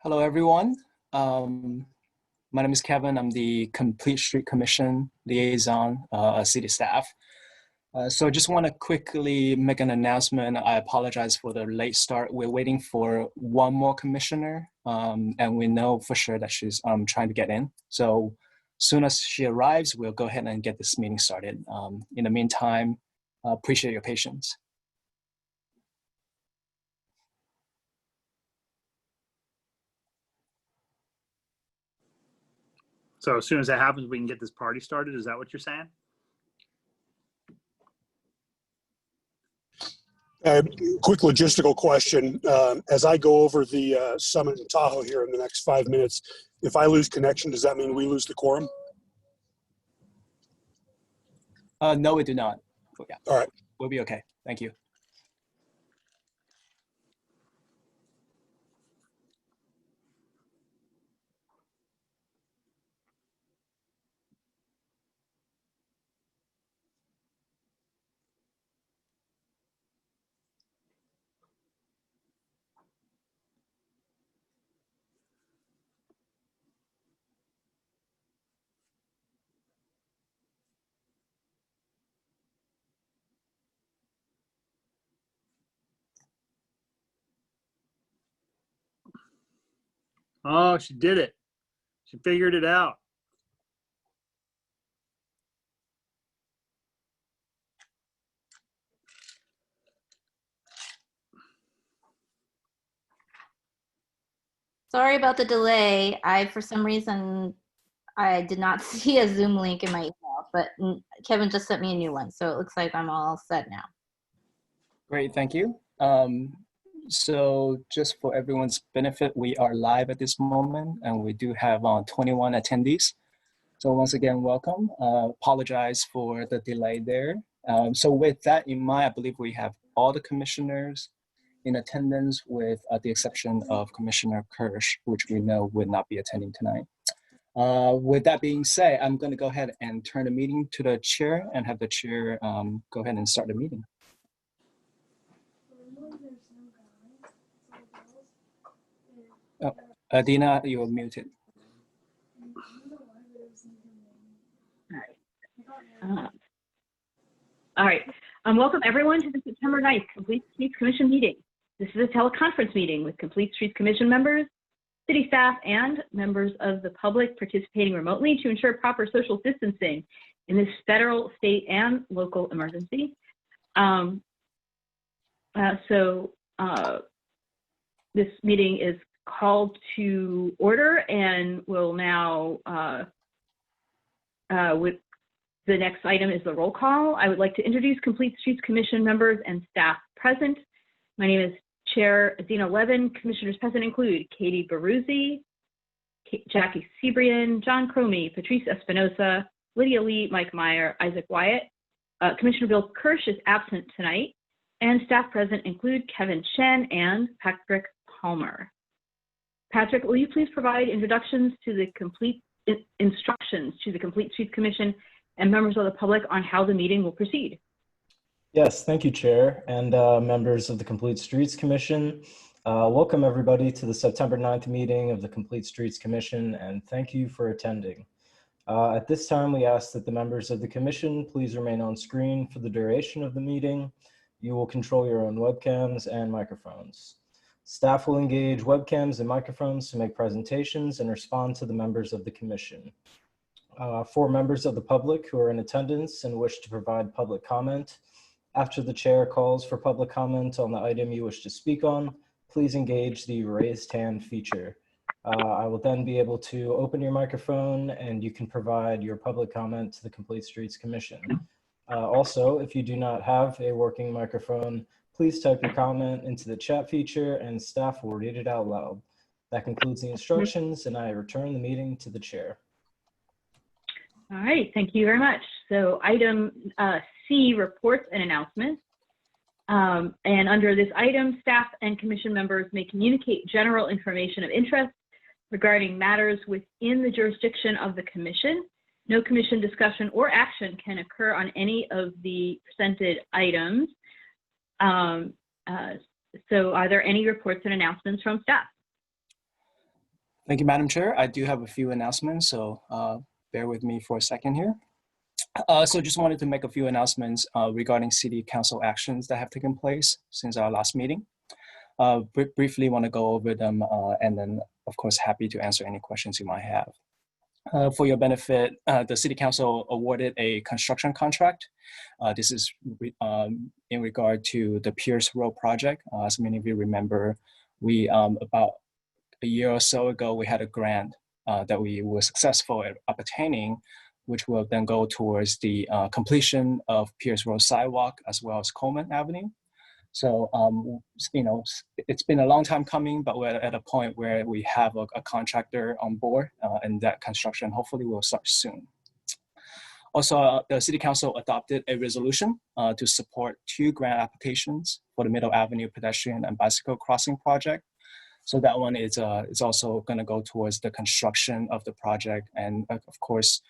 Hello, everyone. My name is Kevin. I'm the Complete Street Commission liaison, city staff. So I just want to quickly make an announcement. I apologize for the late start. We're waiting for one more commissioner, and we know for sure that she's trying to get in. So as soon as she arrives, we'll go ahead and get this meeting started. In the meantime, appreciate your patience. So as soon as that happens, we can get this party started. Is that what you're saying? Quick logistical question. As I go over the summit in Tahoe here in the next 5 minutes, if I lose connection, does that mean we lose the quorum? No, we do not. Yeah. All right. We'll be okay. Thank you. Oh, she did it. She figured it out. Sorry about the delay. For some reason, I did not see a Zoom link in my email, but Kevin just sent me a new one, so it looks like I'm all set now. Great, thank you. So just for everyone's benefit, we are live at this moment, and we do have 21 attendees. So once again, welcome. Apologize for the delay there. So with that in mind, I believe we have all the commissioners in attendance with the exception of Commissioner Kirsch, which we know would not be attending tonight. With that being said, I'm going to go ahead and turn the meeting to the chair and have the chair go ahead and start the meeting. Oh, Adina, you're muted. All right. Welcome everyone to the September 9th Complete Streets Commission meeting. This is a teleconference meeting with Complete Streets Commission members, city staff, and members of the public participating remotely to ensure proper social distancing in this federal, state, and local emergency. This meeting is called to order and will now, with the next item is the roll call. I would like to introduce Complete Streets Commission members and staff present. My name is Chair Adina Levin. Commissioners present include Katie Baruzzi, Jackie Sebrian, John Cromie, Patrice Espinosa, Lydia Lee, Mike Meyer, Isaac Wyatt. Commissioner Bill Kirsch is absent tonight, and staff present include Kevin Shen and Patrick Palmer. Patrick, will you please provide introductions to the instructions to the Complete Streets Commission and members of the public on how the meeting will proceed? Yes, thank you, Chair, and members of the Complete Streets Commission. Welcome everybody to the September 9th meeting of the Complete Streets Commission, and thank you for attending. At this time, we ask that the members of the Commission please remain on screen for the duration of the meeting. You will control your own webcams and microphones. Staff will engage webcams and microphones to make presentations and respond to the members of the Commission. For members of the public who are in attendance and wish to provide public comment, after the chair calls for public comment on the item you wish to speak on, please engage the raised hand feature. I will then be able to open your microphone and you can provide your public comment to the Complete Streets Commission. Also, if you do not have a working microphone, please type your comment into the chat feature and staff will read it out loud. That concludes the instructions and I return the meeting to the chair. All right, thank you very much. So item C, reports and announcements. And under this item, staff and commission members may communicate general information of interest regarding matters within the jurisdiction of the commission. No commission discussion or action can occur on any of the presented items. So are there any reports and announcements from staff? Thank you, Madam Chair. I do have a few announcements, so bear with me for a second here. So just wanted to make a few announcements regarding City Council actions that have taken place since our last meeting. Briefly want to go over them and then, of course, happy to answer any questions you might have. For your benefit, the City Council awarded a construction contract. This is in regard to the Pierce Road project. As many of you remember, we about a year or so ago, we had a grant that we were successful at obtaining, which will then go towards the completion of Pierce Road sidewalk as well as Coleman Avenue. So, you know, it's been a long time coming, but we're at a point where we have a contractor on board and that construction hopefully will start soon. Also, the City Council adopted a resolution to support 2 grant applications for the Middle Avenue pedestrian and bicycle crossing project. So that one is also going to go towards the construction of the project, and of course,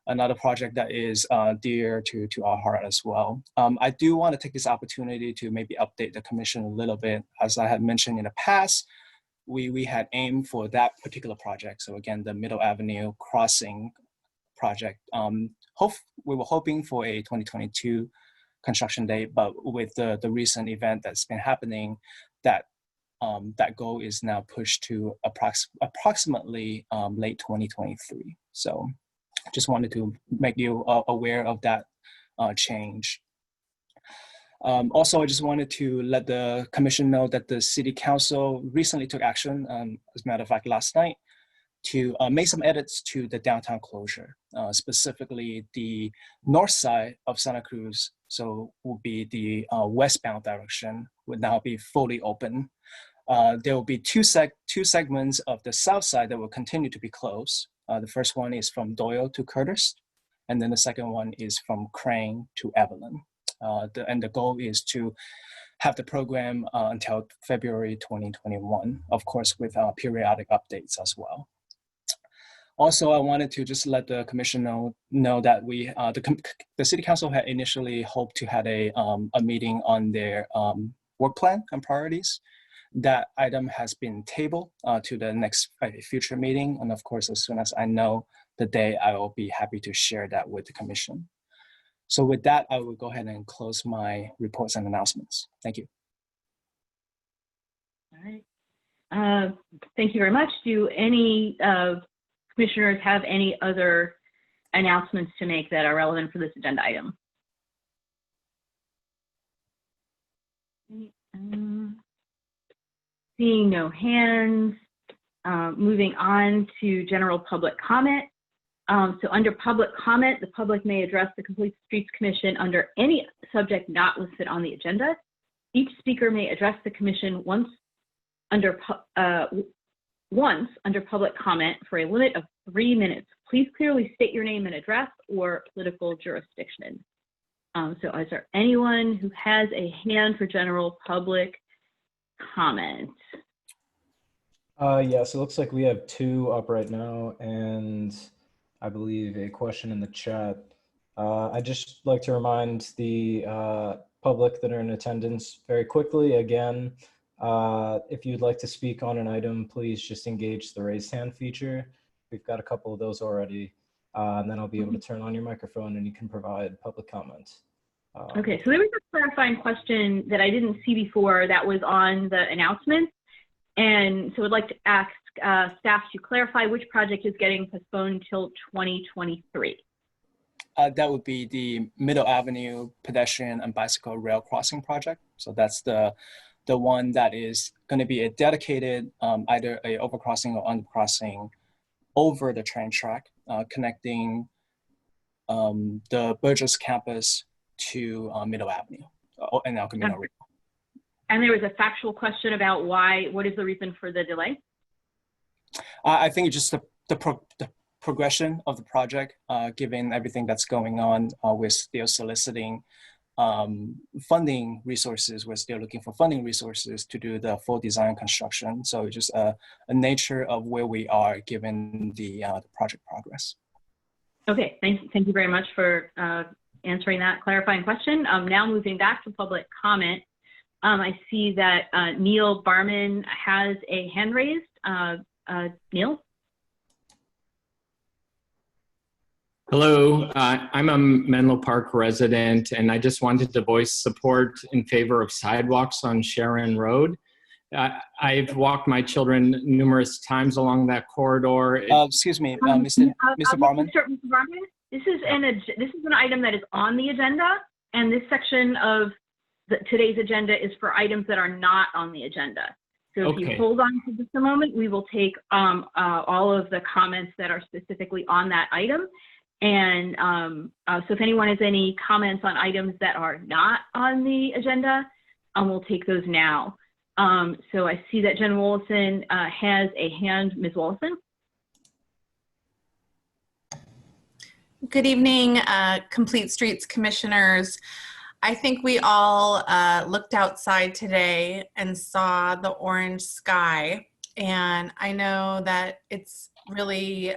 another project that is dear to our heart as well. I do want to take this opportunity to maybe update the commission a little bit. As I had mentioned in the past, we had aimed for that particular project. So again, the Middle Avenue crossing project. We were hoping for a 2022 construction date, but with the recent event that's been happening, that goal is now pushed to approximately late 2023. So just wanted to make you aware of that change. Also, I just wanted to let the commission know that the City Council recently took action, as a matter of fact, last night, to make some edits to the downtown closure, specifically the north side of Santa Cruz. So will be the westbound direction would now be fully open. There will be two segments of the south side that will continue to be closed. The first one is from Doyle to Curtis, and then the second one is from Crane to Evelyn. And the goal is to have the program until February 2021, of course, with periodic updates as well. Also, I wanted to just let the commission know that the City Council had initially hoped to have a meeting on their work plan and priorities. That item has been tabled to the next future meeting. And of course, as soon as I know the day, I will be happy to share that with the commission. So with that, I will go ahead and close my reports and announcements. Thank you. All right. Thank you very much. Do any commissioners have any other announcements to make that are relevant for this agenda item? Seeing no hands, moving on to general public comment. So under public comment, the public may address the Complete Streets Commission under any subject not listed on the agenda. Each speaker may address the commission once under public comment for a limit of 3 minutes. Please clearly state your name and address or political jurisdiction. So is there anyone who has a hand for general public comment? Yes, it looks like we have 2 up right now, and I believe a question in the chat. I'd just like to remind the public that are in attendance very quickly, again, if you'd like to speak on an item, please just engage the raise hand feature. We've got a couple of those already, and then I'll be able to turn on your microphone and you can provide public comment. Okay, so there was a clarifying question that I didn't see before that was on the announcement. And so I'd like to ask staff to clarify which project is getting postponed until 2023. That would be the Middle Avenue pedestrian and bicycle rail crossing project. So that's the one that is going to be a dedicated either a overcrossing or undercrossing over the train track, connecting the Burgess campus to Middle Avenue and El Camino Real. And there was a factual question about what is the reason for the delay? I think it's just the progression of the project, given everything that's going on. We're still soliciting funding resources. We're still looking for funding resources to do the full design construction. So just a nature of where we are given the project progress. Okay, thank you very much for answering that clarifying question. Now moving back to public comment. I see that Neil Barman has a hand raised. Neil? Hello, I'm a Menlo Park resident, and I just wanted to voice support in favor of sidewalks on Sharon Road. I've walked my children numerous times along that corridor. Excuse me, Mr. Barman. Mr. Barman, this is an item that is on the agenda, and this section of today's agenda is for items that are not on the agenda. So if you hold on for just a moment, we will take all of the comments that are specifically on that item. And so if anyone has any comments on items that are not on the agenda, we'll take those now. So I see that Jen Wollison has a hand. Ms. Wollison? Good evening, Complete Streets Commissioners. I think we all looked outside today and saw the orange sky. And I know that it's really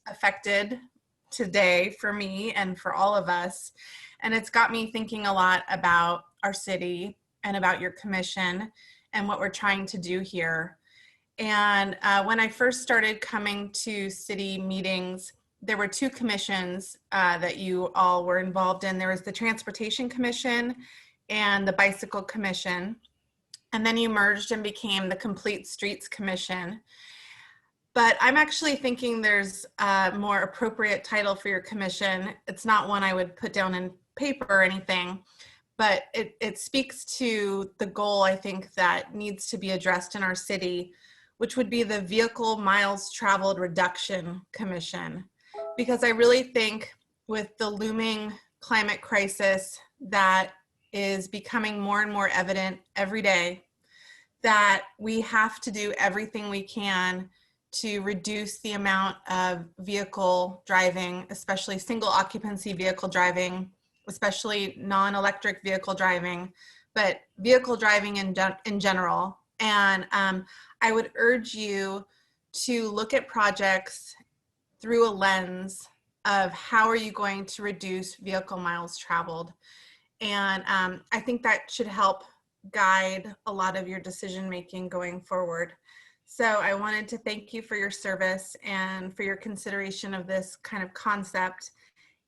affected today for me and for all of us. And it's got me thinking a lot about our city and about your commission and what we're trying to do here. And when I first started coming to city meetings, there were two commissions that you all were involved in. There was the Transportation Commission and the Bicycle Commission. And then you merged and became the Complete Streets Commission. But I'm actually thinking there's a more appropriate title for your commission. It's not one I would put down in paper or anything, but it speaks to the goal I think that needs to be addressed in our city, which would be the Vehicle Miles Traveled Reduction Commission. Because I really think with the looming climate crisis that is becoming more and more evident every day, that we have to do everything we can to reduce the amount of vehicle driving, especially single occupancy vehicle driving, especially non-electric vehicle driving, but vehicle driving in general. And I would urge you to look at projects through a lens of how are you going to reduce vehicle miles traveled. And I think that should help guide a lot of your decision-making going forward. So I wanted to thank you for your service and for your consideration of this kind of concept,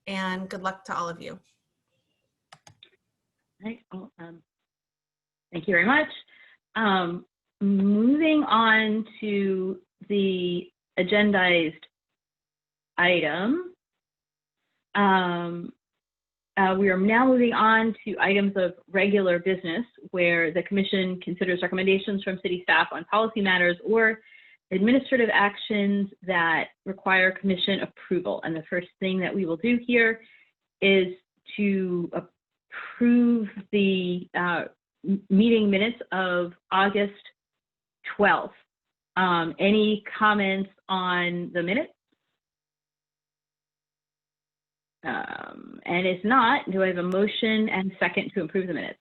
and good luck to all of you. All right. Well, thank you very much. Moving on to the agendized item. We are now moving on to items of regular business where the commission considers recommendations from city staff on policy matters or administrative actions that require commission approval. And the first thing that we will do here is to approve the meeting minutes of August 12th. Any comments on the minutes? And if not, do I have a motion and second to approve the minutes?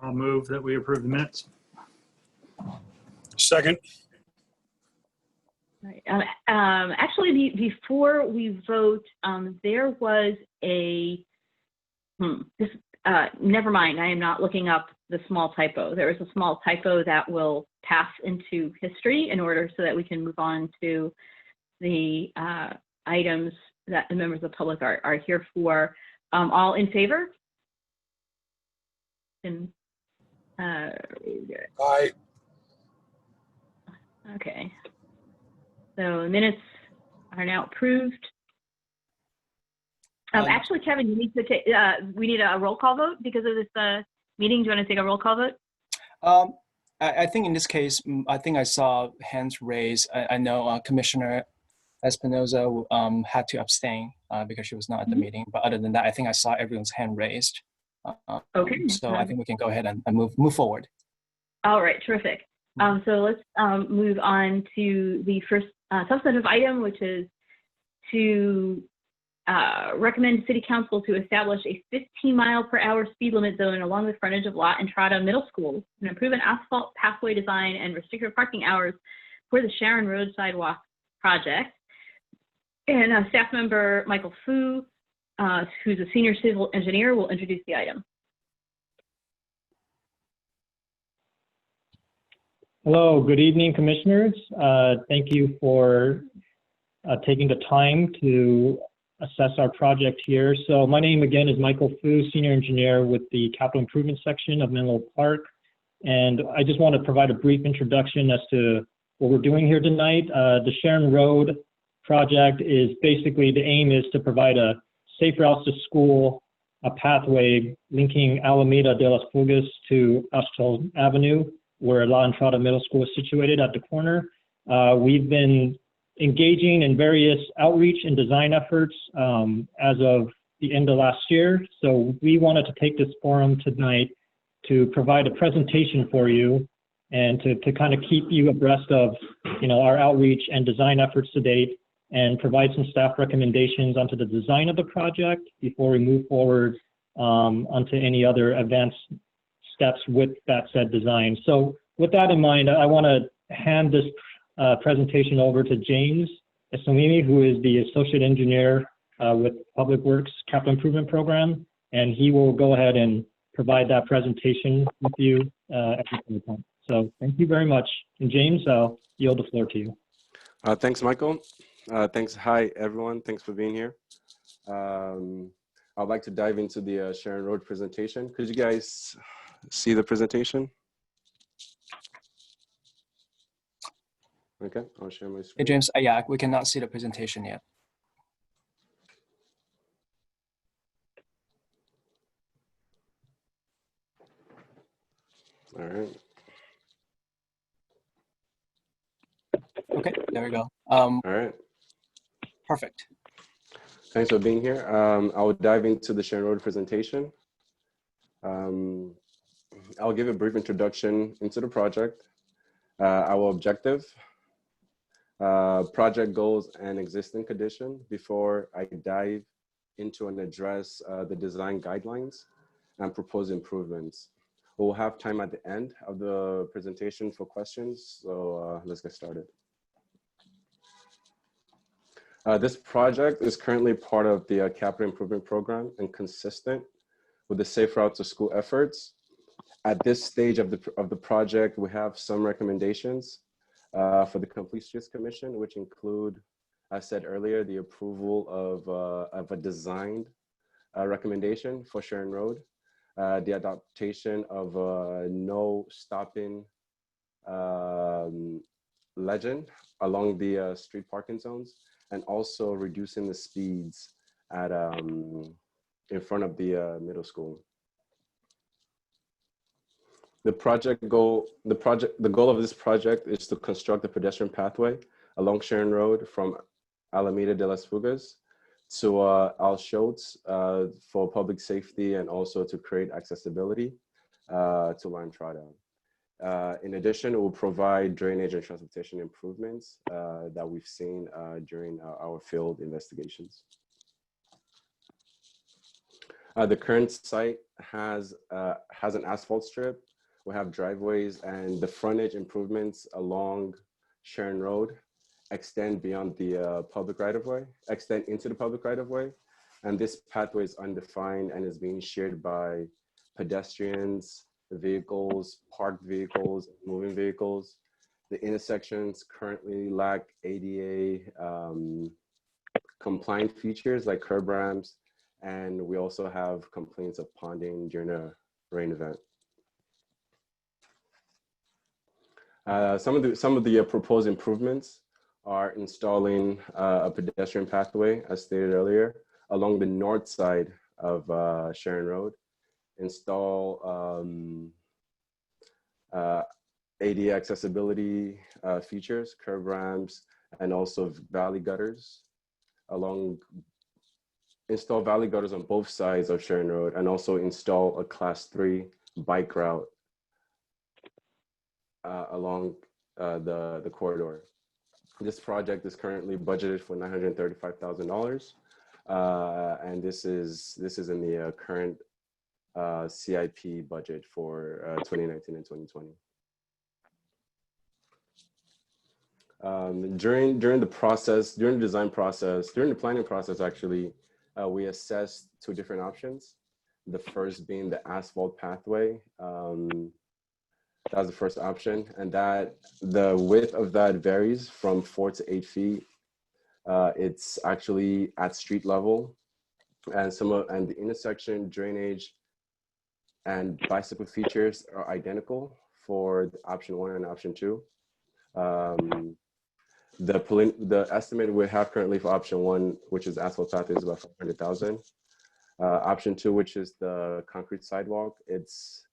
I'll move that we approve the minutes. Second. Right. Actually, before we vote, there was a, never mind, I am not looking up the small typo. There is a small typo that will pass into history in order so that we can move on to the items that the members of the public are here for. All in favor? And, Aye. okay. So the minutes are now approved. Actually, Kevin, you need to take, we need a roll call vote because of this meeting. Do you want to take a roll call vote? I think in this case, I think I saw hands raised. I know Commissioner Espinoza had to abstain because she was not at the meeting. But other than that, I think I saw everyone's hand raised. Okay. So I think we can go ahead and move forward. All right, terrific. So let's move on to the first substantive item, which is to recommend City Council to establish a 15-mile-per-hour speed limit zone along the frontage of Lot Entrada Middle School and improve an asphalt pathway design and restricted parking hours for the Sharon Road Sidewalk project. And staff member Michael Fu, who's a senior civil engineer, will introduce the item. Hello, good evening, commissioners. Thank you for taking the time to assess our project here. So my name again is Michael Fu, Senior Engineer with the Capital Improvement section of Menlo Park. And I just want to provide a brief introduction as to what we're doing here tonight. The Sharon Road project is basically, the aim is to provide a safe routes to school, a pathway linking Alameda de las Fugas to Astral Avenue, where La Entrada Middle School is situated at the corner. We've been engaging in various outreach and design efforts as of the end of last year. So we wanted to take this forum tonight to provide a presentation for you and to kind of keep you abreast of, our outreach and design efforts to date, and provide some staff recommendations onto the design of the project before we move forward onto any other advanced steps with that said design. So with that in mind, I want to hand this presentation over to James Esomimi, who is the Associate Engineer with Public Works Capital Improvement Program, and he will go ahead and provide that presentation with you at this point. So thank you very much. And James, I'll yield the floor to you. Thanks, Michael. Thanks. Hi, everyone. Thanks for being here. I'd like to dive into the Sharon Road presentation. Could you guys see the presentation? Okay, I'll share my screen. Hey, James, yeah, we cannot see the presentation yet. All right. Okay, there we go. All right. Perfect. Thanks for being here. I will dive into the Sharon Road presentation. I'll give a brief introduction into the project, our objective, project goals and existing condition before I dive into and address the design guidelines and proposed improvements. We'll have time at the end of the presentation for questions, so let's get started. This project is currently part of the Capital Improvement Program and consistent with the Safe Route to School efforts. At this stage of the project, we have some recommendations for the Complete Streets Commission, which include, I said earlier, the approval of a designed recommendation for Sharon Road, the adaptation of a no stopping legend along the street parking zones, and also reducing the speeds at in front of the middle school. The goal of this project is to construct a pedestrian pathway along Sharon Road from Alameda de las Fugas to Al Schultz for public safety and also to create accessibility to La Entrada. In addition, it will provide drainage and transportation improvements that we've seen during our field investigations. The current site has an asphalt strip. We have driveways, and the frontage improvements along Sharon Road extend beyond the public right-of-way, extend into the public right-of-way. And this pathway is undefined and is being shared by pedestrians, vehicles, parked vehicles, moving vehicles. The intersections currently lack ADA compliant features like curb ramps, and we also have complaints of ponding during a rain event. Some of the proposed improvements are installing a pedestrian pathway, as stated earlier, along the north side of Sharon Road. Install ADA accessibility features, curb ramps, and also valley gutters install valley gutters on both sides of Sharon Road, and also install a class 3 bike route along the corridor. This project is currently budgeted for $935,000, and this is in the current CIP budget for 2019 and 2020. During the design process, during the planning process, actually, we assessed 2 different options. The first being the asphalt pathway. That was the first option, and that the width of that varies from 4 to 8 feet. It's actually at street level, and the intersection, drainage, and bicycle features are identical for option 1 and option 2. The estimate we have currently for option 1, which is asphalt path, is about 500,000. Option 2, which is the concrete sidewalk, it's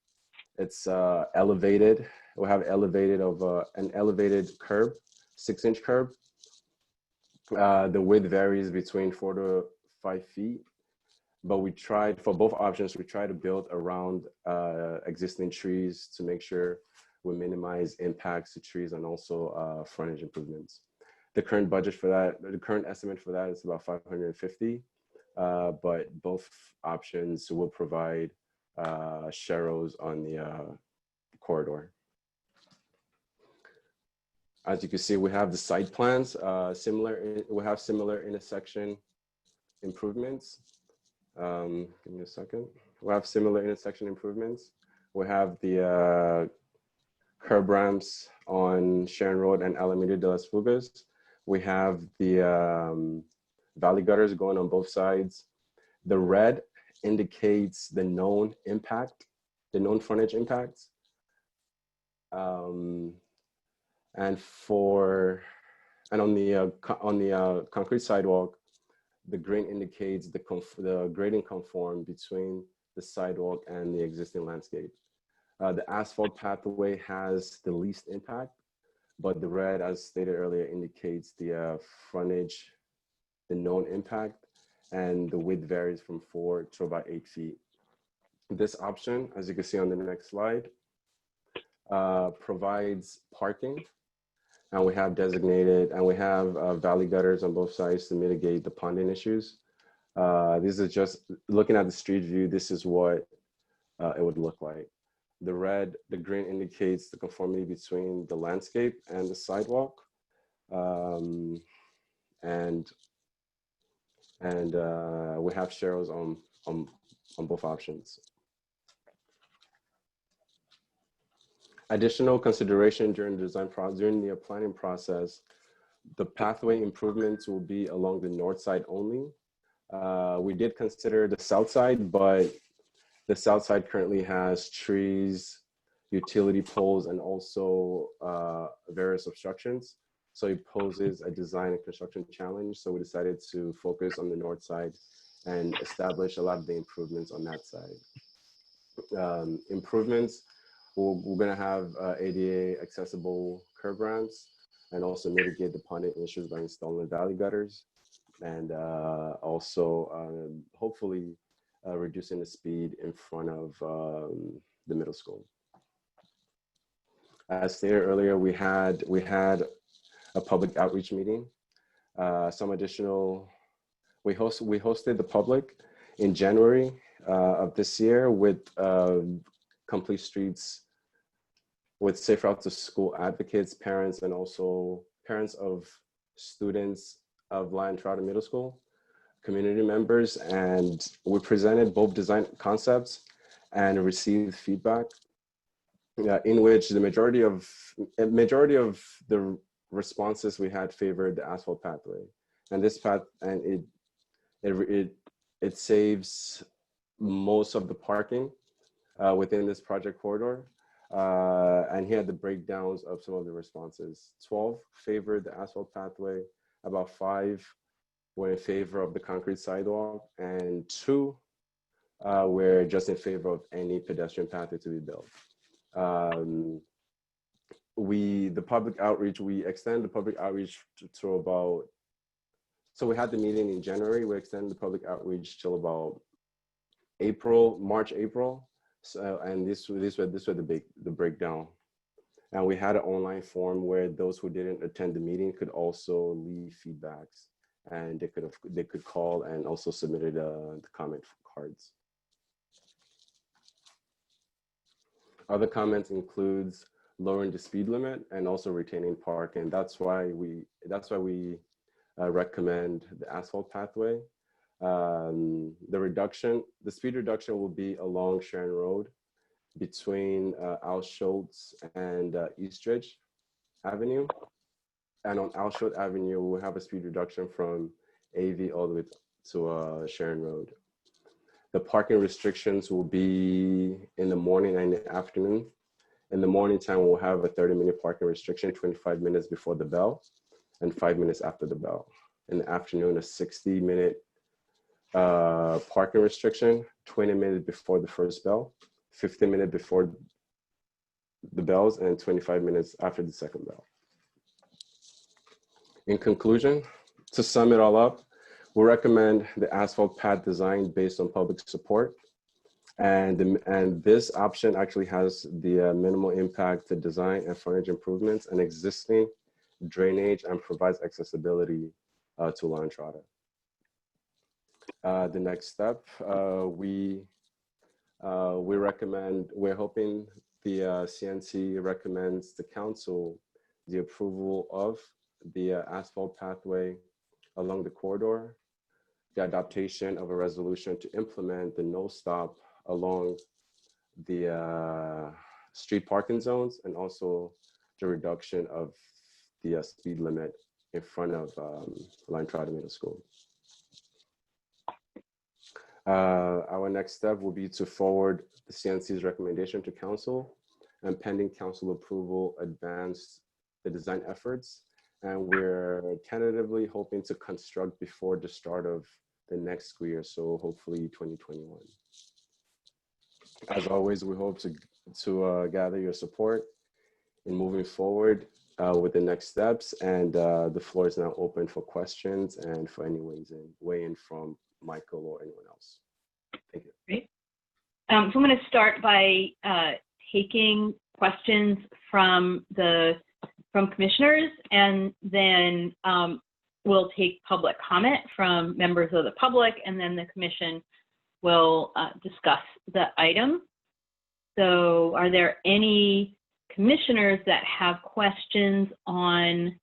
elevated. We have elevated of an elevated curb, 6-inch curb. The width varies between 4 to 5 feet, but we tried for both options. We try to build around existing trees to make sure we minimize impacts to trees and also frontage improvements. The current budget for that, the current estimate for that is about 550, but both options will provide sharrows on the corridor. As you can see, we have the site plans, we have similar intersection improvements. Give me a second. We have similar intersection improvements. We have the curb ramps on Sharon Road and Alameda de las Fugas. We have the valley gutters going on both sides. The red indicates the known impact, the known frontage impacts. And on the concrete sidewalk, the green indicates the grading conform between the sidewalk and the existing landscape. The asphalt pathway has the least impact, but the red, as stated earlier, indicates the frontage, the known impact, and the width varies from 4 to about 8 feet. This option, as you can see on the next slide, provides parking, and we have designated, and we have valley gutters on both sides to mitigate the ponding issues. This is just looking at the street view. This is what it would look like. The green indicates the conformity between the landscape and the sidewalk. And we have sharrows on both options. Additional consideration during the planning process, the pathway improvements will be along the north side only. We did consider the south side, but the south side currently has trees, utility poles, and also various obstructions. So it poses a design and construction challenge. So we decided to focus on the north side and establish a lot of the improvements on that side. Improvements, we're gonna have ADA accessible curb ramps and also mitigate the ponding issues by installing valley gutters, and also hopefully reducing the speed in front of the middle school. As stated earlier, we had a public outreach meeting. We hosted the public in January of this year with Complete Streets, with Safe Route to School advocates, parents, and also parents of students of Lion Trout Middle School, community members, and we presented both design concepts and received feedback, in which the majority of the responses we had favored the asphalt pathway, and this path, and it saves most of the parking within this project corridor. And here are the breakdowns of some of the responses. 12 favored the asphalt pathway, about 5 were in favor of the concrete sidewalk, and 2 were just in favor of any pedestrian pathway to be built. The public outreach, we extend the public outreach to about, so we had the meeting in January, we extended the public outreach till about March, April. So, and this were the breakdown. And we had an online form where those who didn't attend the meeting could also leave feedbacks, and they could call and also submitted the comment cards. Other comments includes lowering the speed limit and also retaining parking. That's why we recommend the asphalt pathway. The speed reduction will be along Sharon Road between Al Schultz and Eastridge Avenue. And on Alshot Avenue, we'll have a speed reduction from AV all the way to Sharon Road. The parking restrictions will be in the morning and the afternoon. In the morning time, we'll have a 30-minute parking restriction, 25 minutes before the bell and 5 minutes after the bell. In the afternoon, a 60-minute parking restriction, 20 minutes before the first bell, 15 minutes before the bells, and 25 minutes after the second bell. In conclusion, to sum it all up, we recommend the asphalt pad design based on public support. And this option actually has the minimal impact to design and frontage improvements and existing drainage and provides accessibility to La Entrada. The next step, we're hoping the CNC recommends the council the approval of the asphalt pathway along the corridor, the adaptation of a resolution to implement the no stop along the street parking zones, and also the reduction of the speed limit in front of La Entrada Middle School. Our next step will be to forward the CNC's recommendation to council, and pending council approval, advance the design efforts. And we're tentatively hoping to construct before the start of the next school year, so hopefully 2021. As always, we hope to gather your support in moving forward with the next steps. And the floor is now open for questions and for any weigh in from Michael or anyone else. Thank you. Great. So I'm going to start by taking questions from commissioners, and then we'll take public comment from members of the public, and then the commission will discuss the item. So are there any commissioners that have questions on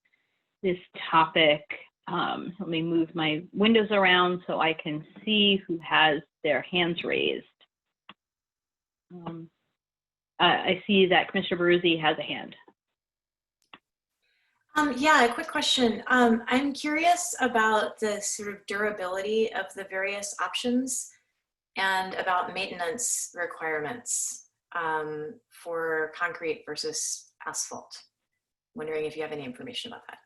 this topic? Let me move my windows around so I can see who has their hands raised. I see that Commissioner Baruzzi has a hand. Yeah, a quick question. I'm curious about the sort of durability of the various options and about maintenance requirements for concrete versus asphalt. Wondering if you have any information about that.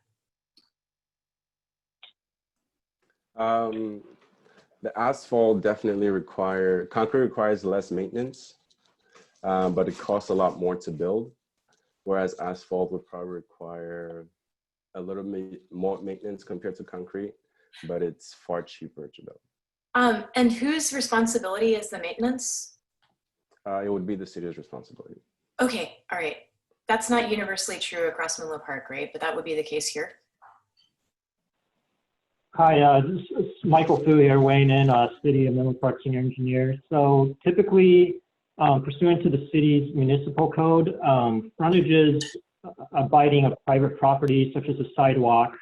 The asphalt definitely concrete requires less maintenance, but it costs a lot more to build, whereas asphalt would probably require a little more maintenance compared to concrete, but it's far cheaper to build. And whose responsibility is the maintenance? It would be the city's responsibility. Okay, all right. That's not universally true across Menlo Park, right? But that would be the case here. Hi, this is Michael Fu here, weighing in, City of Menlo Park Senior Engineer. So typically, pursuant to the city's municipal code, frontages abiding of private property, such as a sidewalk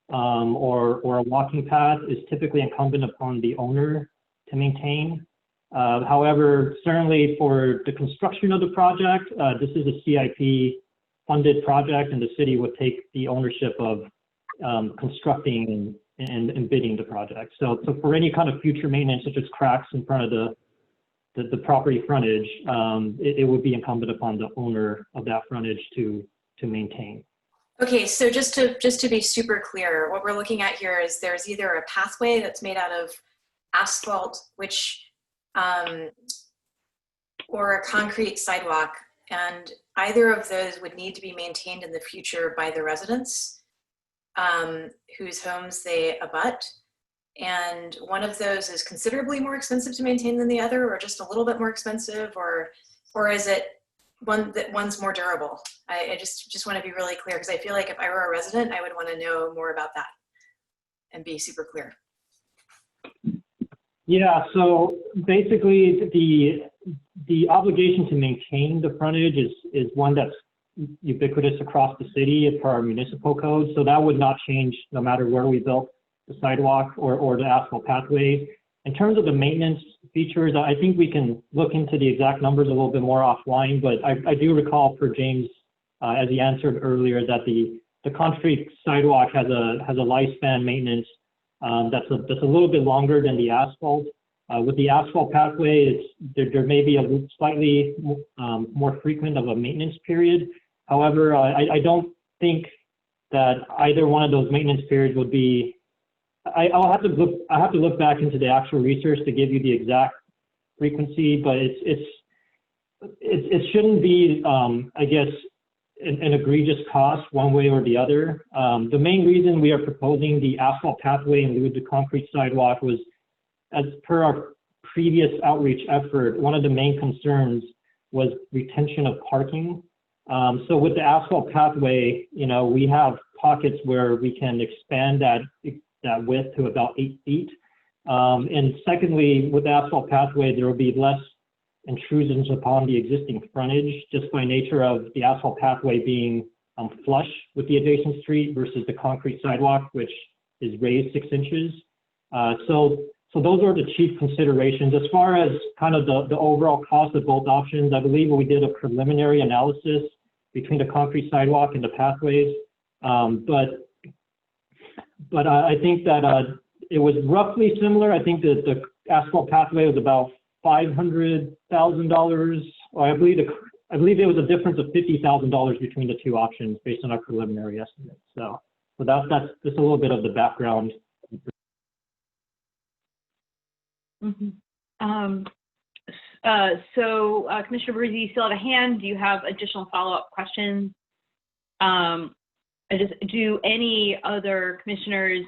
or a walking path, is typically incumbent upon the owner to maintain. However, certainly for the construction of the project, this is a CIP funded project, and the city would take the ownership of constructing and bidding the project. So for any kind of future maintenance, such as cracks in front of the property frontage, it would be incumbent upon the owner of that frontage to maintain. Okay, so just to be super clear, what we're looking at here is there's either a pathway that's made out of asphalt, which or a concrete sidewalk, and either of those would need to be maintained in the future by the residents whose homes they abut. And one of those is considerably more expensive to maintain than the other, or just a little bit more expensive, or is it one's more durable? I just want to be really clear, because I feel like if I were a resident, I would want to know more about that and be super clear. Yeah, so basically the obligation to maintain the frontage is one that's ubiquitous across the city per our municipal code. So that would not change no matter where we built the sidewalk or the asphalt pathways. In terms of the maintenance features, I think we can look into the exact numbers a little bit more offline, but I do recall for James, as he answered earlier, that the the concrete sidewalk has a lifespan maintenance that's a little bit longer than the asphalt. With the asphalt pathway, there may be a slightly more frequent of a maintenance period. However, I don't think that either one of those maintenance periods would be. I have to look back into the actual research to give you the exact frequency, but it shouldn't be, I guess, an egregious cost one way or the other. The main reason we are proposing the asphalt pathway in lieu of the concrete sidewalk was, as per our previous outreach effort, one of the main concerns was retention of parking. So with the asphalt pathway, we have pockets where we can expand that width to about 8 feet. And secondly, with the asphalt pathway, there will be less intrusions upon the existing frontage, just by nature of the asphalt pathway being flush with the adjacent street versus the concrete sidewalk, which is raised 6 inches. So those are the chief considerations. As far as kind of the overall cost of both options, I believe we did a preliminary analysis between the concrete sidewalk and the pathways. But I think that it was roughly similar. I think that the asphalt pathway was about $500,000. Or I believe there was a difference of $50,000 between the two options based on our preliminary estimate. So that's just a little bit of the background. Mm-hmm. Commissioner Baruzzi, you still have a hand. Do you have additional follow-up questions? Do any other commissioners,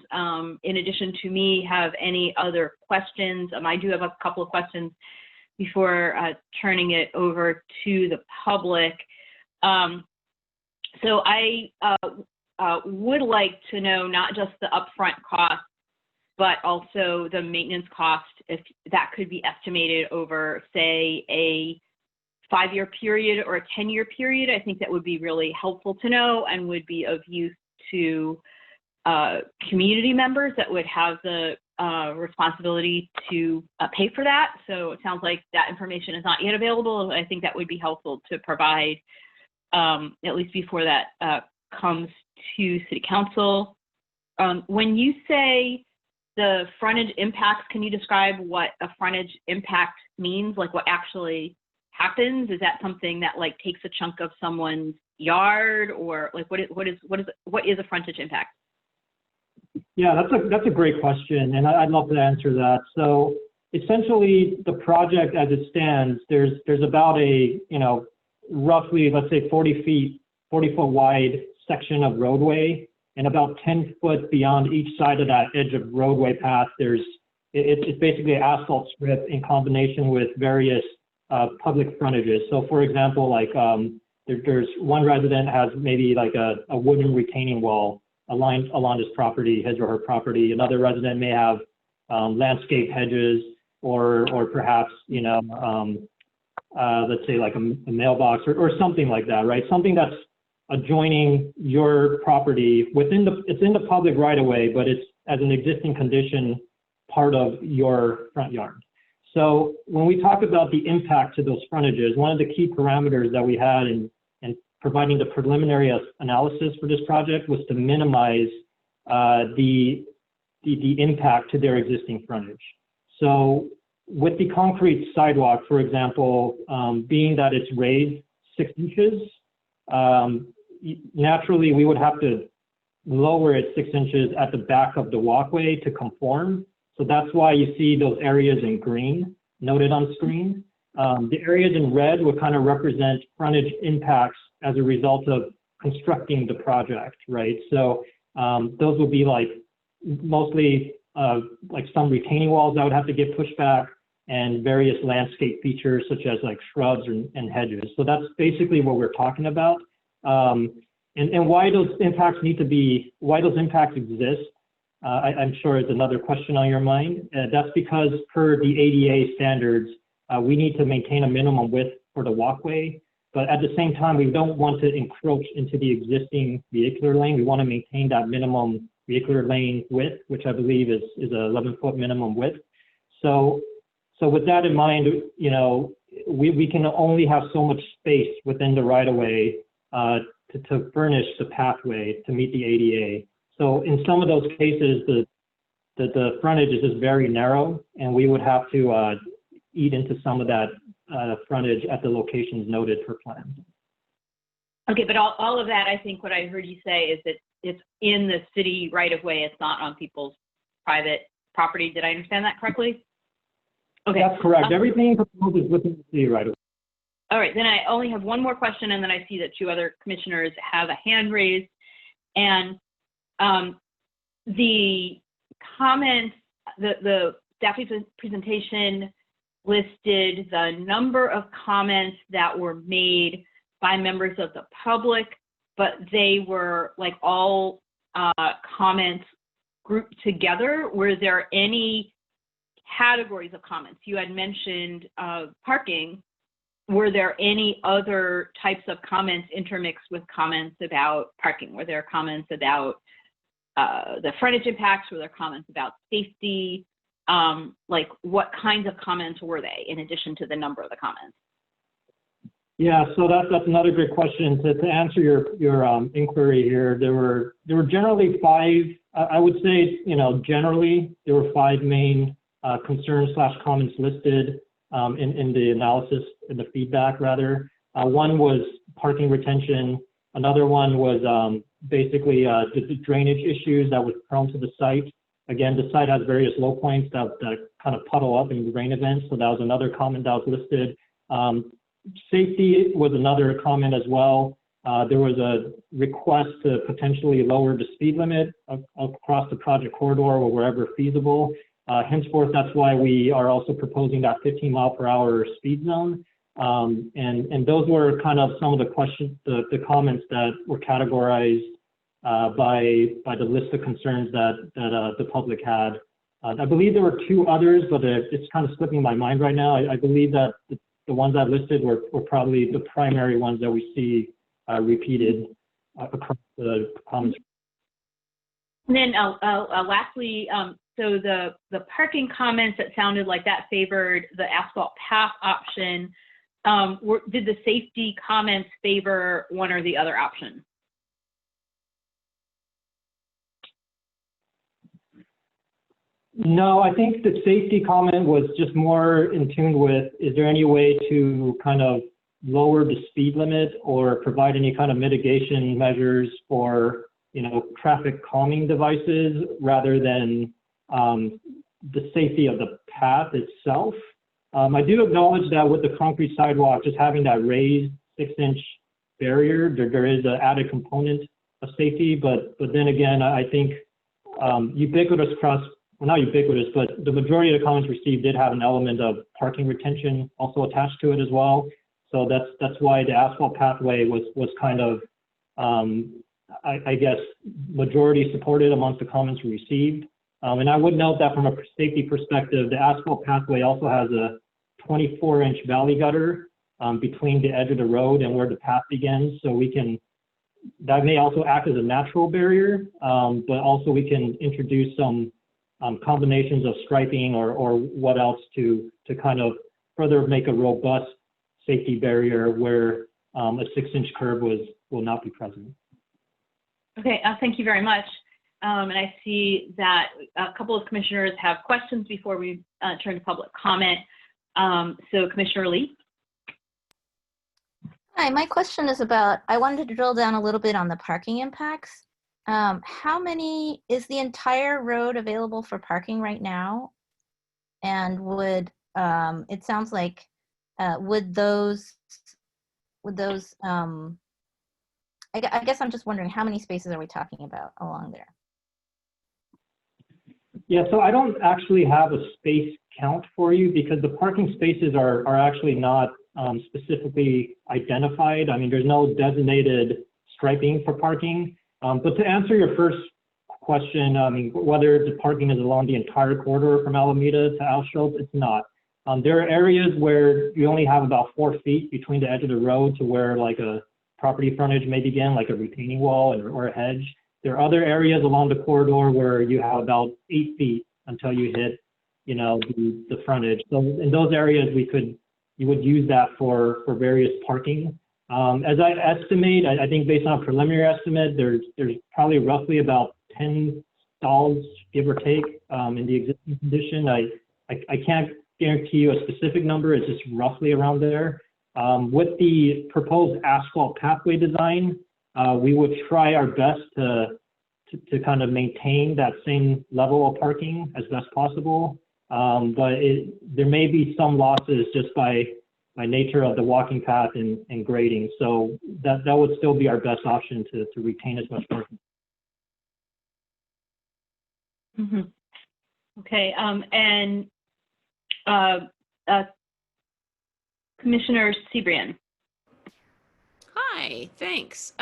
in addition to me, have any other questions? I do have a couple of questions before turning it over to the public. So I would like to know not just the upfront cost, but also the maintenance cost, if that could be estimated over, say, a 5-year period or a 10-year period. I think that would be really helpful to know and would be of use to community members that would have the responsibility to pay for that. So it sounds like that information is not yet available. I think that would be helpful to provide, at least before that comes to City Council. When you say the frontage impacts, can you describe what a frontage impact means? Like what actually happens? Is that something that like takes a chunk of someone's yard, or like what is a frontage impact? Yeah, that's a great question, and I'd love to answer that. So essentially, the project as it stands, there's about a roughly, let's say 40 foot wide section of roadway, and about 10 foot beyond each side of that edge of roadway path, it's basically an asphalt strip in combination with various public frontages. So for example, like there's one resident has maybe like a wooden retaining wall aligned along his property, his or her property. Another resident may have landscape hedges, or perhaps let's say like a mailbox or something like that, right? Something that's adjoining your property it's in the public right of way, but it's as an existing condition part of your front yard. So when we talk about the impact to those frontages, one of the key parameters that we had in providing the preliminary analysis for this project was to minimize the impact to their existing frontage. So with the concrete sidewalk, for example, being that it's raised 6 inches, naturally we would have to lower it 6 inches at the back of the walkway to conform. So that's why you see those areas in green noted on screen. The areas in red would kind of represent frontage impacts as a result of constructing the project, right? So those would be like mostly like some retaining walls that would have to get pushed back, and various landscape features such as like shrubs and hedges. So that's basically what we're talking about. And why those impacts exist, I'm sure is another question on your mind. That's because per the ADA standards, we need to maintain a minimum width for the walkway, but at the same time, we don't want to encroach into the existing vehicular lane. We want to maintain that minimum vehicular lane width, which I believe is an 11-foot minimum width. So with that in mind, we can only have so much space within the right-of-way to furnish the pathway to meet the ADA. So in some of those cases, the frontage is just very narrow, and we would have to eat into some of that frontage at the locations noted for plans. Okay, but all of that, I think what I heard you say is that it's in the city right of way. It's not on people's private property. Did I understand that correctly? Okay. That's correct. Everything proposed is within the city right of way. All right, then I only have one more question, and then I see that two other commissioners have a hand raised. And the comments, the staff presentation listed the number of comments that were made by members of the public, but they were like all comments grouped together. Were there any categories of comments? You had mentioned parking. Were there any other types of comments intermixed with comments about parking? Were there comments about the frontage impacts? Were there comments about safety? Like what kinds of comments were they in addition to the number of the comments? Yeah, so that's another great question. To answer your inquiry here, there were generally five. I would say, generally there were five main concerns / comments listed in the analysis, in the feedback rather. One was parking retention. Another one was basically the drainage issues that was prone to the site. Again, the site has various low points that kind of puddle up in rain events, so that was another comment that was listed. Safety was another comment as well. There was a request to potentially lower the speed limit across the project corridor or wherever feasible. Henceforth, that's why we are also proposing that 15-mile-per-hour speed zone. And those were kind of some of the questions, the comments that were categorized by the list of concerns that the public had. I believe there were two others, but it's kind of slipping my mind right now. I believe that the ones I listed were probably the primary ones that we see repeated across the comments. And then lastly, so the parking comments, that sounded like that favored the asphalt path option. Did the safety comments favor one or the other option? No, I think the safety comment was just more in tune with, is there any way to kind of lower the speed limit or provide any kind of mitigation measures for, traffic calming devices rather than the safety of the path itself. I do acknowledge that with the concrete sidewalk, just having that raised 6-inch barrier, there is an added component of safety, but then again, I think ubiquitous across, well, not ubiquitous, but the majority of the comments received did have an element of parking retention also attached to it as well. So that's why the asphalt pathway was kind of, I guess, majority supported amongst the comments we received. And I would note that from a safety perspective, the asphalt pathway also has a 24-inch valley gutter between the edge of the road and where the path begins. So that may also act as a natural barrier, but also we can introduce some combinations of striping or what else to kind of further make a robust safety barrier where a 6-inch curb will not be present. Okay, thank you very much. And I see that a couple of commissioners have questions before we turn to public comment. So Commissioner Lee. Hi, my question is about, I wanted to drill down a little bit on the parking impacts. How many, is the entire road available for parking right now? And would, it sounds like, would those, I guess I'm just wondering how many spaces are we talking about along there? Yeah, so I don't actually have a space count for you because the parking spaces are actually not specifically identified. I mean, there's no designated striping for parking. But to answer your first question, I mean, whether the parking is along the entire corridor from Alameda to Alschultz, it's not. There are areas where you only have about 4 feet between the edge of the road to where like a property frontage may begin, like a retaining wall or a hedge. There are other areas along the corridor where you have about 8 feet until you hit, the frontage. So in those areas, you would use that for various parking As I estimate, I think based on a preliminary estimate, there's probably roughly about 10 stalls, give or take, in the existing condition. I can't guarantee you a specific number. It's just roughly around there. With the proposed asphalt pathway design, we would try our best to kind of maintain that same level of parking as best possible. But there may be some losses just by nature of the walking path and grading. So that would still be our best option to retain as much parking. Mm-hmm. Okay, Commissioner Sebrian. Hi, thanks.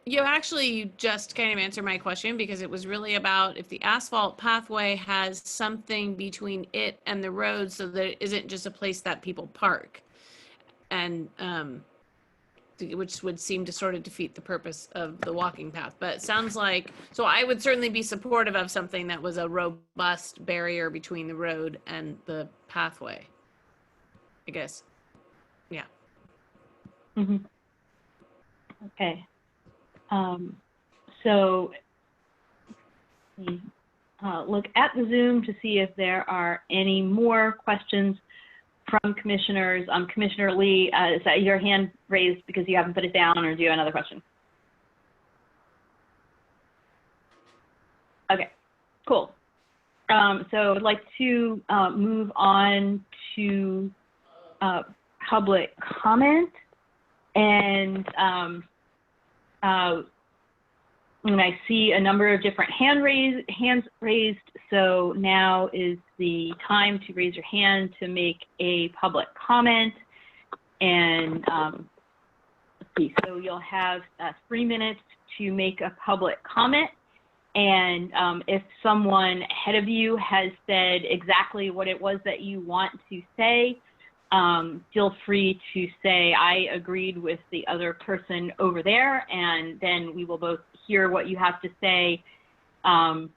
You just kind of answered my question, because it was really about if the asphalt pathway has something between it and the road so that it isn't just a place that people park, and which would seem to sort of defeat the purpose of the walking path. But it sounds like, so I would certainly be supportive of something that was a robust barrier between the road and the pathway, I guess. Yeah. Mm-hmm. Okay. So look at the Zoom to see if there are any more questions from commissioners. Commissioner Lee, is that your hand raised because you haven't put it down, or do you have another question? Okay, cool. So I'd like to move on to public comment. And I see a number of different hands raised. So now is the time to raise your hand to make a public comment. And let's see, so you'll have 3 minutes to make a public comment. And if someone ahead of you has said exactly what it was that you want to say, feel free to say, I agreed with the other person over there, and then we will both hear what you have to say and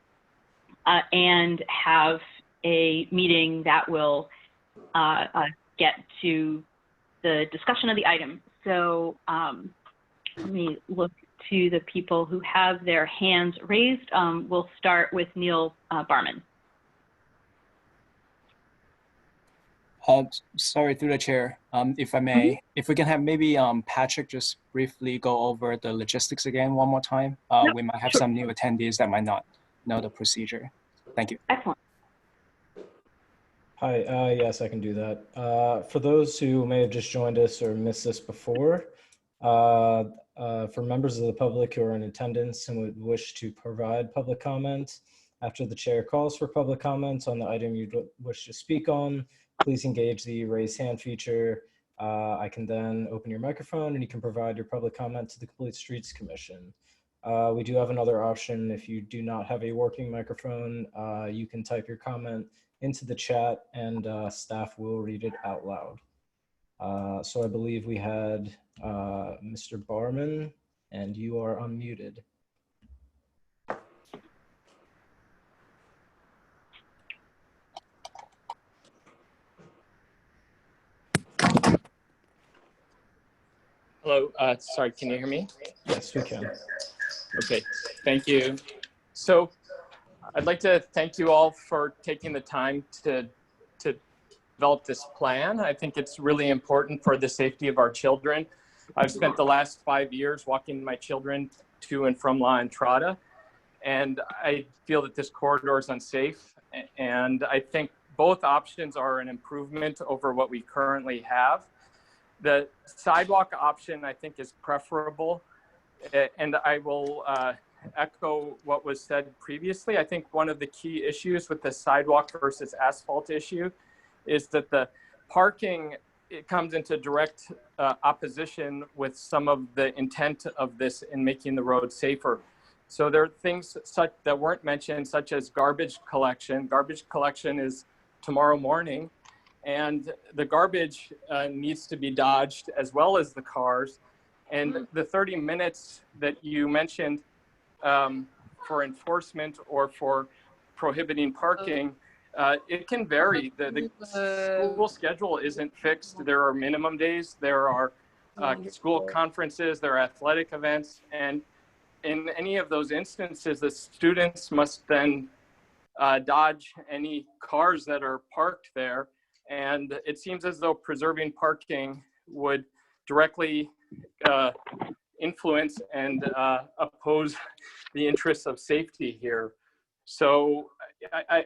have a meeting that will get to the discussion of the item. So let me look to the people who have their hands raised. We'll start with Neil Barman. Sorry, through the chair, if I may, if we can have maybe Patrick just briefly go over the logistics again one more time. Yep, we might have sure. some new attendees that might not know the procedure. Thank you. Excellent. Hi, yes, I can do that. For those who may have just joined us or missed this before, for members of the public who are in attendance and would wish to provide public comment, after the chair calls for public comments on the item you'd wish to speak on, please engage the raise hand feature. I can then open your microphone and you can provide your public comment to the Complete Streets Commission. We do have another option. If you do not have a working microphone, you can type your comment into the chat and staff will read it out loud. So I believe we had Mr. Barman, and you are unmuted. Hello, sorry, can you hear me? Yes, we can. Okay, thank you. So I'd like to thank you all for taking the time to develop this plan. I think it's really important for the safety of our children. I've spent the last 5 years walking my children to and from La Entrada, and I feel that this corridor is unsafe. And I think both options are an improvement over what we currently have. The sidewalk option, I think, is preferable, and I will echo what was said previously. I think one of the key issues with the sidewalk versus asphalt issue is that the parking, it comes into direct opposition with some of the intent of this in making the road safer. So there are things such that weren't mentioned, such as garbage collection. Garbage collection is tomorrow morning, and the garbage needs to be dodged as well as the cars. And the 30 minutes that you mentioned for enforcement or for prohibiting parking, it can vary. The school schedule isn't fixed. There are minimum days. There are school conferences, their athletic events, and in any of those instances, the students must then dodge any cars that are parked there. And it seems as though preserving parking would directly influence and oppose the interests of safety here. So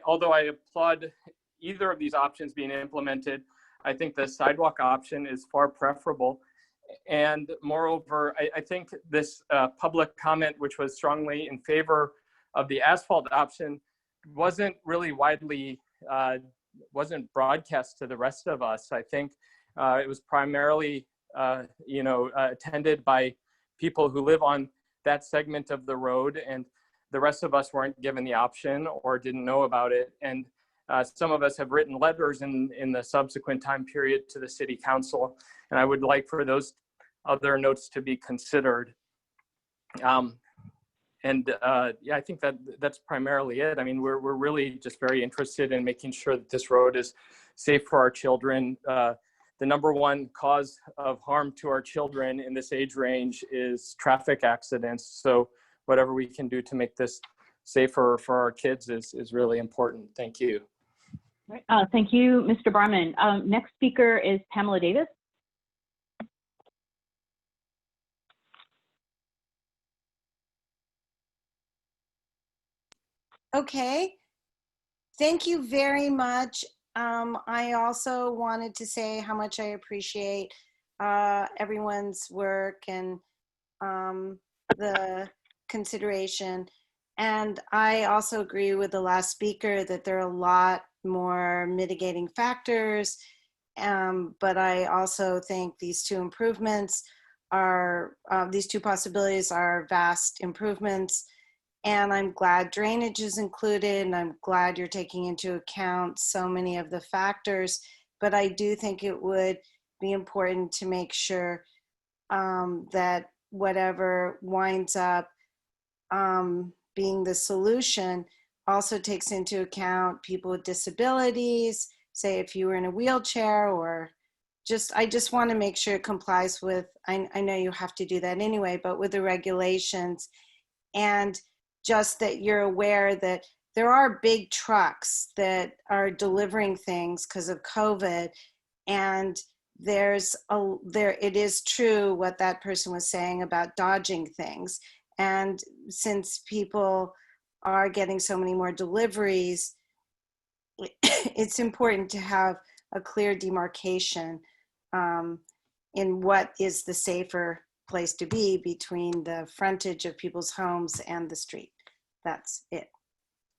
although I applaud either of these options being implemented, I think the sidewalk option is far preferable. And moreover, I think this public comment, which was strongly in favor of the asphalt option, wasn't really widely, wasn't broadcast to the rest of us. I think it was primarily, attended by people who live on that segment of the road, and the rest of us weren't given the option or didn't know about it. And some of us have written letters in the subsequent time period to the city council, and I would like for those other notes to be considered. I think that's primarily it. I mean, we're really just very interested in making sure that this road is safe for our children. The number one cause of harm to our children in this age range is traffic accidents. So whatever we can do to make this safer for our kids is really important. Thank you. Thank you, Mr. Barman. Next speaker is Pamela Davis. Okay, thank you very much. I also wanted to say how much I appreciate everyone's work and the consideration. And I also agree with the last speaker that there are a lot more mitigating factors. But I also think these two improvements are, these two possibilities are vast improvements. And I'm glad drainage is included, and I'm glad you're taking into account so many of the factors. But I do think it would be important to make sure that whatever winds up being the solution also takes into account people with disabilities, say if you were in a wheelchair, or I just want to make sure it complies with, I know you have to do that anyway, but with the regulations. And just that you're aware that there are big trucks that are delivering things because of COVID. And it is true what that person was saying about dodging things. And since people are getting so many more deliveries, it's important to have a clear demarcation in what is the safer place to be between the frontage of people's homes and the street. That's it.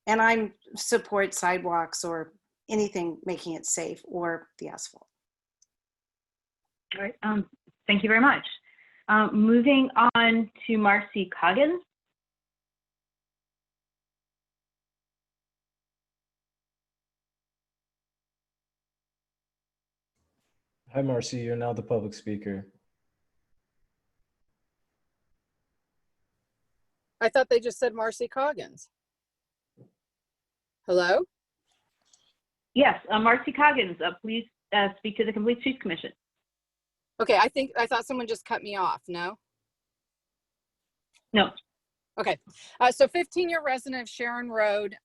And I support sidewalks or anything making it safe, or the asphalt. All right, thank you very much. Moving on to Marcy Coggins. Hi, Marcy, you're now the public speaker. I thought they just said Marcy Coggins. Hello? Yes, Marcy Coggins, please speak to the Complete Streets Commission. Okay, I thought someone just cut me off, no? No. Okay, so 15-year resident of Sharon Road,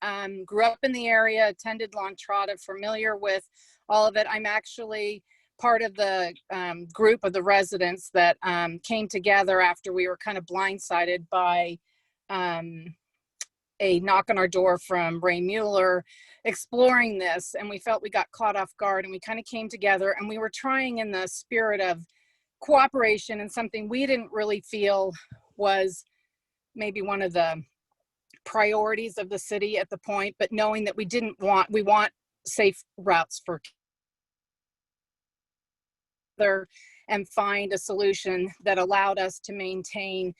grew up in the area, attended La Entrada, familiar with all of it. I'm actually part of the group of the residents that came together after we were kind of blindsided by a knock on our door from Ray Mueller exploring this, and we felt we got caught off guard, and we kind of came together, and we were trying in the spirit of cooperation and something we didn't really feel was maybe one of the priorities of the city at the point, but knowing that we want safe routes for and find a solution that allowed us to maintain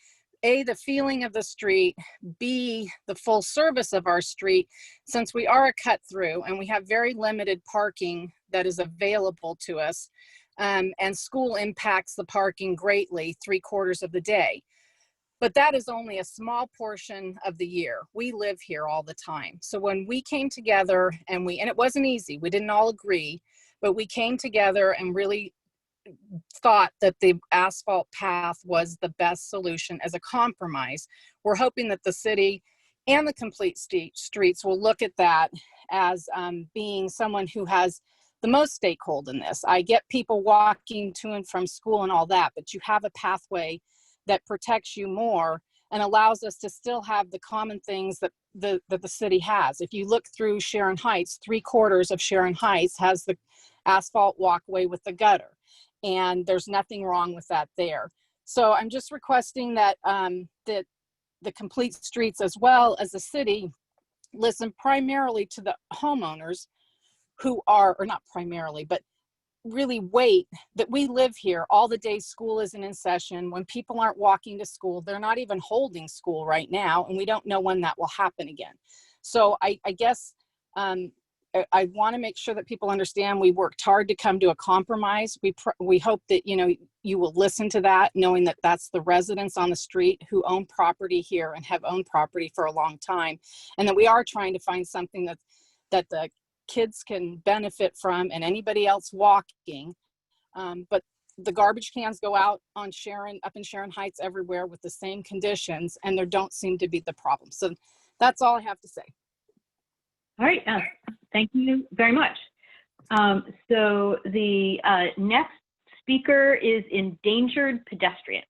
A, the feeling of the street, B, the full service of our street, since we are a cut through and we have very limited parking that is available to us, and school impacts the parking greatly 3/4 of the day. But that is only a small portion of the year. We live here all the time. So when we came together and it wasn't easy, we didn't all agree, but we came together and really thought that the asphalt path was the best solution as a compromise. We're hoping that the city and the Complete Streets will look at that as being someone who has the most stakeholder in this. I get people walking to and from school and all that, but you have a pathway that protects you more and allows us to still have the common things that the city has. If you look through Sharon Heights, 3/4 of Sharon Heights has the asphalt walkway with the gutter, and there's nothing wrong with that there. So I'm just requesting that that the Complete Streets, as well as the city, listen primarily to the homeowners who are, or not primarily, but really wait, that we live here all the days school isn't in session. When people aren't walking to school, they're not even holding school right now, and we don't know when that will happen again. So I guess I want to make sure that people understand we worked hard to come to a compromise. We hope that, you know, you will listen to that, knowing that that's the residents on the street who own property here and have owned property for a long time, and that we are trying to find something that the kids can benefit from and anybody else walking. But the garbage cans go out on up in Sharon Heights everywhere with the same conditions, and there don't seem to be the problem. So that's all I have to say. All right, thank you very much. So the next speaker is endangered pedestrian.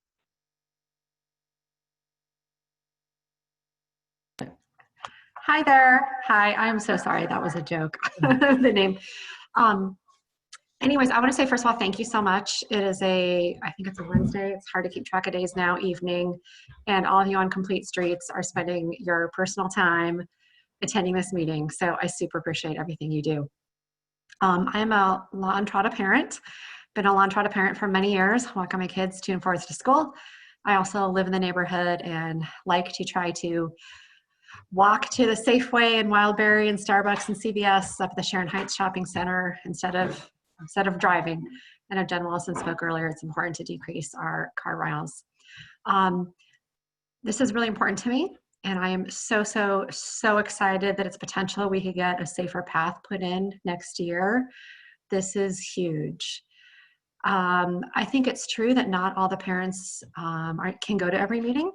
Hi there. Hi, I'm so sorry. That was a joke, the name. Anyways, I want to say, first of all, thank you so much. It is I think it's a Wednesday. It's hard to keep track of days now, evening. And all of you on Complete Streets are spending your personal time attending this meeting. So I super appreciate everything you do. I'm a La Entrada parent, been a La Entrada parent for many years, walking my kids to and forth to school. I also live in the neighborhood and like to try to walk to the Safeway and Wildberry and Starbucks and CVS up at the Sharon Heights Shopping Center instead of driving. And as Jen Wilson spoke earlier, it's important to decrease our car miles. This is really important to me, and I am so excited that it's potential we could get a safer path put in next year. This is huge. I think it's true that not all the parents can go to every meeting.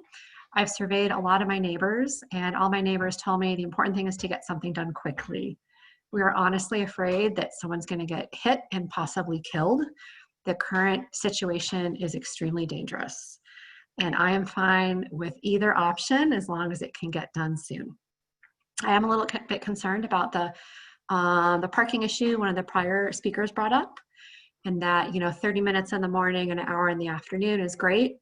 I've surveyed a lot of my neighbors, and all my neighbors told me the important thing is to get something done quickly. We are honestly afraid that someone's going to get hit and possibly killed. The current situation is extremely dangerous, and I am fine with either option as long as it can get done soon. I am a little bit concerned about the parking issue one of the prior speakers brought up, and that, you know, 30 minutes in the morning and an hour in the afternoon is great.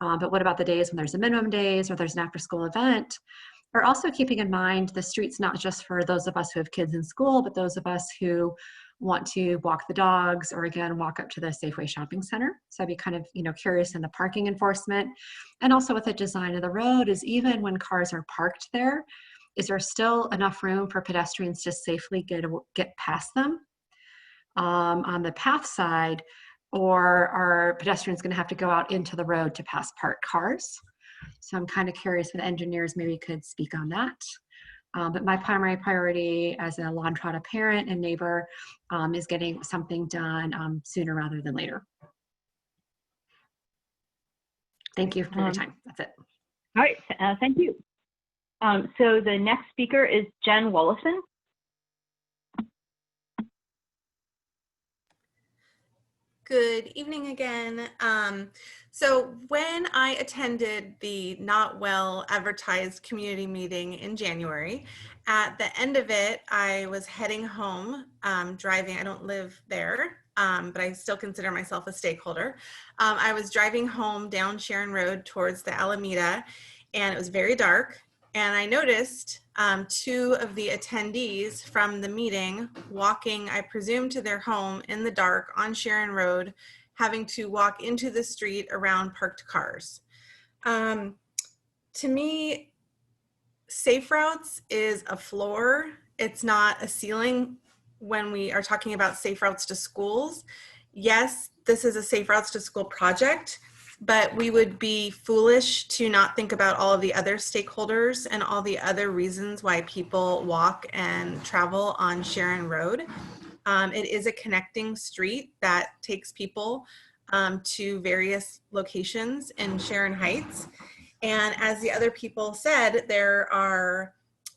But what about the days when there's a minimum days or there's an after-school event? We're also keeping in mind the street's not just for those of us who have kids in school, but those of us who want to walk the dogs or, again, walk up to the Safeway Shopping Center. So I'd be kind of, you know, curious in the parking enforcement. And also with the design of the road is, even when cars are parked there, is there still enough room for pedestrians to safely get past them on the path side? Or are pedestrians going to have to go out into the road to pass parked cars? So I'm kind of curious if the engineers maybe could speak on that. But my primary priority as a La Entrada parent and neighbor is getting something done sooner rather than later. Thank you for your time. That's it. All right, thank you. So the next speaker is Jen Wallison. Good evening again. So when I attended the not well advertised community meeting in January, at the end of it, I was heading home, driving. I don't live there, but I still consider myself a stakeholder. I was driving home down Sharon Road towards the Alameda, and it was very dark. And I noticed two of the attendees from the meeting walking, I presume, to their home in the dark on Sharon Road, having to walk into the street around parked cars. To me, safe routes is a floor. It's not a ceiling when we are talking about safe routes to schools. Yes, this is a safe routes to school project, but we would be foolish to not think about all of the other stakeholders and all the other reasons why people walk and travel on Sharon Road. It is a connecting street that takes people to various locations in Sharon Heights. And as the other people said, there are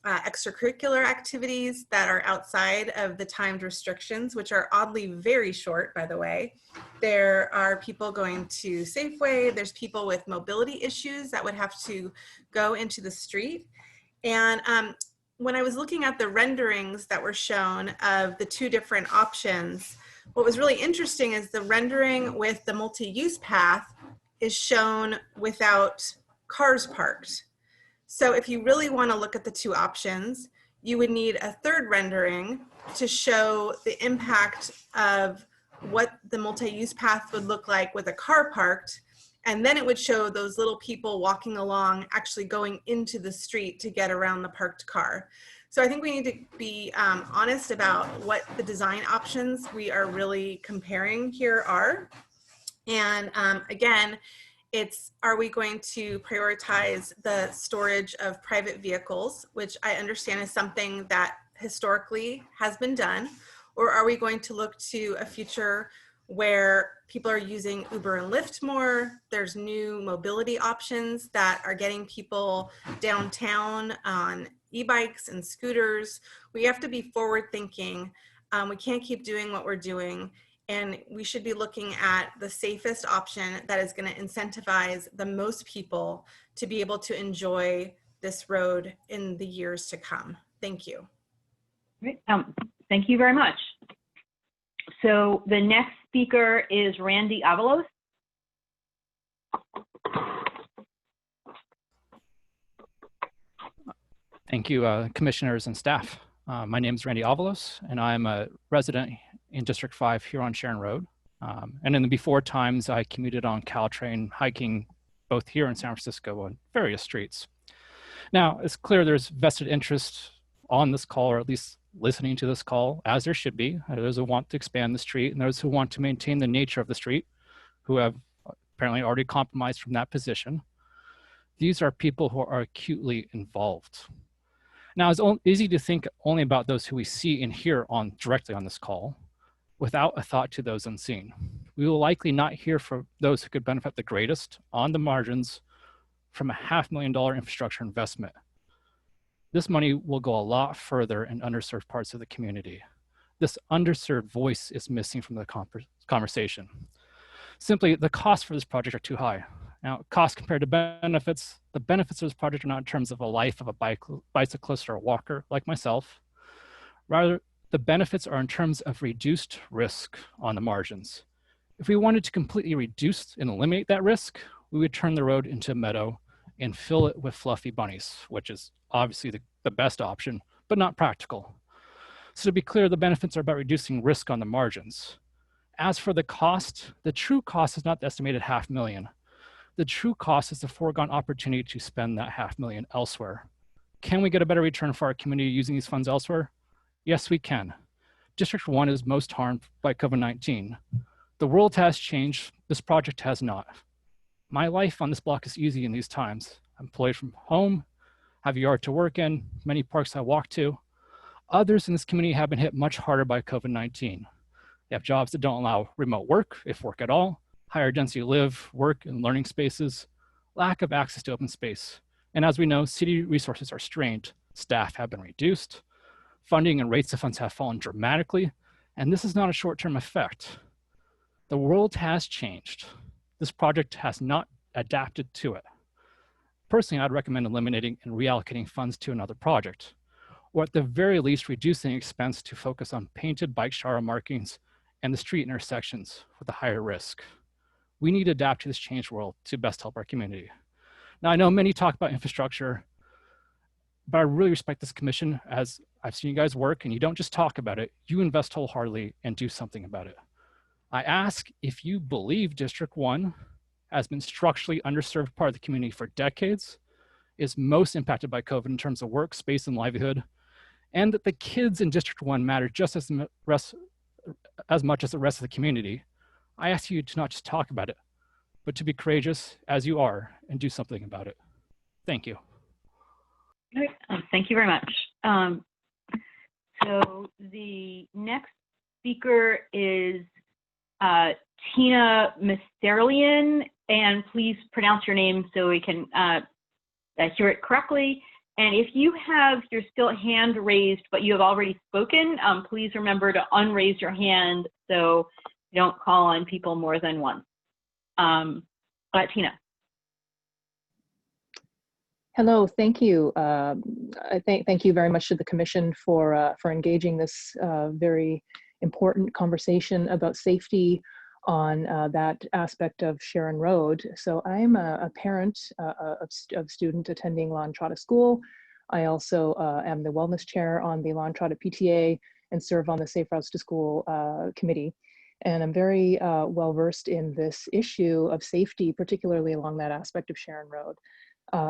extracurricular activities that are outside of the timed restrictions, which are oddly very short, by the way. There are people going to Safeway. There's people with mobility issues that would have to go into the street. And when I was looking at the renderings that were shown of the two different options, what was really interesting is the rendering with the multi-use path is shown without cars parked. So if you really want to look at the two options, you would need a third rendering to show the impact of what the multi-use path would look like with a car parked. And then it would show those little people walking along, actually going into the street to get around the parked car. So I think we need to be honest about what the design options we are really comparing here are. And again, it's, are we going to prioritize the storage of private vehicles, which I understand is something that historically has been done, or are we going to look to a future where people are using Uber and Lyft more? There's new mobility options that are getting people downtown on e-bikes and scooters. We have to be forward thinking. We can't keep doing what we're doing. And we should be looking at the safest option that is going to incentivize the most people to be able to enjoy this road in the years to come. Thank you. Great. Thank you very much. So the next speaker is Randy Avalos. Thank you, commissioners and staff. My name is Randy Avalos, and I'm a resident in District 5 here on Sharon Road. And in the before times, I commuted on Caltrain, hiking both here in San Francisco on various streets. Now, it's clear there's vested interest on this call, or at least listening to this call, as there should be. Those who want to expand the street and those who want to maintain the nature of the street, who have apparently already compromised from that position. These are people who are acutely involved. Now, it's easy to think only about those who we see and hear on directly on this call, without a thought to those unseen. We will likely not hear from those who could benefit the greatest on the margins from a $500,000 infrastructure investment. This money will go a lot further in underserved parts of the community. This underserved voice is missing from the conversation. Simply, the costs for this project are too high. Now, cost compared to benefits, the benefits of this project are not in terms of a life of a bicyclist or a walker like myself. Rather, the benefits are in terms of reduced risk on the margins. If we wanted to completely reduce and eliminate that risk, we would turn the road into a meadow and fill it with fluffy bunnies, which is obviously the best option, but not practical. So to be clear, the benefits are about reducing risk on the margins. As for the cost, the true cost is not the estimated $500,000. The true cost is the foregone opportunity to spend that $500,000 elsewhere. Can we get a better return for our community using these funds elsewhere? Yes, we can. District 1 is most harmed by COVID-19. The world has changed, this project has not. My life on this block is easy in these times. I'm employed from home, have a yard to work in, many parks I walk to. Others in this community have been hit much harder by COVID-19. They have jobs that don't allow remote work, if work at all, higher density live, work, and learning spaces, lack of access to open space. And as we know, city resources are strained. Staff have been reduced, funding and rates of funds have fallen dramatically, and this is not a short-term effect. The world has changed. This project has not adapted to it. Personally, I'd recommend eliminating and reallocating funds to another project, or at the very least, reducing expense to focus on painted bike shower markings and the street intersections with a higher risk. We need to adapt to this changed world to best help our community. Now, I know many talk about infrastructure, but I really respect this commission as I've seen you guys work, and you don't just talk about it, you invest wholeheartedly and do something about it. I ask if you believe District 1 has been structurally underserved part of the community for decades, is most impacted by COVID in terms of work, space, and livelihood, and that the kids in District 1 matter just as much as the rest of the community. I ask you to not just talk about it, but to be courageous as you are and do something about it. Thank you. Thank you very much. So the next speaker is Tina Misterlian, and please pronounce your name so we can hear it correctly. And if you have your still hand raised, but you have already spoken, please remember to unraise your hand so you don't call on people more than once. Tina. Hello, thank you. Thank you very much to the Commission for engaging this very important conversation about safety on that aspect of Sharon Road. So I'm a parent of student attending La Entrada School. I also am the wellness chair on the La Entrada PTA and serve on the Safe Routes to School committee. And I'm very well versed in this issue of safety, particularly along that aspect of Sharon Road.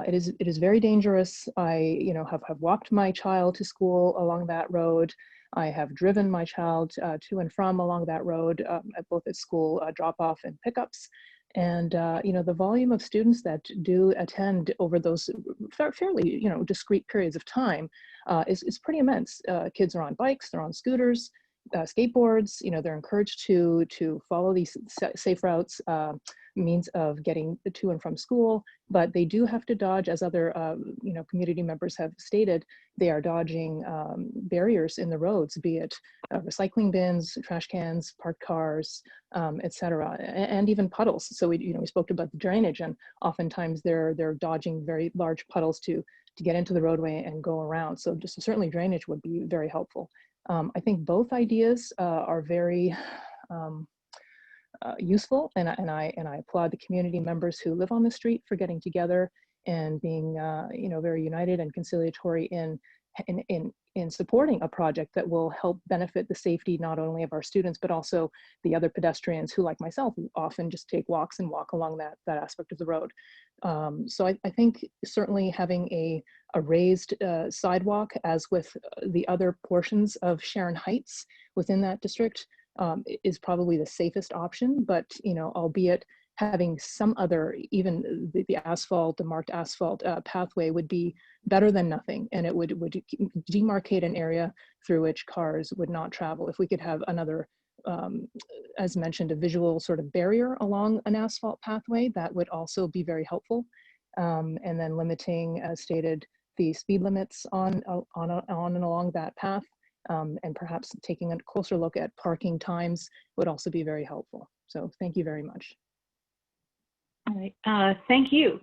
It is very dangerous. I have walked my child to school along that road. I have driven my child to and from along that road, both at school drop-off and pickups. And the volume of students that do attend over those fairly discrete periods of time is pretty immense. Kids are on bikes, they're on scooters, skateboards. They're encouraged to follow these safe routes, means of getting to and from school, but they do have to dodge, as other community members have stated, they are dodging barriers in the roads, be it recycling bins, trash cans, parked cars, etc., and even puddles. So we spoke about the drainage, and oftentimes they're dodging very large puddles to get into the roadway and go around. So just certainly drainage would be very helpful. I think both ideas are very useful, and I applaud the community members who live on the street for getting together and being very united and conciliatory in supporting a project that will help benefit the safety not only of our students but also the other pedestrians who, like myself, often just take walks and walk along that aspect of the road. So I think certainly having a raised sidewalk, as with the other portions of Sharon Heights within that district, is probably the safest option, but albeit having some other, even the asphalt, the marked asphalt pathway would be better than nothing, and it would demarcate an area through which cars would not travel. If we could have another, as mentioned, a visual sort of barrier along an asphalt pathway, that would also be very helpful. And then limiting, as stated, the speed limits on and along that path. And perhaps taking a closer look at parking times would also be very helpful. So thank you very much. All right, thank you.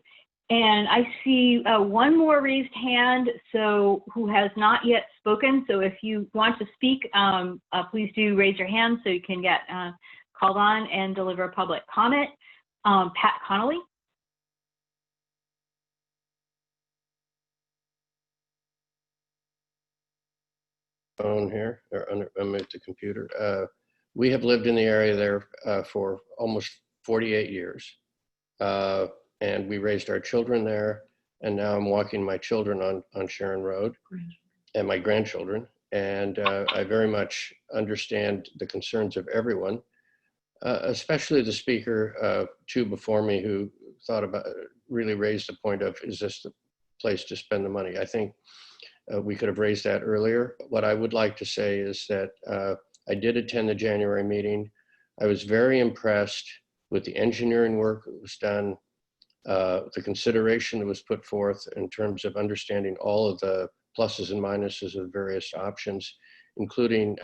And I see one more raised hand, so who has not yet spoken. So if you want to speak, please do raise your hand so you can get called on and deliver public comment. Pat Connolly. Phone here, or I'm at the computer. We have lived in the area there for almost 48 years. And we raised our children there. And now I'm walking my children on Sharon Road and my grandchildren. And I very much understand the concerns of everyone, especially the speaker two before me who really raised the point of, is this the place to spend the money? I think we could have raised that earlier. What I would like to say is that I did attend the January meeting. I was very impressed with the engineering work that was done, the consideration that was put forth in terms of understanding all of the pluses and minuses of various options, including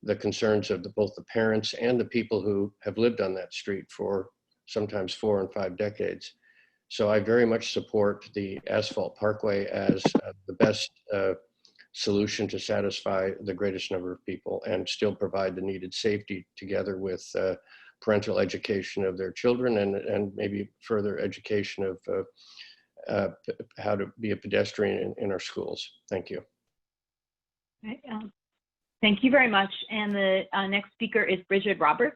the concerns of both the parents and the people who have lived on that street for sometimes 4 and 5 decades. So I very much support the asphalt parkway as the best solution to satisfy the greatest number of people and still provide the needed safety, together with parental education of their children and maybe further education of how to be a pedestrian in our schools. Thank you. Right, thank you very much. And the next speaker is Bridget Roberts.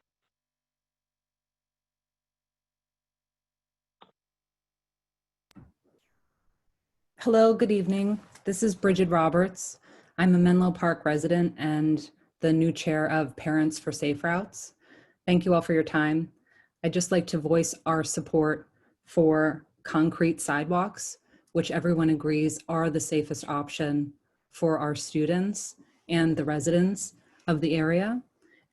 Hello, good evening. This is Bridget Roberts. I'm a Menlo Park resident and the new chair of Parents for Safe Routes. Thank you all for your time. I'd just like to voice our support for concrete sidewalks, which everyone agrees are the safest option for our students and the residents. of the area.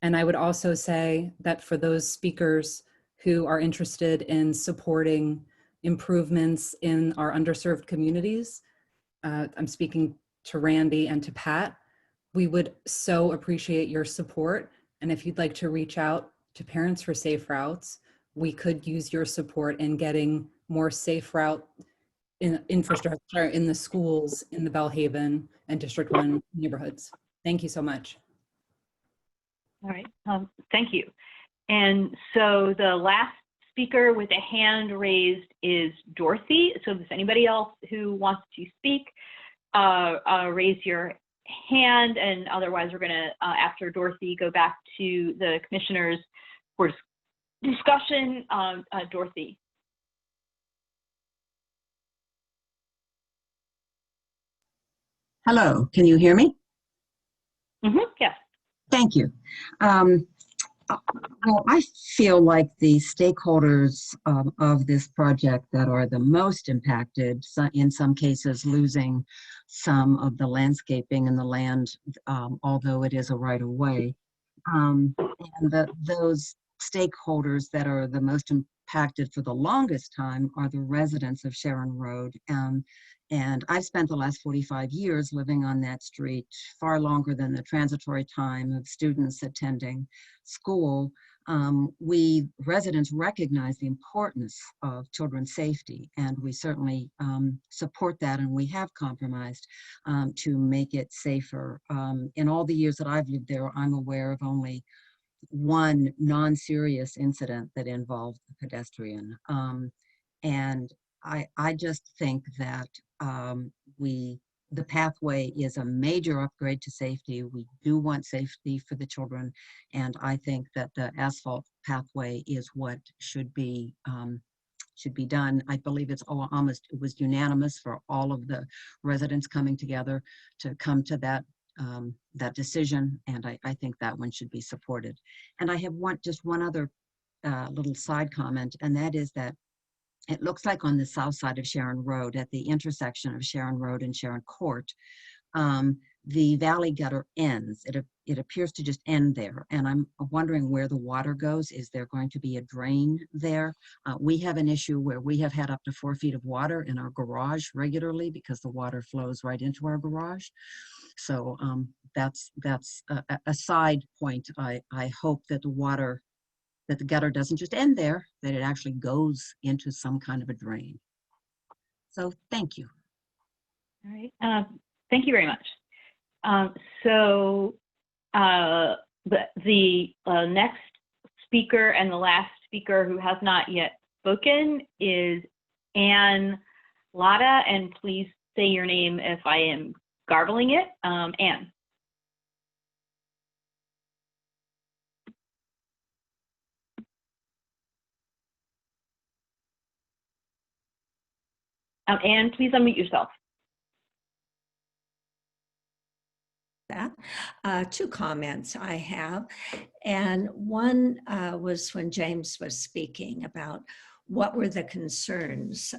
And I would also say that for those speakers who are interested in supporting improvements in our underserved communities, I'm speaking to Randy and to Pat, we would so appreciate your support. And if you'd like to reach out to Parents for Safe Routes, we could use your support in getting more safe route infrastructure in the schools in the Belhaven and District 1 neighborhoods. Thank you so much. All right, thank you. And so the last speaker with a hand raised is Dorothy. So if there's anybody else who wants to speak, raise your hand, and otherwise we're gonna, after Dorothy, go back to the commissioners for discussion. Dorothy. Hello, can you hear me? Yes. Thank you. Well, I feel like the stakeholders of this project that are the most impacted, in some cases losing some of the landscaping and the land, although it is a right-of-way, and those stakeholders that are the most impacted for the longest time are the residents of Sharon Road. And I've spent the last 45 years living on that street, far longer than the transitory time of students attending school. We residents recognize the importance of children's safety, and we certainly support that, and we have compromised to make it safer. In all the years that I've lived there, I'm aware of only one non-serious incident that involved a pedestrian. And I just think that the pathway is a major upgrade to safety. We do want safety for the children, and I think that the asphalt pathway is what should be done. I believe it was unanimous for all of the residents coming together to come to that decision, and I think that one should be supported. And I have just one other little side comment, and that is that it looks like on the south side of Sharon Road, at the intersection of Sharon Road and Sharon Court, the valley gutter ends. It appears to just end there. And I'm wondering where the water goes. Is there going to be a drain there? We have an issue where we have had up to 4 feet of water in our garage regularly because the water flows right into our garage. So that's a side point. I hope that the gutter doesn't just end there, that it actually goes into some kind of a drain. So thank you. All right, thank you very much. So the next speaker and the last speaker who has not yet spoken is Ann Latta, and please say your name if I am garbling it. Ann. Ann, please unmute yourself. Two comments I have, and one was when James was speaking about what were the concerns.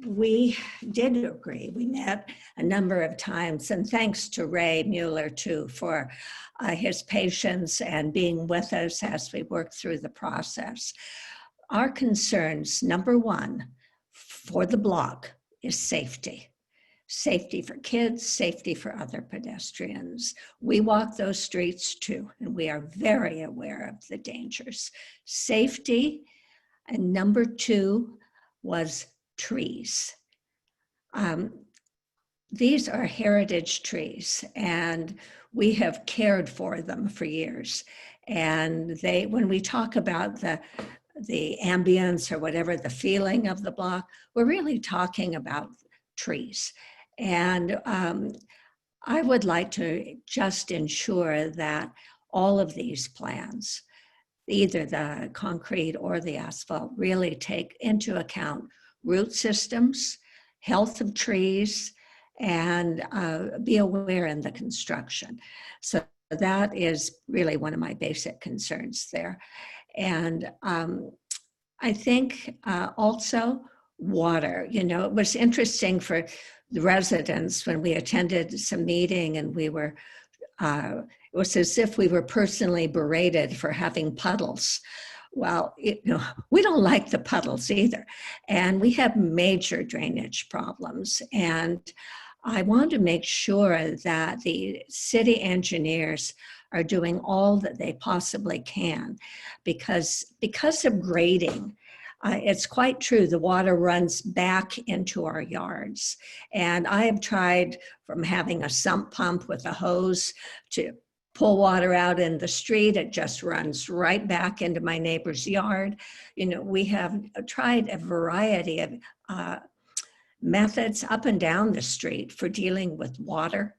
We did agree. We met a number of times, and thanks to Ray Mueller too for his patience and being with us as we worked through the process. Our concerns, number one, for the block is safety. Safety for kids, safety for other pedestrians. We walk those streets too, and we are very aware of the dangers. Safety, and number two was trees. These are heritage trees, and we have cared for them for years. And when we talk about the ambience or whatever, the feeling of the block, we're really talking about trees. And I would like to just ensure that all of these plans, either the concrete or the asphalt, really take into account root systems, health of trees, and be aware in the construction. So that is really one of my basic concerns there. And I think also water. You know, it was interesting for the residents when we attended some meeting and we were it was as if we were personally berated for having puddles. Well, we don't like the puddles either. And we have major drainage problems. And I want to make sure that the city engineers are doing all that they possibly can, because of grading, it's quite true, the water runs back into our yards. And I have tried, from having a sump pump with a hose to pull water out in the street, it just runs right back into my neighbor's yard. We have tried a variety of methods up and down the street for dealing with water.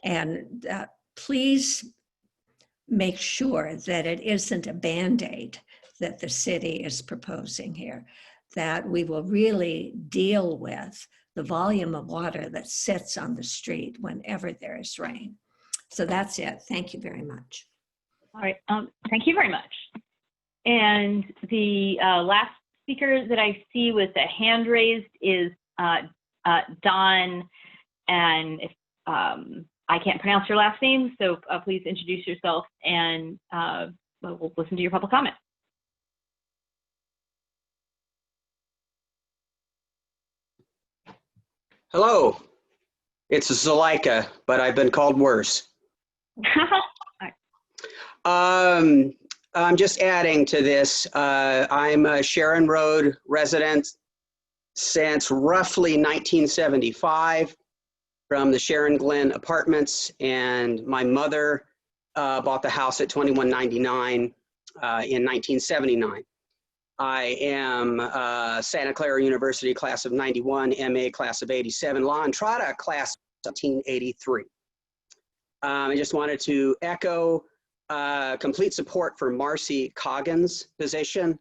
And please make sure that it isn't a Band-Aid that the city is proposing here, that we will really deal with the volume of water that sits on the street whenever there is rain. So that's it. Thank you very much. All right. Thank you very much. And the last speaker that I see with a hand raised is Don. And if I can't pronounce your last name, so please introduce yourself, and we'll listen to your public comment. Hello, it's Zuleika, but I've been called worse. I'm just adding to this. I'm a Sharon Road resident since roughly 1975 from the Sharon Glen Apartments, and my mother bought the house at 2199 in 1979. I am Santa Clara University class of 91, MA class of 87, La Entrada class of 1983. I just wanted to echo complete support for Marcy Coggins' position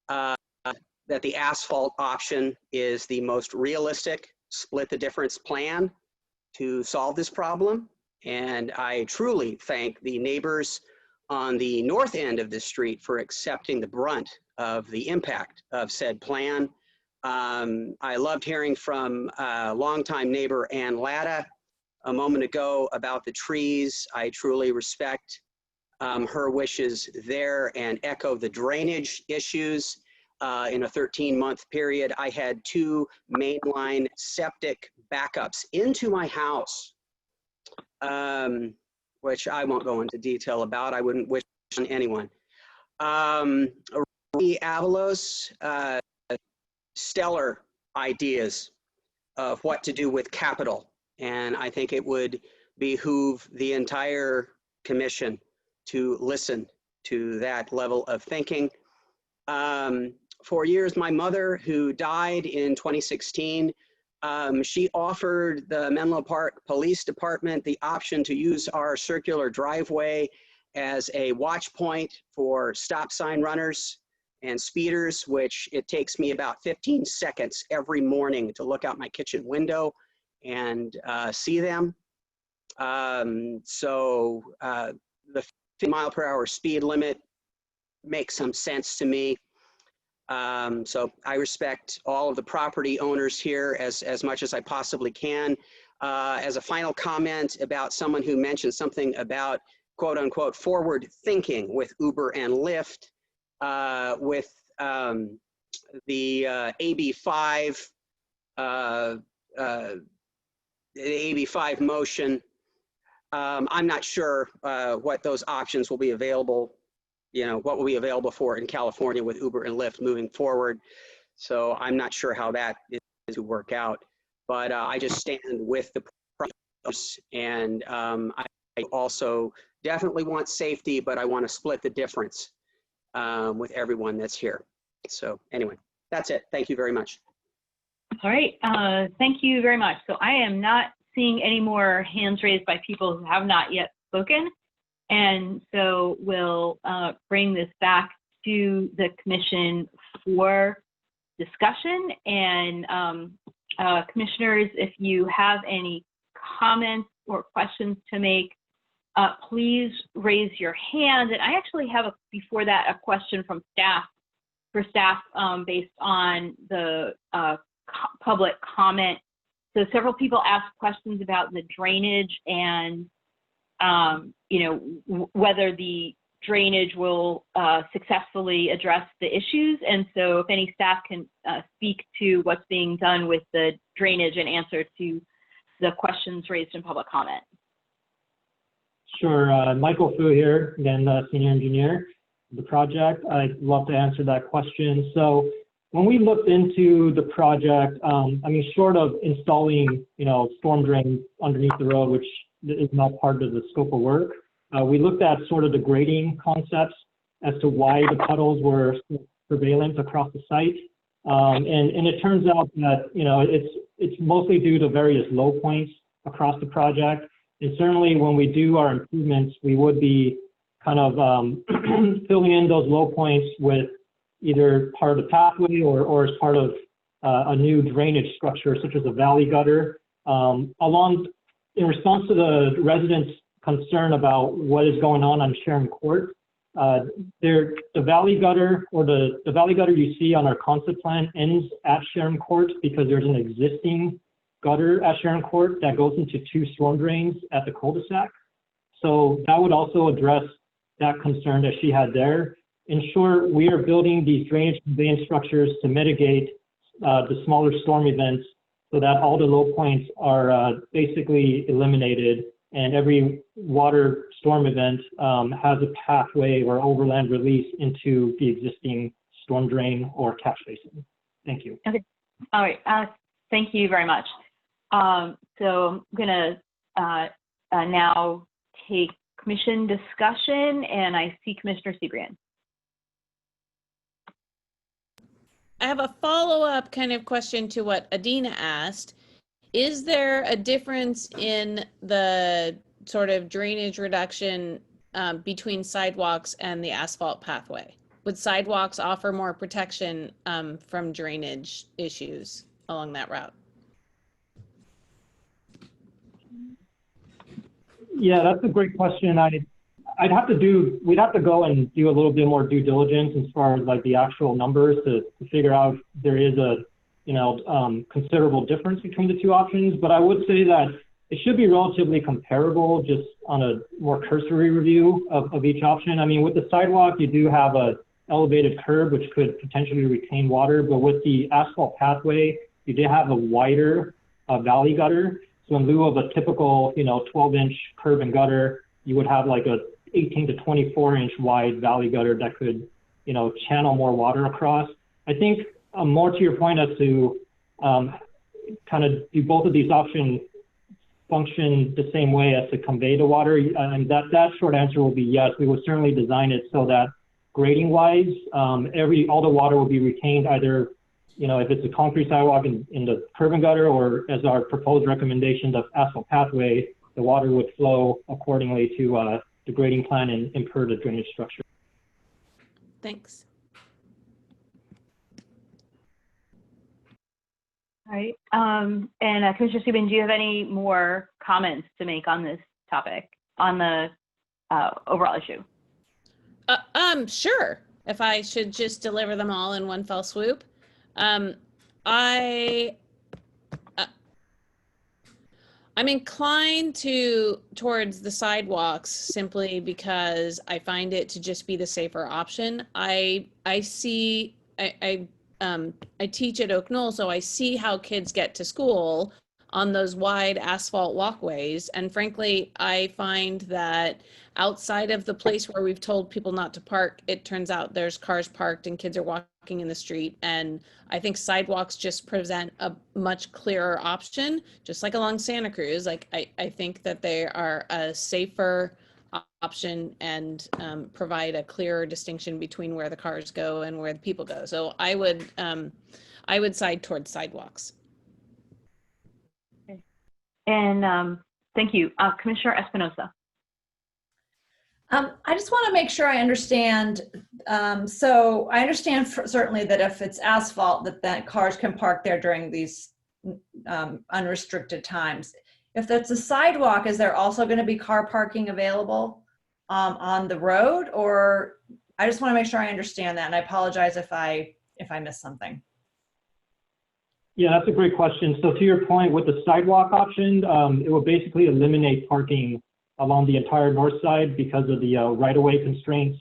that the asphalt option is the most realistic split the difference plan to solve this problem. And I truly thank the neighbors on the north end of the street for accepting the brunt of the impact of said plan. I loved hearing from longtime neighbor Ann Latta a moment ago about the trees. I truly respect her wishes there and echo the drainage issues. In a 13-month period, I had 2 mainline septic backups into my house, which I won't go into detail about. I wouldn't wish on anyone. Avalos, stellar ideas of what to do with capital. And I think it would behoove the entire commission to listen to that level of thinking. For years, my mother, who died in 2016, she offered the Menlo Park Police Department the option to use our circular driveway as a watch point for stop sign runners and speeders, which it takes me about 15 seconds every morning to look out my kitchen window and see them. So the 50-mile-per-hour speed limit makes some sense to me. So I respect all of the property owners here as much as I possibly can. As a final comment about someone who mentioned something about quote unquote forward thinking with Uber and Lyft, with the AB5, the AB5 motion, I'm not sure what those options will be available, what will be available for in California with Uber and Lyft moving forward. So I'm not sure how that is to work out, but I just stand with the process, and I also definitely want safety, but I want to split the difference with everyone that's here. So anyway, that's it. Thank you very much. All right, thank you very much. So I am not seeing any more hands raised by people who have not yet spoken. And so we'll bring this back to the commission for discussion. And commissioners, if you have any comments or questions to make, please raise your hand. And I actually have, before that, a question from staff, based on the public comment. So several people asked questions about the drainage, and whether the drainage will successfully address the issues. And so if any staff can speak to what's being done with the drainage and answer to the questions raised in public comment. Sure, Michael Fu here, again, senior engineer of the project. I'd love to answer that question. So when we looked into the project, short of installing, storm drains underneath the road, which is not part of the scope of work, we looked at sort of the grading concepts as to why the puddles were prevalent across the site. And it turns out that, it's mostly due to various low points across the project. And certainly when we do our improvements, we would be kind of filling in those low points with either part of the pathway or as part of a new drainage structure, such as a valley gutter. In response to the residents' concern about what is going on Sharon Court, the valley gutter or the valley gutter you see on our concept plan ends at Sharon Court because there's an existing gutter at Sharon Court that goes into 2 storm drains at the cul-de-sac. So that would also address that concern that she had there. In short, we are building these drainage conveyance structures to mitigate the smaller storm events so that all the low points are basically eliminated, and every water storm event has a pathway or overland release into the existing storm drain or catch basin. Thank you. Okay. All right. Thank you very much. So I'm going to now take commission discussion, and I see Commissioner Sebrian. I have a follow-up kind of question to what Adina asked. Is there a difference in the sort of drainage reduction between sidewalks and the asphalt pathway? Would sidewalks offer more protection from drainage issues along that route? Yeah, that's a great question. We'd have to go and do a little bit more due diligence as far as like the actual numbers to figure out if there is a considerable difference between the 2 options. But I would say that it should be relatively comparable just on a more cursory review of each option. With the sidewalk, you do have a elevated curb, which could potentially retain water. But with the asphalt pathway, you did have a wider valley gutter. So in lieu of a typical, 12-inch curb and gutter, you would have like a 18 to 24-inch wide valley gutter that could, channel more water across. I think more to your point as to kind of do both of these options function the same way as to convey the water, and that short answer will be yes. We would certainly design it so that grading-wise, all the water will be retained either, if it's a concrete sidewalk in the curb and gutter, or as our proposed recommendation of asphalt pathway, the water would flow accordingly to the grading plan and per the drainage structure. Thanks. All right. And Commissioner Steven, do you have any more comments to make on this topic, on the overall issue? Sure. If I should just deliver them all in one fell swoop. I'm inclined towards the sidewalks simply because I find it to just be the safer option. I teach at Oak Knoll, so I see how kids get to school on those wide asphalt walkways. And frankly, I find that outside of the place where we've told people not to park, it turns out there's cars parked and kids are walking in the street. And I think sidewalks just present a much clearer option, just like along Santa Cruz. Like I think that they are a safer option and provide a clearer distinction between where the cars go and where the people go. So I would side towards sidewalks. Okay. And thank you. Commissioner Espinosa. I just want to make sure I understand. So I understand certainly that if it's asphalt, that cars can park there during these unrestricted times. If that's a sidewalk, is there also going to be car parking available on the road? Or I just want to make sure I understand that. And I apologize if I missed something. Yeah, that's a great question. So to your point, with the sidewalk option, it will basically eliminate parking along the entire north side because of the right-of-way constraints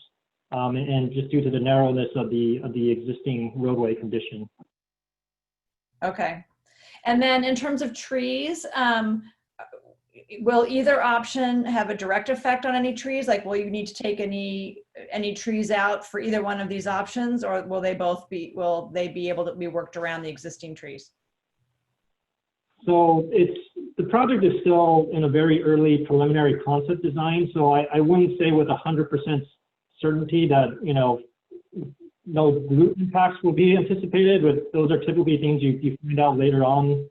and just due to the narrowness of the existing roadway condition. Okay. And then in terms of trees, will either option have a direct effect on any trees? Like, will you need to take any trees out for either one of these options, or will they be able to be worked around the existing trees? So the project is still in a very early preliminary concept design. So I wouldn't say with 100% certainty that, no root impacts will be anticipated, but those are typically things you find out later on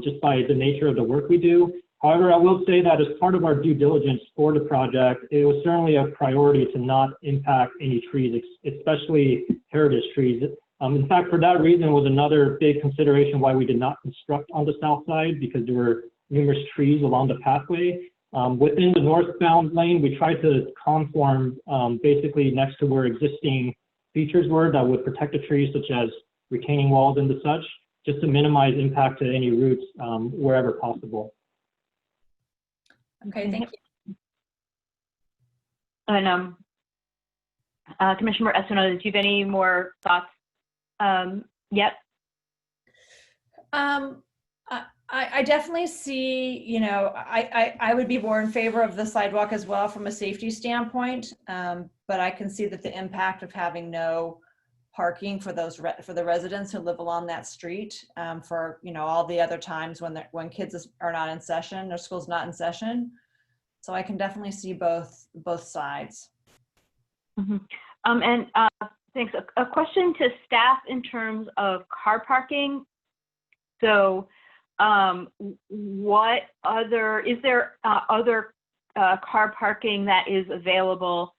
just by the nature of the work we do. However, I will say that as part of our due diligence for the project, it was certainly a priority to not impact any trees, especially heritage trees. In fact, for that reason was another big consideration why we did not construct on the south side, because there were numerous trees along the pathway. Within the northbound lane, we tried to conform basically next to where existing features were that would protect the trees, such as retaining walls and the such, just to minimize impact to any roots wherever possible. Okay, thank you. And Commissioner Espinoza, do you have any more thoughts yet? I definitely see, I would be more in favor of the sidewalk as well from a safety standpoint, but I can see that the impact of having no parking for for the residents who live along that street for all the other times when kids are not in session or school's not in session. So I can definitely see both sides. Mm-hmm. And thanks. A question to staff in terms of car parking. So is there other car parking that is available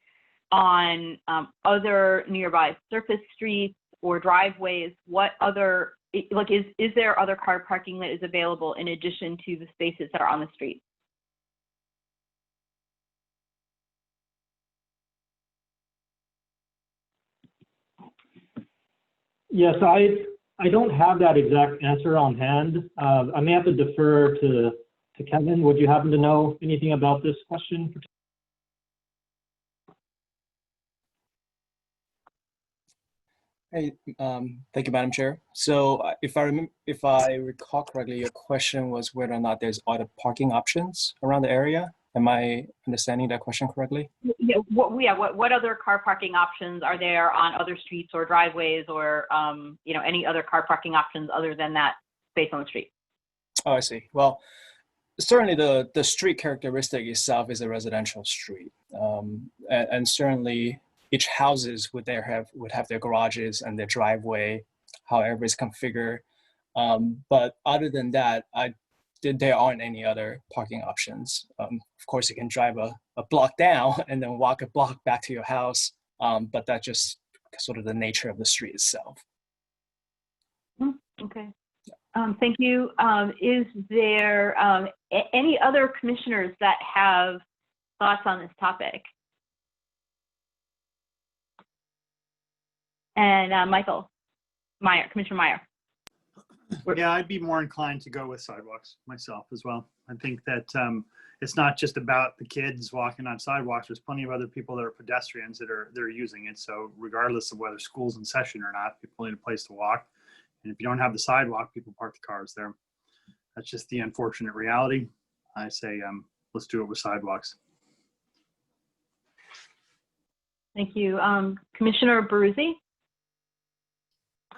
on other nearby surface streets or driveways? What other, is there other car parking that is available in addition to the spaces that are on the street? Yes, I don't have that exact answer on hand. I may have to defer to Kevin. Would you happen to know anything about this question? Hey, thank you, Madam Chair. So if I recall correctly, your question was whether or not there's other parking options around the area. Am I understanding that question correctly? Yeah. What other car parking options are there on other streets or driveways, or any other car parking options other than that space on the street? Oh, I see. Well, certainly the street characteristic itself is a residential street, and certainly each houses would have their garages and their driveway, however it's configured. But other than that, there aren't any other parking options. Of course, you can drive a block down and then walk a block back to your house, but that's just sort of the nature of the street itself. Okay. Thank you. Is there any other commissioners that have thoughts on this topic? And Commissioner Meyer. Yeah, I'd be more inclined to go with sidewalks myself as well. I think that it's not just about the kids walking on sidewalks. There's plenty of other people that are pedestrians that are using it. So regardless of whether school's in session or not, people need a place to walk. And if you don't have the sidewalk, people park the cars there. That's just the unfortunate reality. I say let's do it with sidewalks. Thank you. Commissioner Baruzzi?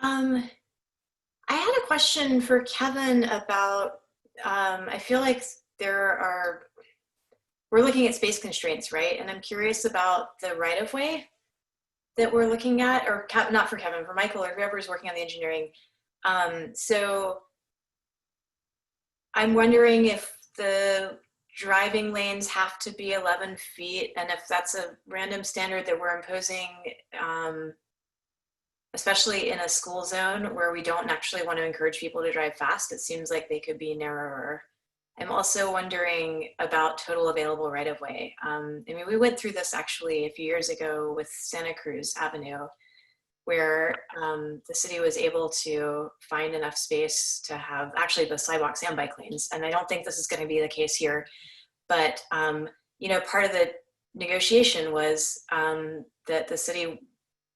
I had a question for Kevin about, I feel like we're looking at space constraints, right? And I'm curious about the right-of-way that we're looking at, or not for Kevin, for Michael or whoever's working on the engineering. So I'm wondering if the driving lanes have to be 11 feet, and if that's a random standard that we're imposing, especially in a school zone where we don't actually want to encourage people to drive fast. It seems like they could be narrower. I'm also wondering about total available right-of-way. We went through this actually a few years ago with Santa Cruz Avenue, where the city was able to find enough space to have actually the sidewalks and bike lanes. And I don't think this is going to be the case here, but part of the negotiation was that the city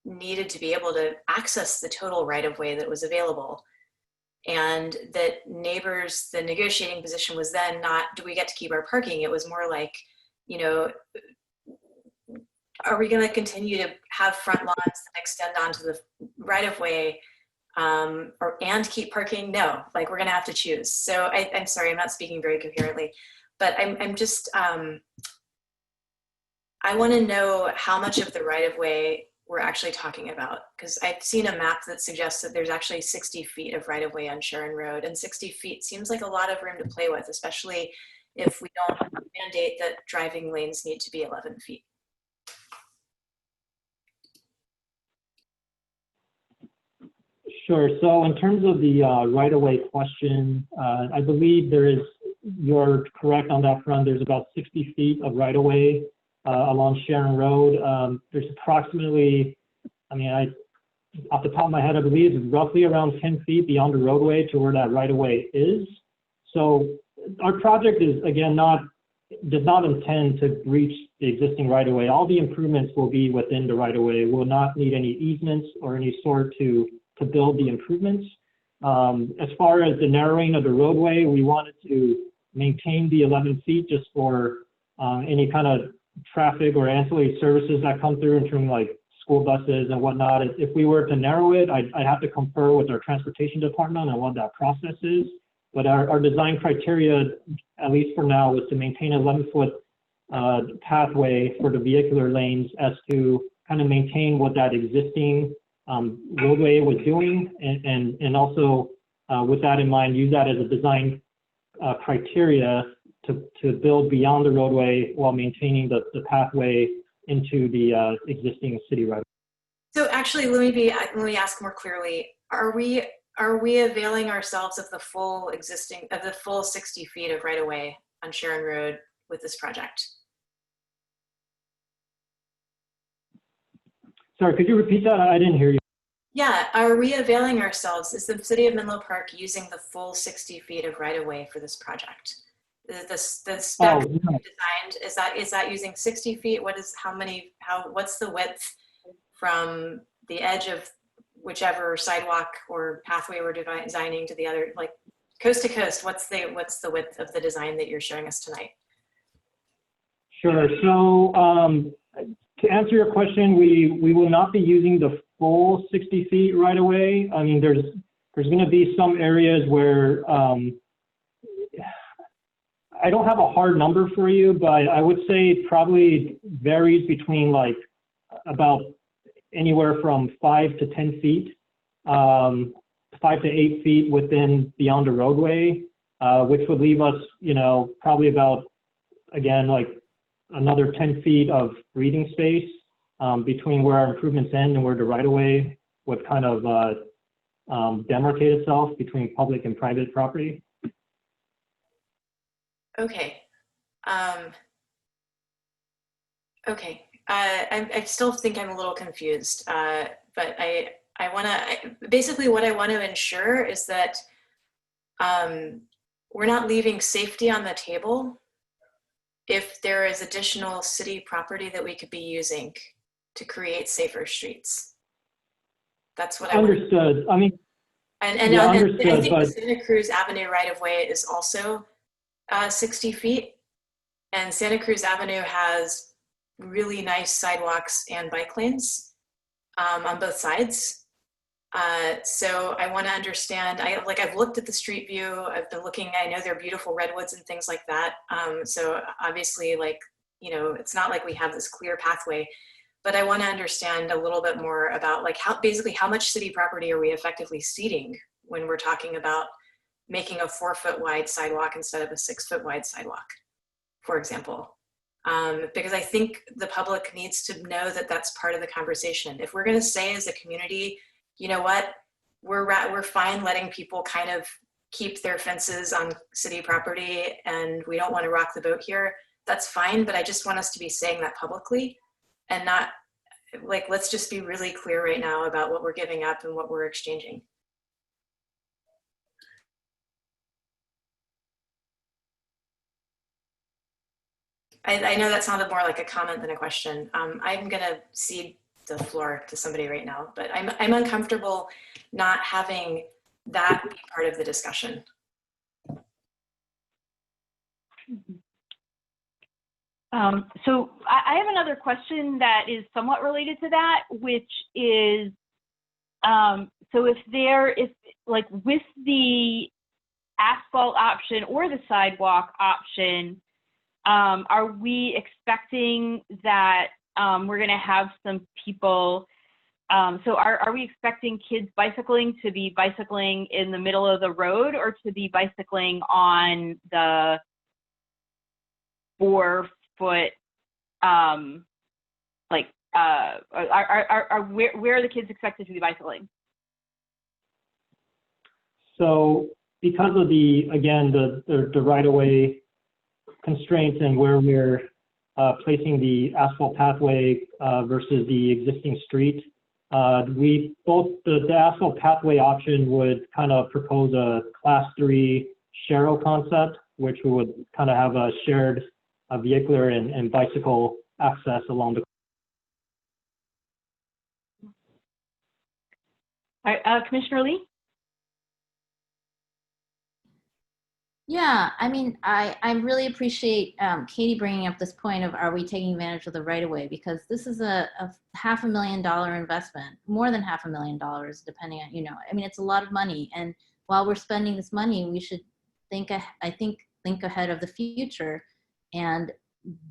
needed to be able to access the total right-of-way that was available. And that neighbors, the negotiating position was then not, do we get to keep our parking? It was more like, are we going to continue to have front lawns that extend onto the right-of-way and keep parking? No, like we're going to have to choose. So I'm sorry, I'm not speaking very coherently, but I'm just, I want to know how much of the right-of-way we're actually talking about, because I've seen a map that suggests that there's actually 60 feet of right-of-way on Sharon Road, and 60 feet seems like a lot of room to play with, especially if we don't mandate that driving lanes need to be 11 feet. Sure. So in terms of the right-of-way question, I believe you're correct on that front. There's about 60 feet of right-of-way along Sharon Road. There's approximately, off the top of my head, I believe it's roughly around 10 feet beyond the roadway to where that right-of-way is. So our project is, again, does not intend to breach the existing right-of-way. All the improvements will be within the right-of-way. We'll not need any easements or any sort to build the improvements. As far as the narrowing of the roadway, we wanted to maintain the 11 feet just for any kind of traffic or ancillary services that come through in terms of like school buses and whatnot. If we were to narrow it, I'd have to confer with our transportation department on what that process is. But our design criteria, at least for now, was to maintain an 11-foot pathway for the vehicular lanes as to kind of maintain what that existing roadway was doing, and also with that in mind, use that as a design criteria to build beyond the roadway while maintaining the pathway into the existing city right. So actually, let me ask more clearly. Are we availing ourselves of the full 60 feet of right of way on Sharon Road with this project? Sorry, could you repeat that? I didn't hear you. Yeah, are we availing ourselves? Is the city of Menlo Park using the full 60 feet of right of way for this project? The spec designed, is that using 60 feet? What's the width from the edge of whichever sidewalk or pathway we're designing to the other, like coast to coast? What's the width of the design that you're showing us tonight? Sure. So to answer your question, we will not be using the full 60 feet right away. I mean, there's going to be some areas where I don't have a hard number for you, but I would say it probably varies between like about anywhere from 5 to 10 feet, 5 to 8 feet beyond the roadway, which would leave us, probably about, again, like another 10 feet of breathing space between where our improvements end and where the right-of-way would kind of demarcate itself between public and private property. Okay. Okay. I still think I'm a little confused, but I want to, basically what I want to ensure is that we're not leaving safety on the table if there is additional city property that we could be using to create safer streets. That's what I understood. I mean, and yeah, I understood, think but the Santa Cruz Avenue right-of-way is also 60 feet, and Santa Cruz Avenue has really nice sidewalks and bike lanes on both sides. So I want to understand, I've looked at the street view, I've been looking, I know there are beautiful redwoods and things like that. So obviously, it's not like we have this clear pathway, but I want to understand a little bit more about how much city property are we effectively ceding when we're talking about making a 4-foot wide sidewalk instead of a 6-foot wide sidewalk, for example. Because I think the public needs to know that that's part of the conversation. If we're going to say as a community, you know what, we're fine letting people kind of keep their fences on city property and we don't want to rock the boat here, that's fine, but I just want us to be saying that publicly and not, let's just be really clear right now about what we're giving up and what we're exchanging. I know that sounded more like a comment than a question. I'm going to cede the floor to somebody right now, but I'm uncomfortable not having that be part of the discussion. So I have another question that is somewhat related to that, which is, so if with the asphalt option or the sidewalk option, are we expecting that we're going to have some people, so are we expecting kids bicycling to be bicycling in the middle of the road or to be bicycling on the 4-foot, where are the kids expected to be bicycling? So because of the right-of-way constraints and where we're placing the asphalt pathway versus the existing street, the asphalt pathway option would kind of propose a class 3 Sharrow concept, which would kind of have a shared vehicular and bicycle access along the. All right, Commissioner Lee? Yeah, I mean, I really appreciate Katie bringing up this point of, are we taking advantage of the right of way? Because this is a $500,000 investment, more than $500,000, depending on, I mean, it's a lot of money. And while we're spending this money, we should think ahead of the future and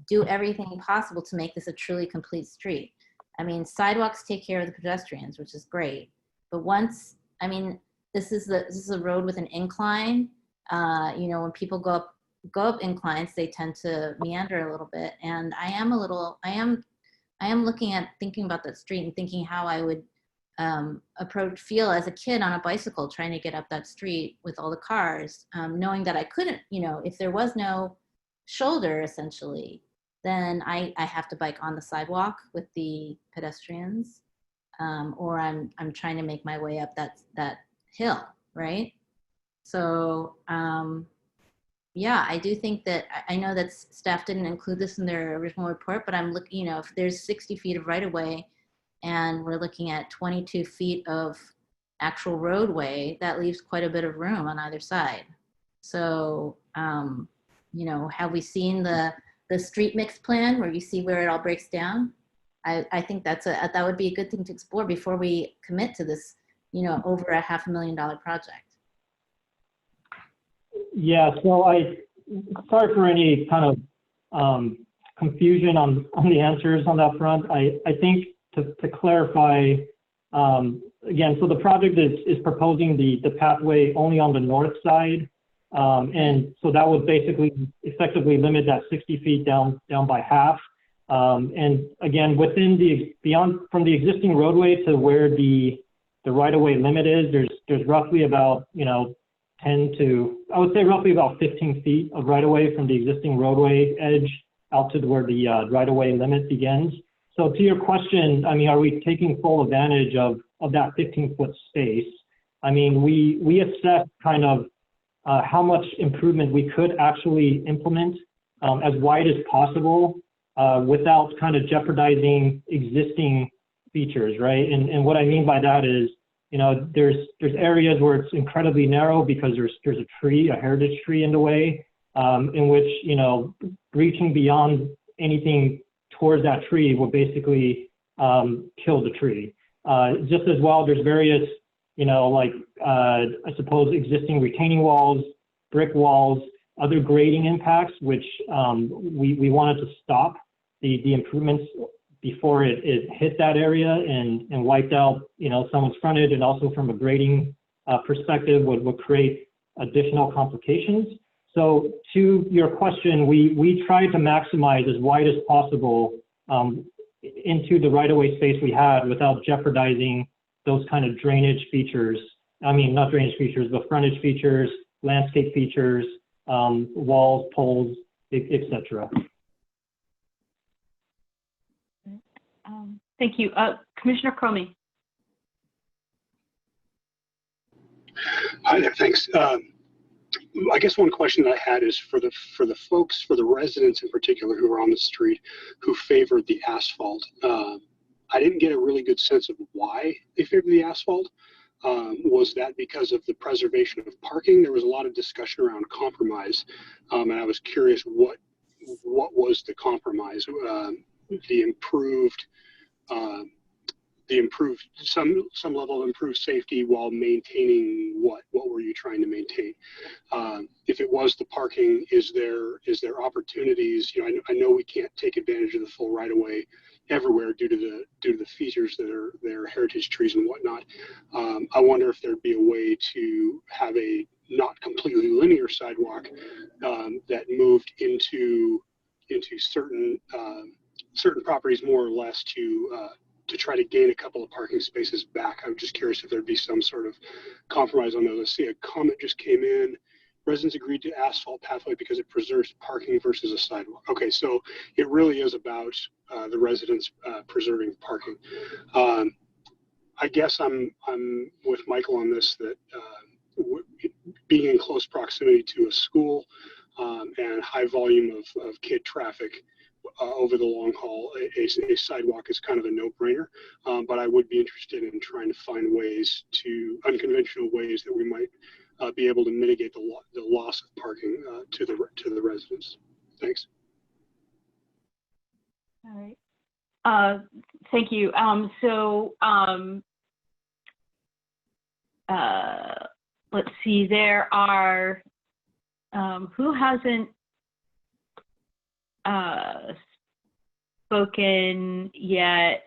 do everything possible to make this a truly complete street. I mean, sidewalks take care of the pedestrians, which is great. But once, I mean, this is a road with an incline. When people go up inclines, they tend to meander a little bit. And I am thinking about that street and thinking how I would feel as a kid on a bicycle trying to get up that street with all the cars, knowing that I couldn't, if there was no shoulder essentially, then I have to bike on the sidewalk with the pedestrians, or I'm trying to make my way up that hill, right? So yeah, I do think that, I know that staff didn't include this in their original report, but I'm looking, if there's 60 feet of right of way and we're looking at 22 feet of actual roadway, that leaves quite a bit of room on either side. So, have we seen the street mix plan where you see where it all breaks down? I think that would be a good thing to explore before we commit to this, over a $500,000 project. Yeah, so sorry for any kind of confusion on the answers on that front. I think to clarify, again, so the project is proposing the pathway only on the north side. And so that would basically effectively limit that 60 feet down by half. And again, from the existing roadway to where the right-of-way limit is, there's roughly about, 15 feet of right-of-way from the existing roadway edge out to where the right-of-way limit begins. So to your question, I mean, are we taking full advantage of that 15-foot space? I mean, we assess kind of how much improvement we could actually implement as wide as possible without kind of jeopardizing existing features, right? And what I mean by that is, there's areas where it's incredibly narrow because there's a heritage tree in the way, in which, reaching beyond anything towards that tree will basically kill the tree. Just as well, there's various, I suppose, existing retaining walls, brick walls, other grading impacts, which we wanted to stop the improvements before it hit that area and wiped out, someone's frontage, and also from a grading perspective would create additional complications. So to your question, we tried to maximize as wide as possible into the right-of-way space we had without jeopardizing those kind of drainage features. I mean, not drainage features, but frontage features, landscape features, walls, poles, etc. Thank you. Commissioner Cromie. Hi there, thanks. I guess one question that I had is for the residents in particular who are on the street who favored the asphalt. I didn't get a really good sense of why they favored the asphalt. Was that because of the preservation of parking? There was a lot of discussion around compromise, and I was curious what was the compromise? The improved some level of improved safety while maintaining what were you trying to maintain? If it was the parking, is there opportunities? I know we can't take advantage of the full right of way everywhere due to the features that are heritage trees and whatnot. I wonder if there'd be a way to have a not completely linear sidewalk that moved into certain properties more or less to try to gain a couple of parking spaces back. I'm just curious if there'd be some sort of compromise on those. I see a comment just came in. Residents agreed to asphalt pathway because it preserves parking versus a sidewalk. Okay, so it really is about the residents preserving parking. I guess I'm with Michael on this, that being in close proximity to a school and high volume of kid traffic over the long haul, a sidewalk is kind of a no-brainer, but I would be interested in trying to find unconventional ways that we might be able to mitigate the loss of parking to the residents. Thanks. All right. Thank you. Let's see. There are who hasn't spoken yet.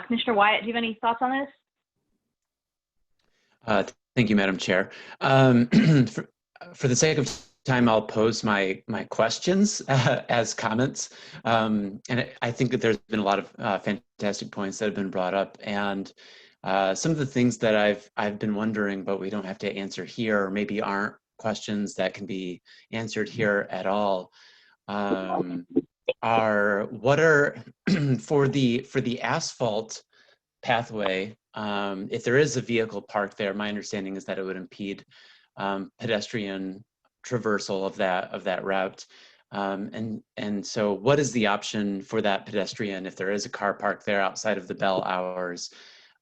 Commissioner Wyatt, do you have any thoughts on this? Thank you, Madam Chair. For the sake of time, I'll pose my questions as comments. And I think that there's been a lot of fantastic points that have been brought up, and some of the things that I've been wondering, but we don't have to answer here, or maybe aren't questions that can be answered here at all, are what are for the asphalt pathway. If there is a vehicle parked there, my understanding is that it would impede pedestrian traversal of that route. And so what is the option for that pedestrian if there is a car parked there outside of the bell hours?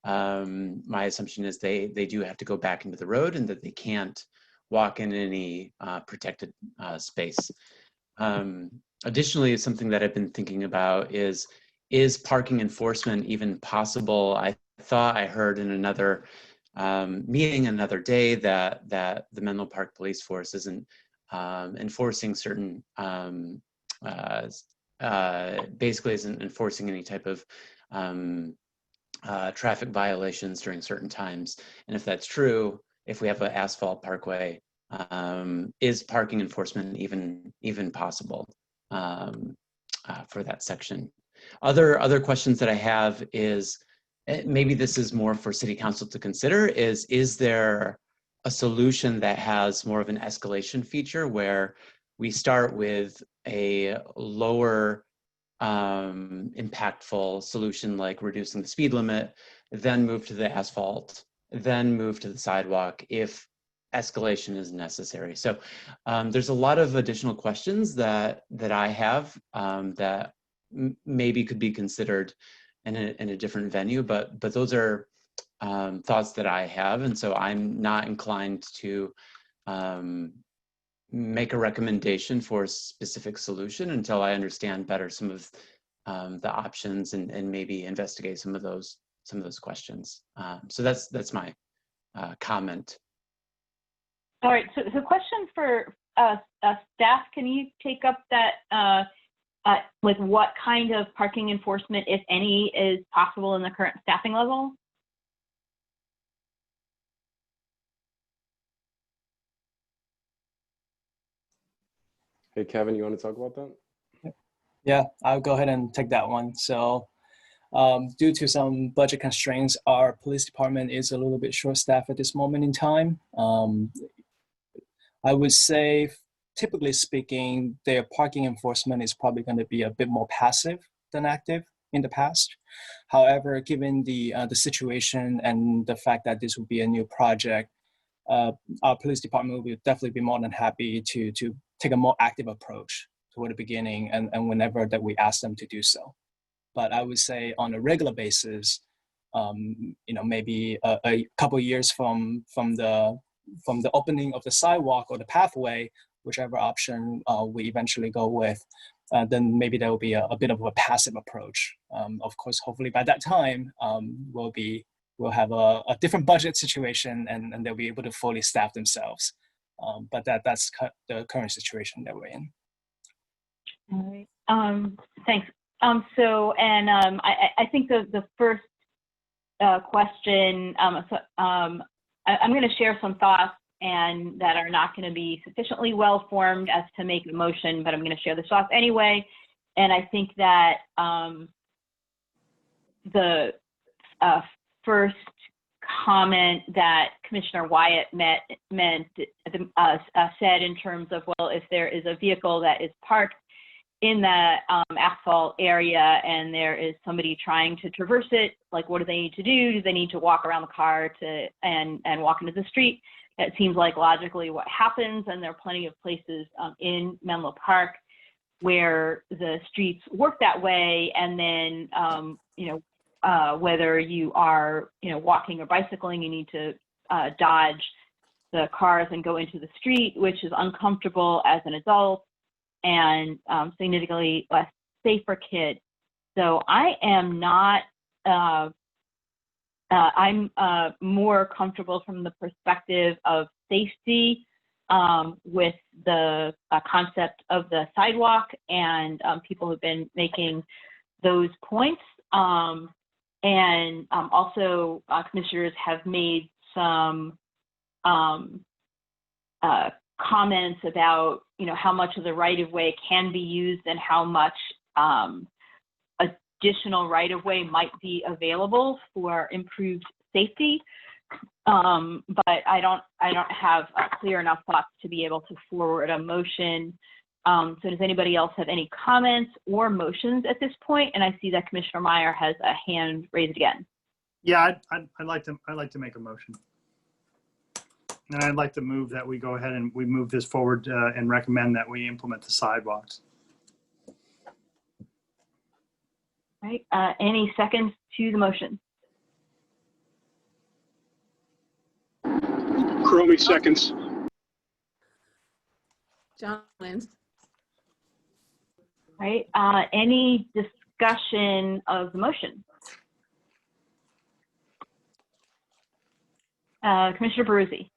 My assumption is they do have to go back into the road and that they can't walk in any protected space. Additionally, something that I've been thinking about is parking enforcement even possible? I thought I heard in another meeting another day that the Menlo Park Police Force isn't enforcing certain, basically isn't enforcing any type of traffic violations during certain times. And if that's true, if we have an asphalt parkway, is parking enforcement even possible for that section? Other questions that I have is, maybe this is more for City Council to consider, is there a solution that has more of an escalation feature where we start with a lower impactful solution like reducing the speed limit, then move to the asphalt, then move to the sidewalk if escalation is necessary? So there's a lot of additional questions that I have that maybe could be considered in a different venue, but those are thoughts that I have, and so I'm not inclined to make a recommendation for a specific solution until I understand better some of the options and maybe investigate some of those questions. So that's my comment. All right. So question for staff. Can you take up that? Like what kind of parking enforcement, if any, is possible in the current staffing level? Hey, Kevin, you want to talk about that? Yeah, I'll go ahead and take that one. So due to some budget constraints, our police department is a little bit short-staffed at this moment in time. I would say, typically speaking, their parking enforcement is probably going to be a bit more passive than active. in the past. However, given the situation and the fact that this would be a new project, our police department will definitely be more than happy to take a more active approach toward the beginning and whenever that we ask them to do so. But I would say on a regular basis, maybe a couple years from the opening of the sidewalk or the pathway, whichever option we eventually go with, then maybe there will be a bit of a passive approach. Of course, hopefully by that time, we'll have a different budget situation and they'll be able to fully staff themselves. But that's the current situation that we're in. All right. Thanks. I think the first question, I'm going to share some thoughts and that are not going to be sufficiently well formed as to make a motion, but I'm going to share the thoughts anyway. And I think that the first comment that Commissioner Wyatt said in terms of, well, if there is a vehicle that is parked in the asphalt area and there is somebody trying to traverse it, like what do they need to do? Do they need to walk around the car and walk into the street? That seems like logically what happens, and there are plenty of places in Menlo Park where the streets work that way, and then whether you are walking or bicycling, you need to dodge the cars and go into the street, which is uncomfortable as an adult and significantly less safe for kids. So I am not, I'm more comfortable from the perspective of safety with the concept of the sidewalk, and people have been making those points. Also, commissioners have made some comments about, how much of the right-of-way can be used and how much additional right-of-way might be available for improved safety. But I don't have clear enough thoughts to be able to forward a motion. So does anybody else have any comments or motions at this point? And I see that Commissioner Meyer has a hand raised again. Yeah, I'd like to make a motion. And I'd like to move that we go ahead and we move this forward and recommend that we implement the sidewalks. All right, any seconds to the motion? Crowley seconds. John wins. All right, any discussion of the motion? Commissioner Baruzzi.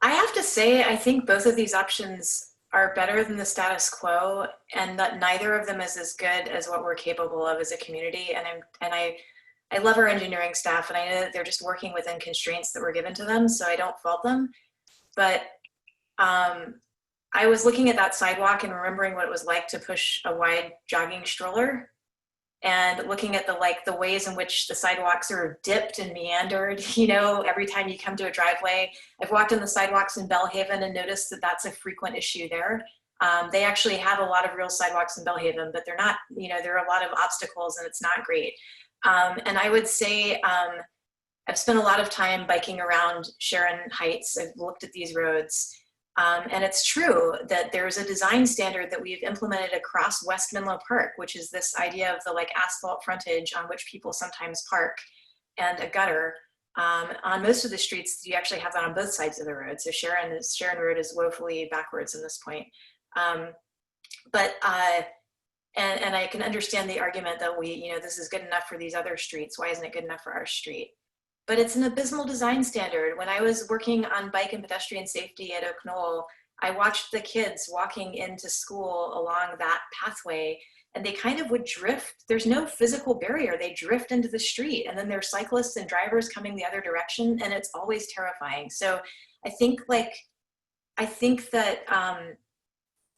I have to say, I think both of these options are better than the status quo, and that neither of them is as good as what we're capable of as a community. And I love our engineering staff, and I know that they're just working within constraints that were given to them, so I don't fault them. But I was looking at that sidewalk and remembering what it was like to push a wide jogging stroller, and looking at the ways in which the sidewalk sort of dipped and meandered, every time you come to a driveway. I've walked on the sidewalks in Bellhaven and noticed that that's a frequent issue there. They actually have a lot of real sidewalks in Bellhaven, but they're not, there are a lot of obstacles and it's not great. And I would say I've spent a lot of time biking around Sharon Heights. I've looked at these roads. And it's true that there's a design standard that we've implemented across West Menlo Park, which is this idea of the asphalt frontage on which people sometimes park and a gutter. On most of the streets, you actually have that on both sides of the road. So Sharon Road is woefully backwards in this point. And I can understand the argument that this is good enough for these other streets. Why isn't it good enough for our street? But it's an abysmal design standard. When I was working on bike and pedestrian safety at Oak Knoll, I watched the kids walking into school along that pathway, and they kind of would drift. There's no physical barrier. They drift into the street, and then there's cyclists and drivers coming the other direction, and it's always terrifying. So I think that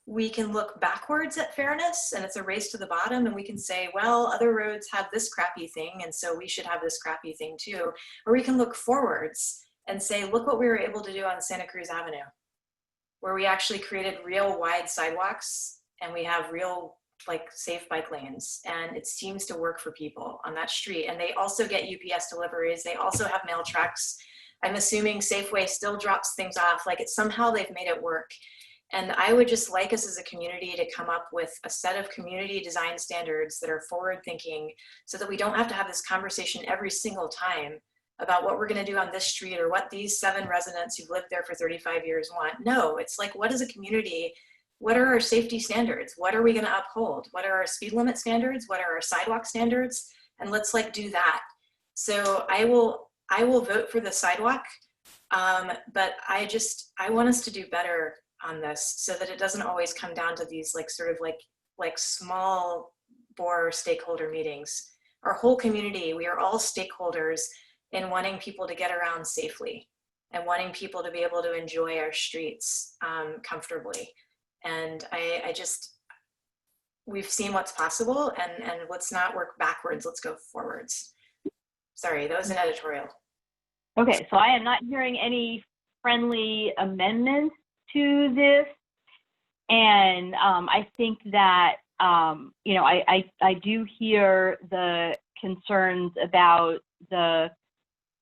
we can look backwards at fairness, and it's a race to the bottom, and we can say, well, other roads have this crappy thing, and so we should have this crappy thing too. Or we can look forwards and say, look what we were able to do on Santa Cruz Avenue. where we actually created real wide sidewalks and we have real like safe bike lanes, and it seems to work for people on that street. And they also get UPS deliveries. They also have mail trucks. I'm assuming Safeway still drops things off. Like somehow they've made it work. And I would just like us as a community to come up with a set of community design standards that are forward thinking so that we don't have to have this conversation every single time about what we're going to do on this street or what these 7 residents who've lived there for 35 years want. No, it's like, what is a community? What are our safety standards? What are we going to uphold? What are our speed limit standards? What are our sidewalk standards? And let's like do that. So I will vote for the sidewalk, but I want us to do better on this so that it doesn't always come down to these like sort of like small bore stakeholder meetings. Our whole community, we are all stakeholders in wanting people to get around safely and wanting people to be able to enjoy our streets comfortably. And we've seen what's possible, and let's not work backwards, let's go forwards. Sorry, that was an editorial. Okay, so I am not hearing any friendly amendments to this. And I think that, you know, I do hear the concerns about the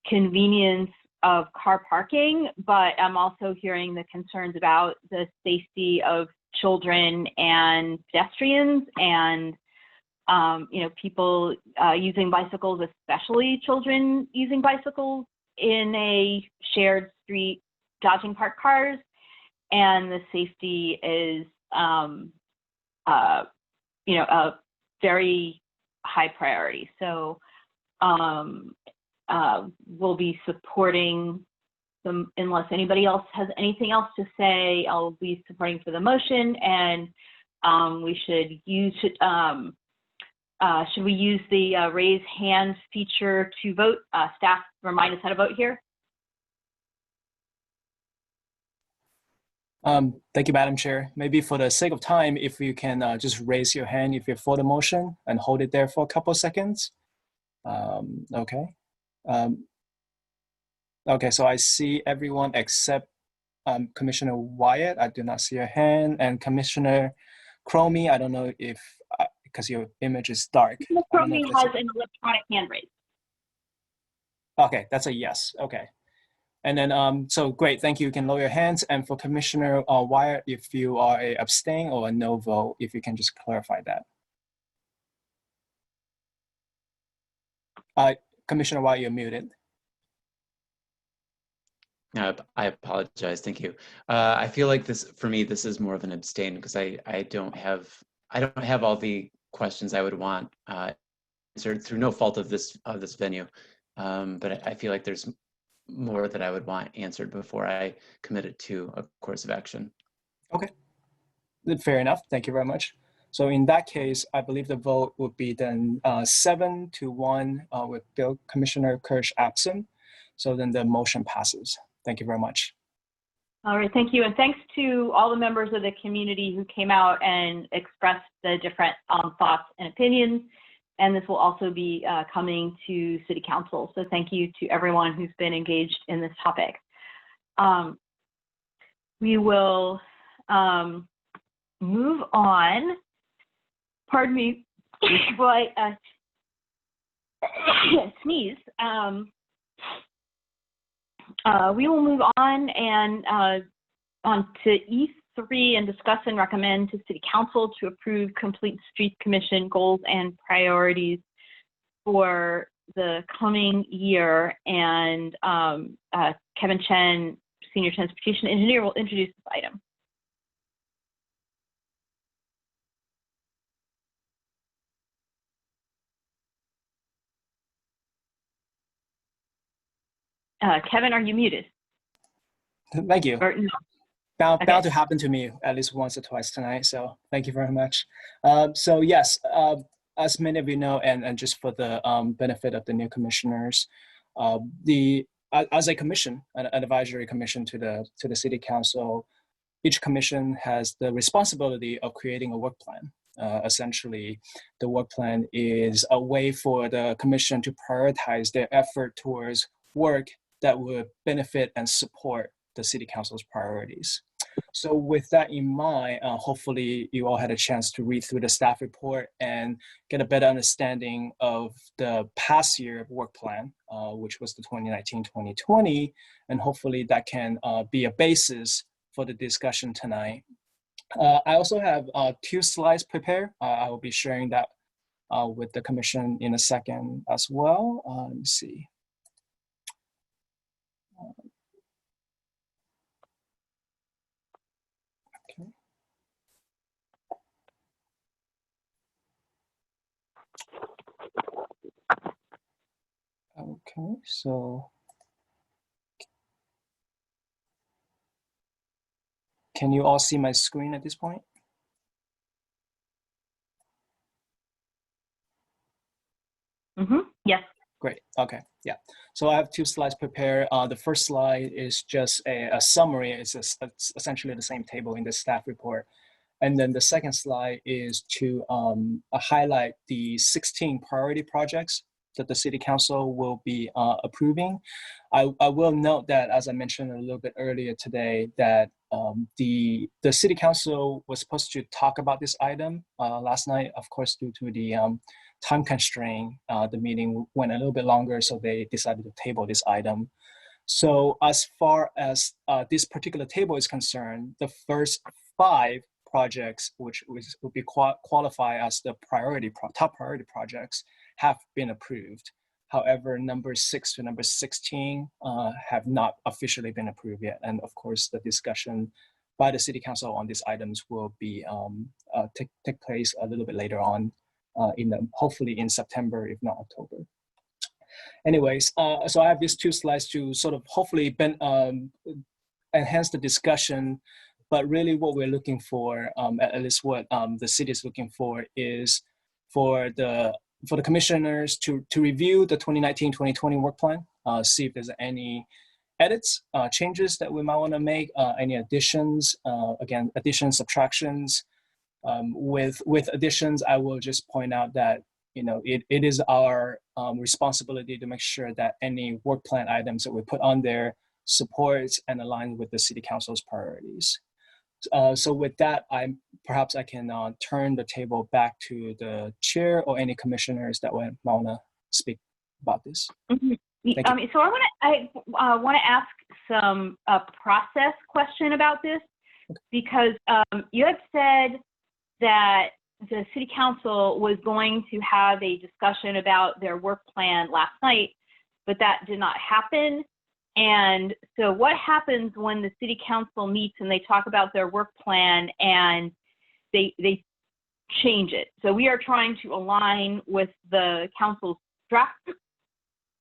convenience of car parking, but I'm also hearing the concerns about the safety of children and pedestrians and, you know, people using bicycles, especially children using bicycles in a shared street, dodging parked cars. And the safety is, you know, a very high priority. So we'll be supporting them unless anybody else has anything else to say. I'll be supporting for the motion, and we should use should we use the raise hand feature to vote? Staff, remind us how to vote here. Thank you, Madam Chair. Maybe for the sake of time, if you can just raise your hand if you're for the motion and hold it there for a couple of seconds. Okay. Okay, so I see everyone except Commissioner Wyatt. I do not see a hand. And Commissioner Cromie, I don't know if, because your image is dark. Commissioner Cromie has an electronic hand raised. Okay, that's a yes. Okay. And then, so great, thank you. You can lower your hands. And for Commissioner Wyatt, if you are a abstain or a no vote, if you can just clarify that. Commissioner Wyatt, you're muted. I apologize. Thank you. I feel like this, for me, this is more of an abstain because I don't have all the questions I would want answered through no fault of this venue. But I feel like there's more that I would want answered before I committed to a course of action. Okay, fair enough. Thank you very much. So in that case, I believe the vote would be then 7-1 with Commissioner Kirsch absent. So then the motion passes. Thank you very much. All right, thank you. And thanks to all the members of the community who came out and expressed the different thoughts and opinions. And this will also be coming to City Council. So thank you to everyone who's been engaged in this topic. We will move on. Pardon me, while I sneeze. We will move on and on to E3 and discuss and recommend to City Council to approve Complete Streets Commission goals and priorities for the coming year. And Kevin Chen, Senior Transportation Engineer, will introduce this item. Kevin, are you muted? Thank you. Or, no. Bound to happen to me at least once or twice tonight. So thank you very much. So yes, as many of you know, and just for the benefit of the new commissioners, as a commission, an advisory commission to the City Council, each commission has the responsibility of creating a work plan. Essentially, the work plan is a way for the commission to prioritize their effort towards work that would benefit and support the City Council's priorities. So with that in mind, hopefully you all had a chance to read through the staff report and get a better understanding of the past year work plan, which was the 2019-2020, and hopefully that can be a basis for the discussion tonight. I also have 2 slides prepared. I will be sharing that with the commission in a second as well. Let me see. Okay. Okay, so can you all see my screen at this point? Yes. Great. Okay. Yeah. So I have 2 slides prepared. The first slide is just a summary. It's essentially the same table in the staff report. And then the second slide is to highlight the 16 priority projects that the City Council will be approving. I will note that, as I mentioned a little bit earlier today, that the City Council was supposed to talk about this item last night. Of course, due to the time constraint, the meeting went a little bit longer, so they decided to table this item. So as far as this particular table is concerned, the first 5 projects, which will be qualified as the top priority projects, have been approved. However, number 6 to number 16 have not officially been approved yet. And of course, the discussion by the City Council on these items will be take place a little bit later on, hopefully in September, if not October. Anyways, so I have these 2 slides to sort of hopefully enhance the discussion. But really what we're looking for, at least what the city is looking for, is for the commissioners to review the 2019-2020 work plan, see if there's any edits, changes that we might want to make, any additions, again, additions, subtractions. With additions, I will just point out that it is our responsibility to make sure that any work plan items that we put on there supports and aligns with the City Council's priorities. So with that, perhaps I can turn the table back to the chair or any commissioners that want to speak about this. So I want to ask some process question about this, because you had said that the City Council was going to have a discussion about their work plan last night, but that did not happen. And so what happens when the City Council meets and they talk about their work plan and they change it? So we are trying to align with the council's draft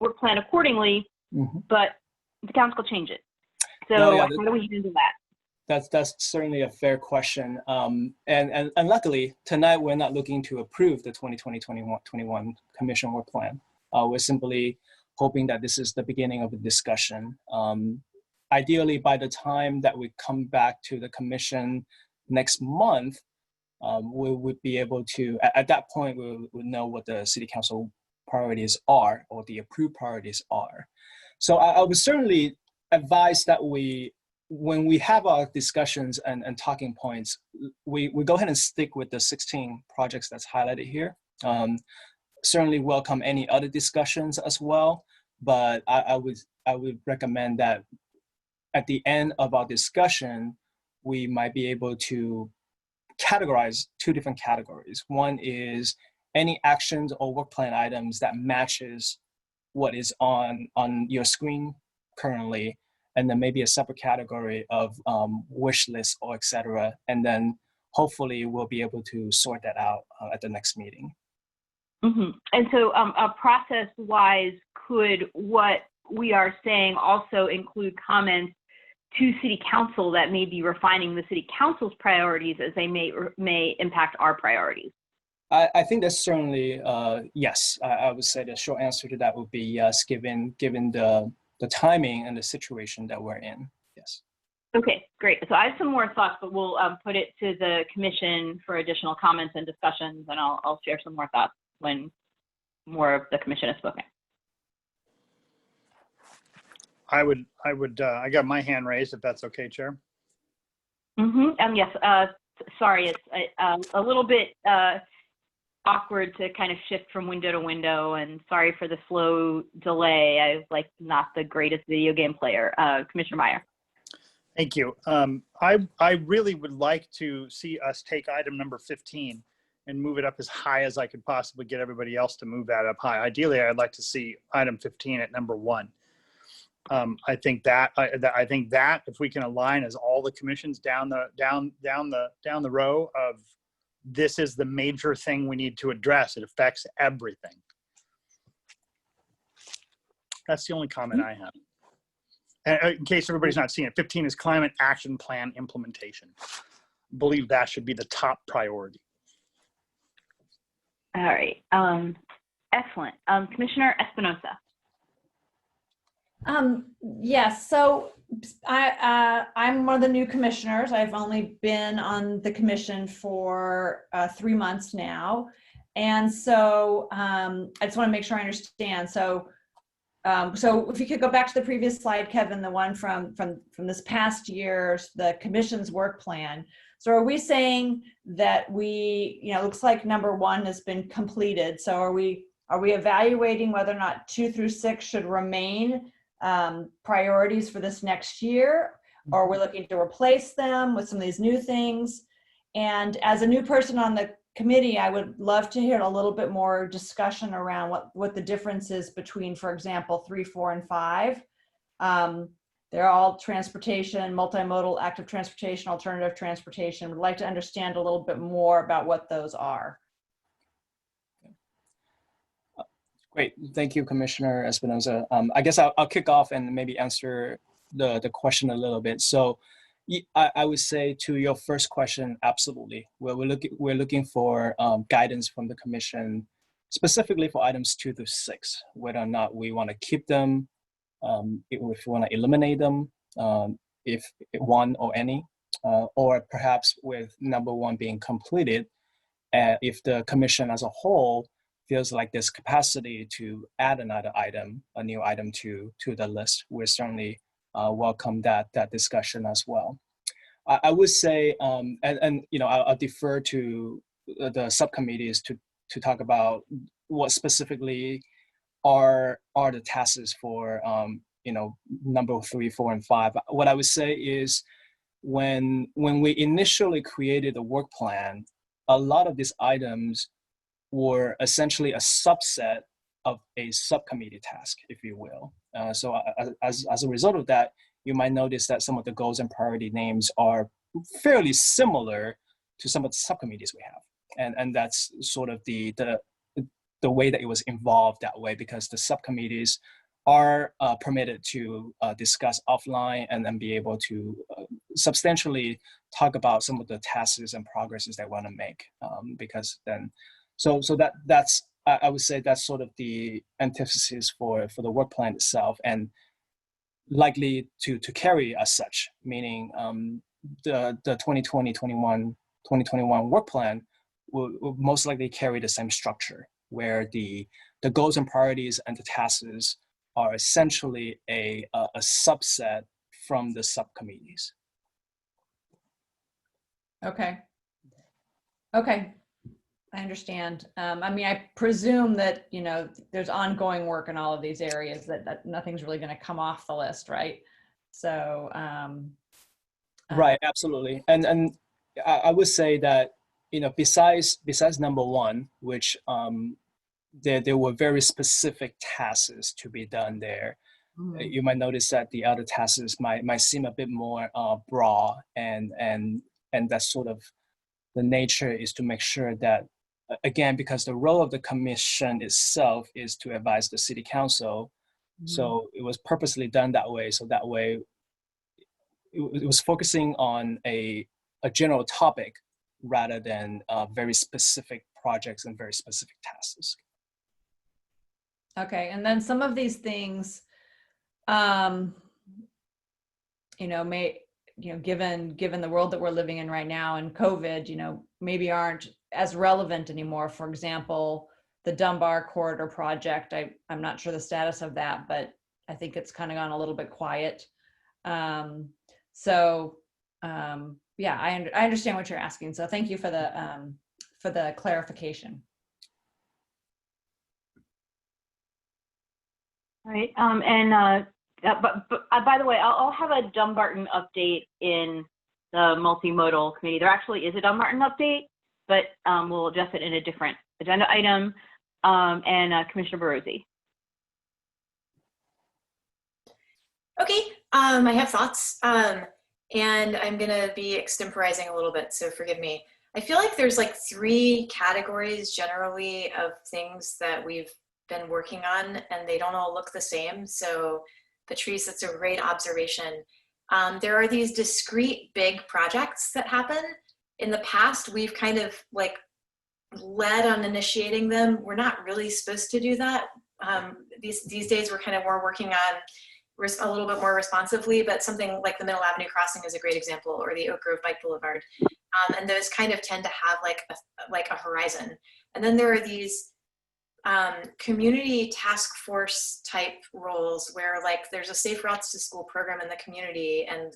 work plan accordingly, but the council change it. So how do we handle that? That's certainly a fair question. And luckily, tonight we're not looking to approve the 2020-2021 Commission work plan. We're simply hoping that this is the beginning of a discussion. Ideally, by the time that we come back to the commission next month, we would be able to, at that point, we would know what the City Council priorities are, or the approved priorities are. So I would certainly advise that when we have our discussions and talking points, we go ahead and stick with the 16 projects that's highlighted here. Certainly welcome any other discussions as well, but I would recommend that at the end of our discussion, we might be able to categorize 2 different categories. One is any actions or work plan items that matches what is on your screen currently, and then maybe a separate category of wish list or et cetera. And then hopefully we'll be able to sort that out at the next meeting. And so process-wise, could what we are saying also include comments to City Council that may be refining the City Council's priorities as they may impact our priorities? I think that's certainly yes. I would say the short answer to that would be yes, given the timing and the situation that we're in. Yes. Okay, great. So I have some more thoughts, but we'll put it to the commission for additional comments and discussions, and I'll share some more thoughts when more of the commission has spoken. I got my hand raised, if that's okay, Chair. Yes, sorry, it's a little bit awkward to kind of shift from window to window, and sorry for the slow delay. I'm like not the greatest video game player. Commissioner Meyer. Thank you. I really would like to see us take item number 15 and move it up as high as I could possibly get everybody else to move that up high. Ideally, I'd like to see item 15 at number 1. I think that if we can align as all the commissions down the row of this is the major thing we need to address. It affects everything. That's the only comment I have. And in case everybody's not seeing it, 15 is climate action plan implementation. I believe that should be the top priority. All right. Excellent. Commissioner Espinosa. Yes, so I'm one of the new commissioners. I've only been on the commission for 3 months now. And so I just want to make sure I understand. So if you could go back to the previous slide, Kevin, the one from this past year's, the commission's work plan. So are we saying that looks like number 1 has been completed. So are we evaluating whether or not 2 through 6 should remain priorities for this next year, or are we looking to replace them with some of these new things? And as a new person on the committee, I would love to hear a little bit more discussion around what the difference is between, for example, 3, 4, and 5. They're all transportation, multimodal, active transportation, alternative transportation. Would like to understand a little bit more about what those are. Great, thank you, Commissioner Espinosa. I guess I'll kick off and maybe answer the question a little bit. So I would say to your first question, absolutely. We're looking for guidance from the Commission, specifically for items 2 through 6, whether or not we want to keep them, if we want to eliminate them, if one or any, or perhaps with number 1 being completed, if the Commission as a whole feels like there's capacity to add another item, a new item to the list, we certainly welcome that discussion as well. I would say, I'll defer to the subcommittees to talk about what specifically are the tasks for number 3, 4, and 5. What I would say is when we initially created the work plan, a lot of these items were essentially a subset of a subcommittee task, if you will. So as a result of that, you might notice that some of the goals and priority names are fairly similar to some of the subcommittees we have. And that's sort of the way that it was involved that way, because the subcommittees are permitted to discuss offline and then be able to substantially talk about some of the tasks and progresses they want to make, because then So that's I would say that's sort of the antithesis for the work plan itself, and likely to carry as such, meaning the 2020-21 work plan will most likely carry the same structure, where the goals and priorities and the tasks are essentially a subset from the subcommittees. Okay. I understand. I presume that, there's ongoing work in all of these areas, that nothing's really going to come off the list, right? So. Right, absolutely. And I would say that, besides number 1, which there were very specific tasks to be done there. Mm-hmm. You might notice that the other tasks might seem a bit more broad, and that's sort of the nature is to make sure that, again, because the role of the Commission itself is to advise the City Council, so it was purposely done that way. So that way, it was focusing on a general topic rather than very specific projects and very specific tasks. Okay, and then some of these things, given the world that we're living in right now and COVID, maybe aren't as relevant anymore. For example, the Dunbar Corridor project, I'm not sure the status of that, but I think it's kind of gone a little bit quiet. yeah, I understand what you're asking. So thank you for the clarification. All right. But by the way, I'll have a Dumbarton update in the multimodal committee. There actually is a Dumbarton update, but we'll adjust it in a different agenda item. Commissioner Baruzzi. Okay, I have thoughts, and I'm gonna be extemporizing a little bit, so forgive me. I feel like there's like 3 categories generally of things that we've been working on, and they don't all look the same. So Patrice, that's a great observation. There are these discrete big projects that happen. In the past, we've kind of like led on initiating them. We're not really supposed to do that. These days we're kind of more working on a little bit more responsively, but something like the Middle Avenue crossing is a great example, or the Oak Grove Bike Boulevard. And those kind of tend to have like a horizon. And then there are these community task force type roles where like there's a Safe Routes to School program in the community, and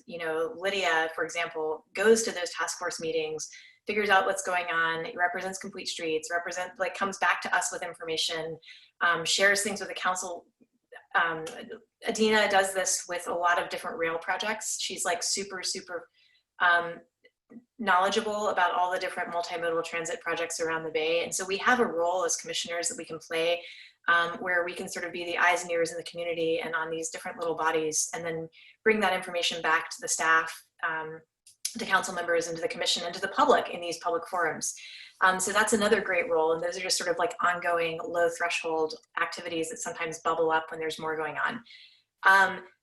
Lydia, for example, goes to those task force meetings, figures out what's going on, represents Complete Streets, comes back to us with information, shares things with the council. Adina does this with a lot of different rail projects. She's like super knowledgeable about all the different multimodal transit projects around the Bay. And so we have a role as commissioners that we can play where we can sort of be the eyes and ears in the community and on these different little bodies, and then bring that information back to the staff, to council members, and to the commission, and to the public in these public forums. So that's another great role. And those are just sort of like ongoing low threshold activities that sometimes bubble up when there's more going on.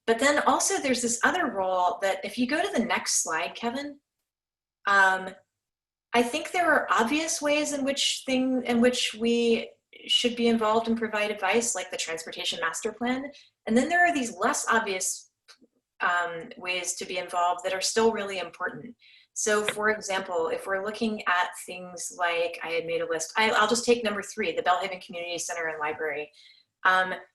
But then also there's this other role that if you go to the next slide, Kevin, I think there are obvious ways in which we should be involved and provide advice, like the Transportation Master Plan. And then there are these less obvious ways to be involved that are still really important. So for example, if we're looking at things like, I had made a list, I'll just take number 3, the Belhaven Community Center and Library.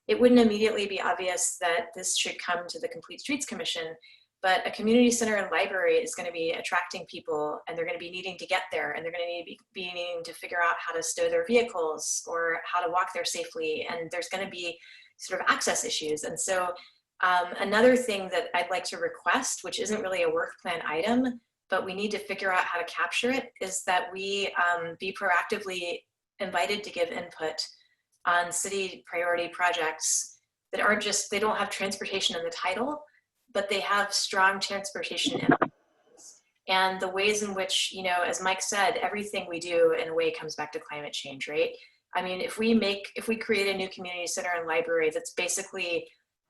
It wouldn't immediately be obvious that this should come to the Complete Streets Commission, but a community center and library is going to be attracting people, and they're going to be needing to get there, and they're going to be needing to figure out how to stow their vehicles or how to walk there safely, and there's going to be sort of access issues. And so another thing that I'd like to request, which isn't really a work plan item, but we need to figure out how to capture it, is that we be proactively invited to give input on city priority projects that aren't just, they don't have transportation in the title, but they have strong transportation in it. And the ways in which, as Mike said, everything we do in a way comes back to climate change, right? I mean, if we create a new community center and library that's basically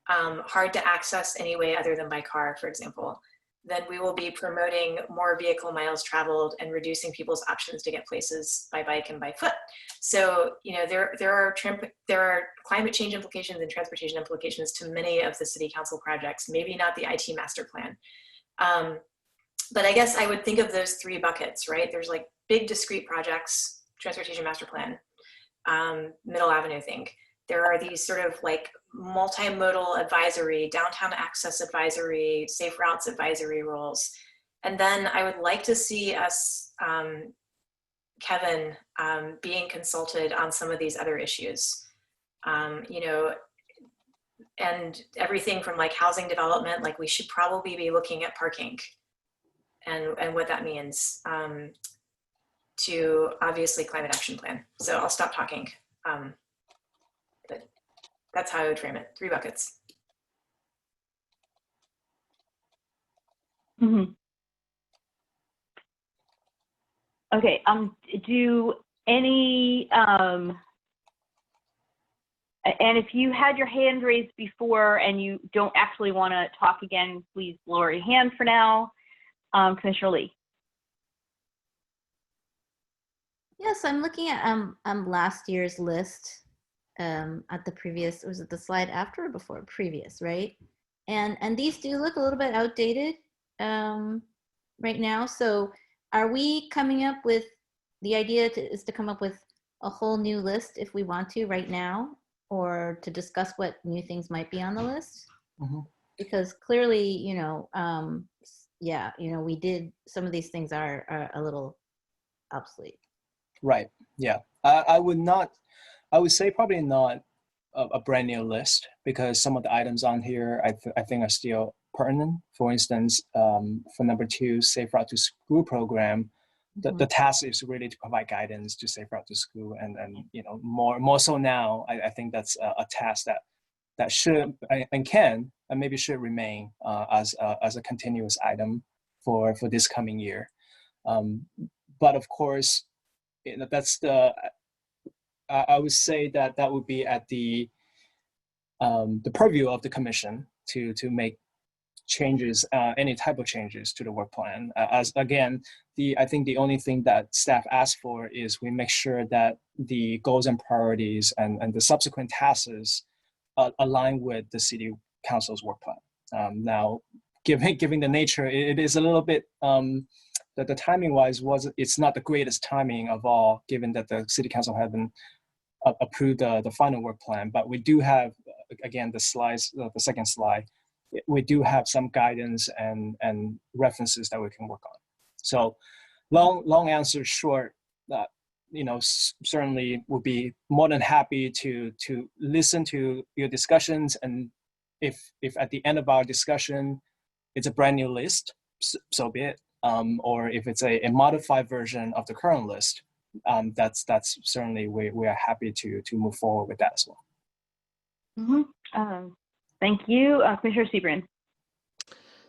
hard to access any way other than by car, for example, then we will be promoting more vehicle miles traveled and reducing people's options to get places by bike and by foot. So, there are climate change implications and transportation implications to many of the city council projects, maybe not the IT master plan. But I guess I would think of those 3 buckets, right? There's like big discrete projects, transportation master plan, Middle Avenue thing. There are these sort of like multimodal advisory, downtown access advisory, safe routes advisory roles. And then I would like to see us, Kevin, being consulted on some of these other issues. And everything from like housing development, like we should probably be looking at parking and what that means, to obviously climate action plan. So I'll stop talking. But that's how I would frame it. 3 buckets. Mm-hmm. Okay. Do any and if you had your hand raised before and you don't actually want to talk again, please lower your hand for now. Commissioner Lee. Yes, I'm looking at last year's list. At the previous, was it the slide after or before? Previous, right? And these do look a little bit outdated right now. So are we coming up with, the idea is to come up with a whole new list if we want to right now, or to discuss what new things might be on the list? Mm-hmm. Because clearly, yeah, you know, we did, some of these things are a little obsolete. Right. Yeah. I would say probably not a brand new list, because some of the items on here I think are still pertinent. For instance, for number 2, Safe Route to School program, the task is really to provide guidance to Safe Route to School, and you know, more so now. I think that's a task that should and can and maybe should remain as a continuous item for this coming year. But of course, you know, that's I would say that would be at the purview of the commission to make changes, any type of changes to the work plan. As again, I think the only thing that staff asked for is we make sure that the goals and priorities and the subsequent tasks align with the city council's work plan. Now, given the nature, it is a little bit that the timing wise it's not the greatest timing of all, given that the city council haven't approved the final work plan. But we do have, again, the slides, the second slide, we do have some guidance and references that we can work on. So long answer short, that you know, certainly would be more than happy to listen to your discussions, and if at the end of our discussion it's a brand new list, so be it. Or if it's a modified version of the current list, that's certainly we are happy to move forward with that as well. Thank you, Commissioner Sebrin.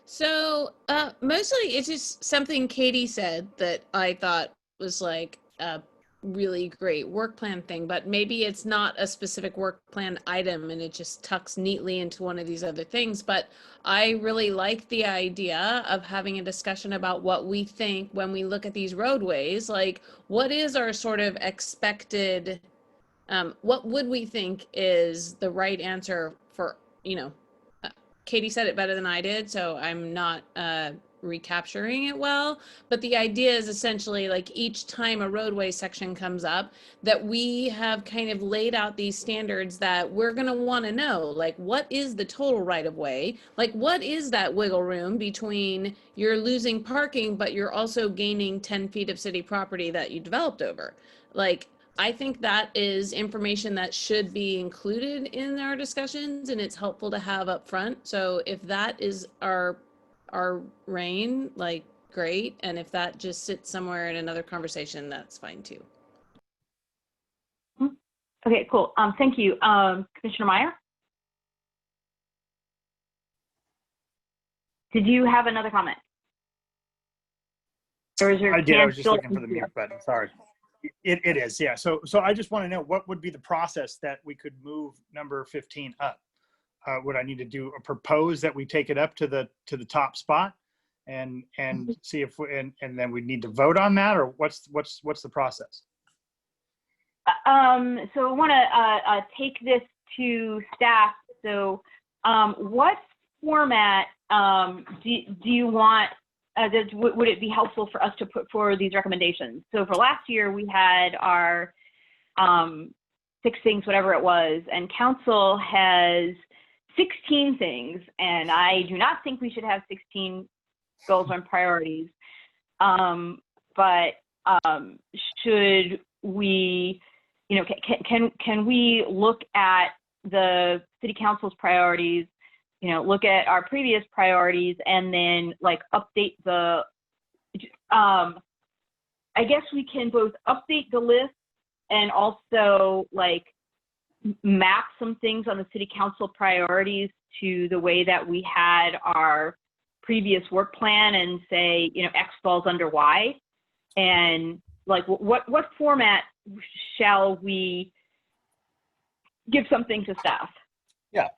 So mostly it's just something Katie said that I thought was like a really great work plan thing, but maybe it's not a specific work plan item and it just tucks neatly into one of these other things. But I really like the idea of having a discussion about what we think when we look at these roadways, like what is our sort of expected, what would we think is the right answer for, you know, Katie said it better than I did, so I'm not recapturing it well, but the idea is essentially like each time a roadway section comes up, that we have kind of laid out these standards that we're going to want to know, like what is the total right of way, like what is that wiggle room between you're losing parking but you're also gaining 10 feet of city property that you developed over. Like I think that is information that should be included in our discussions, and it's helpful to have up front. So if that is our reign, like great, and if that just sits somewhere in another conversation, that's fine too. Okay, cool. Thank you, Commissioner Meyer. Did you have another comment? Or is your I did. I hand was just still looking for the mute button. Sorry. It is, yeah. So I just want to know what would be the process that we could move number 15 up. Would I need to do a propose that we take it up to the top spot, and see if and then we need to vote on that, or what's the process? So I want to take this to staff. So what format do you want? Would it be helpful for us to put forward these recommendations? So for last year, we had our 6 things, whatever it was, and council has 16 things, and I do not think we should have 16 goals and priorities. But should we, you know, can we look at the city council's priorities, you know, look at our previous priorities, and then like update the, I guess we can both update the list and also like map some things on the city council priorities to the way that we had our previous work plan, and say, you know, X falls under Y, and like what format shall we give something to staff? Yeah.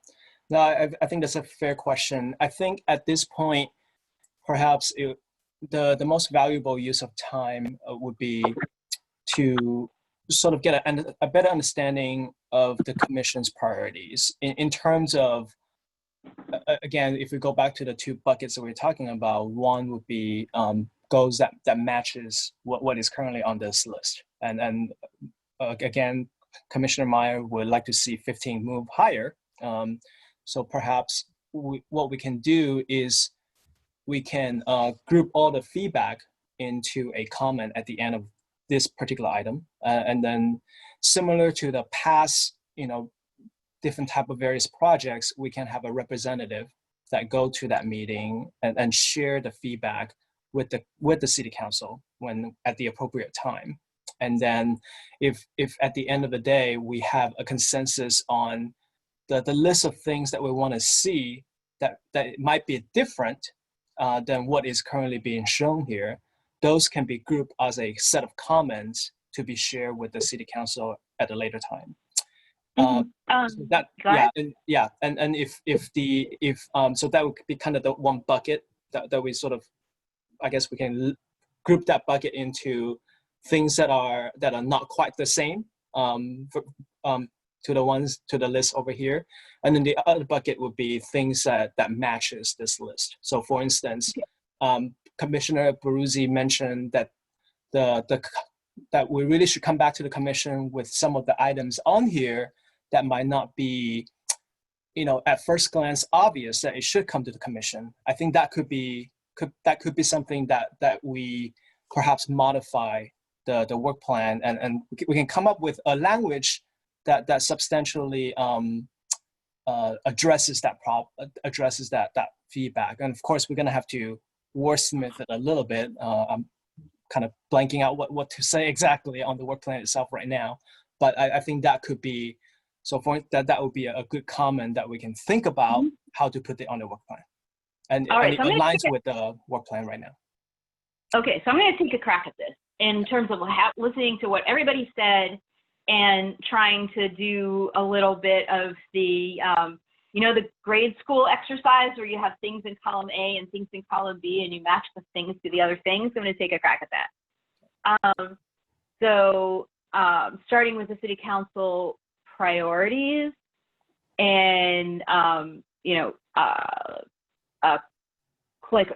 No, I think that's a fair question. I think at this point, perhaps the most valuable use of time would be to sort of get a better understanding of the commission's priorities in terms of, again, if we go back to the 2 buckets that we're talking about, one would be goals that matches what is currently on this list. And again, Commissioner Meyer would like to see 15 move higher. So perhaps what we can do is we can group all the feedback into a comment at the end of this particular item. And then similar to the past, different type of various projects, we can have a representative that go to that meeting and share the feedback with the city council when at the appropriate time. And then if at the end of the day, we have a consensus on the list of things that we want to see that might be different than what is currently being shown here, those can be grouped as a set of comments to be shared with the city council at a later time. So that so that would be kind of the one bucket that we sort of, I guess we can group that bucket into things that are not quite the same to the list over here, and then the other bucket would be things that matches this list. So for instance, Commissioner Baruzzi mentioned that that we really should come back to the commission with some of the items on here that might not be, at first glance obvious that it should come to the commission. I think that could be something that we perhaps modify the work plan, and we can come up with a language that substantially addresses that feedback. And of course, we're going to have to wordsmith it a little bit. I'm kind of blanking out what to say exactly on the work plan itself right now, but I think that could be, so for that would be a good comment that we can think about how to put it on the work plan. And, right, and it aligns with the work plan right now. Okay, so I'm going to take a crack at this in terms of listening to what everybody said and trying to do a little bit of the, the grade school exercise where you have things in column A and things in column B and you match the things to the other things. I'm going to take a crack at that. Starting with the city council priorities and,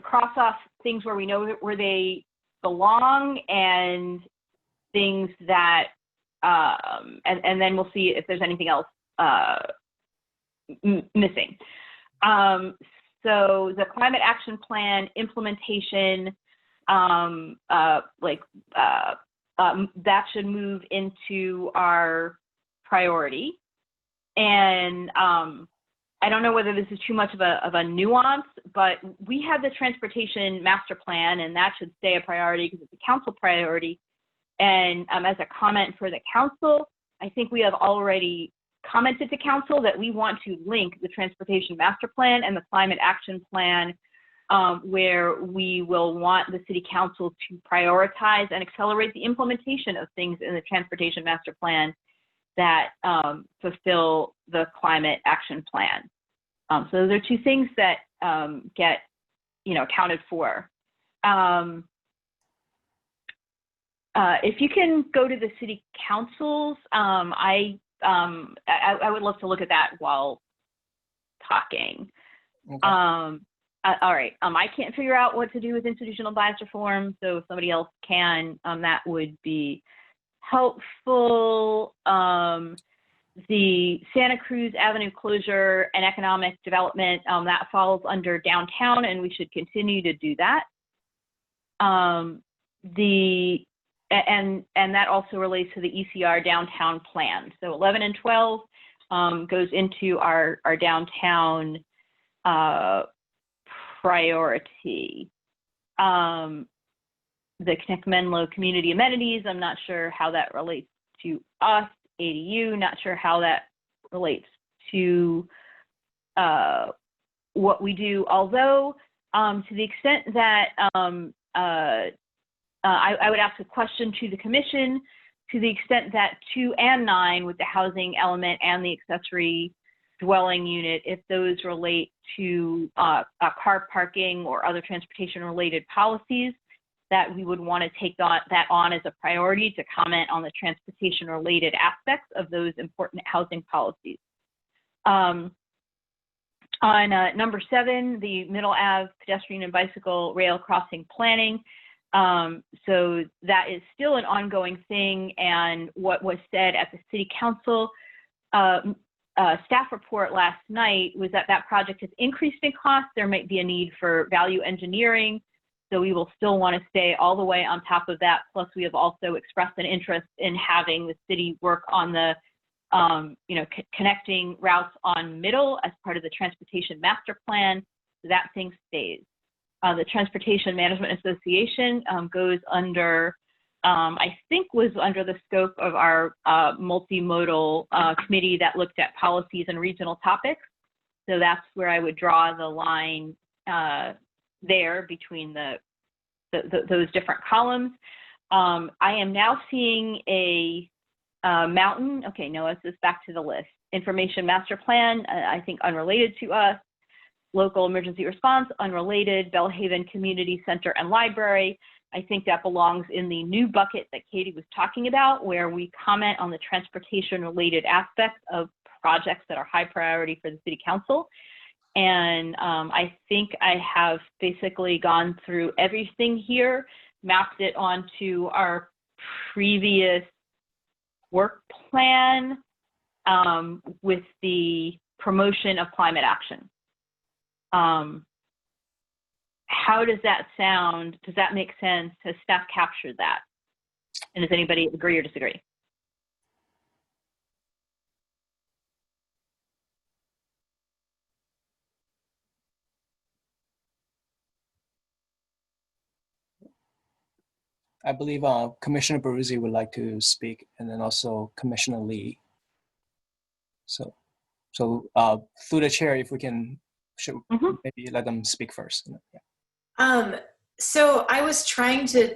cross off things where we know where they belong and things that, and then we'll see if there's anything else missing. So the climate action plan implementation, that should move into our priority. And I don't know whether this is too much of a nuance, but we have the transportation master plan, and that should stay a priority because it's a council priority. And as a comment for the council, I think we have already commented to council that we want to link the transportation master plan and the climate action plan, where we will want the city council to prioritize and accelerate the implementation of things in the transportation master plan that fulfill the climate action plan. So those are two things that get, accounted for. If you can go to the city councils, I would love to look at that while talking. Okay. All right. I can't figure out what to do with institutional bias reform, so if somebody else can, that would be helpful. The Santa Cruz Avenue closure and economic development, that falls under downtown, and we should continue to do that. And that also relates to the ECR downtown plan. So 11 and 12 goes into our downtown priority. The Connect Menlo community amenities, I'm not sure how that relates to us. ADU, not sure how that relates to what we do. Although, to the extent that I would ask a question to the commission, to the extent that 2 and 9 with the housing element and the accessory dwelling unit, if those relate to car parking or other transportation related policies, that we would want to take that on as a priority to comment on the transportation related aspects of those important housing policies. On number 7, the Middle Ave pedestrian and bicycle rail crossing planning. So that is still an ongoing thing, and what was said at the city council staff report last night was that that project has increased in cost. There might be a need for value engineering. So we will still want to stay all the way on top of that. Plus, we have also expressed an interest in having the city work on the, connecting routes on Middle as part of the transportation master plan. So that thing stays. The Transportation Management Association goes under, I think was under the scope of our multimodal committee that looked at policies and regional topics. So that's where I would draw the line there between those different columns. I am now seeing a mountain. Okay, Noah, this is back to the list. Information Master Plan, I think unrelated to us. Local Emergency Response, unrelated. Belhaven Community Center and Library. I think that belongs in the new bucket that Katie was talking about, where we comment on the transportation-related aspects of projects that are high priority for the City Council. And I think I have basically gone through everything here, mapped it onto our previous work plan with the promotion of climate action. How does that sound? Does that make sense? Has staff captured that? And does anybody agree or disagree? I believe Commissioner Baruzzi would like to speak, and then also Commissioner Lee. So through the chair, if we can maybe let them speak first. Yeah. So I was trying to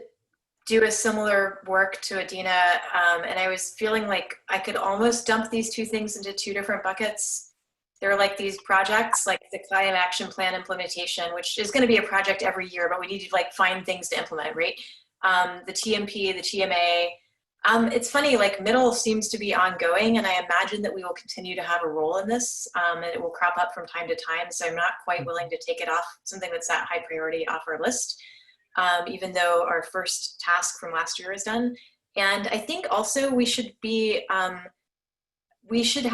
do a similar work to Adina, and I was feeling like I could almost dump these two things into two different buckets. They're like these projects, like the Climate Action Plan implementation, which is going to be a project every year, but we need to like find things to implement, right? The TMP, the TMA. It's funny, like Middle seems to be ongoing, and I imagine that we will continue to have a role in this, and it will crop up from time to time. So I'm not quite willing to take it off, something that's that high priority off our list, even though our first task from last year is done. And I think also we should be, we should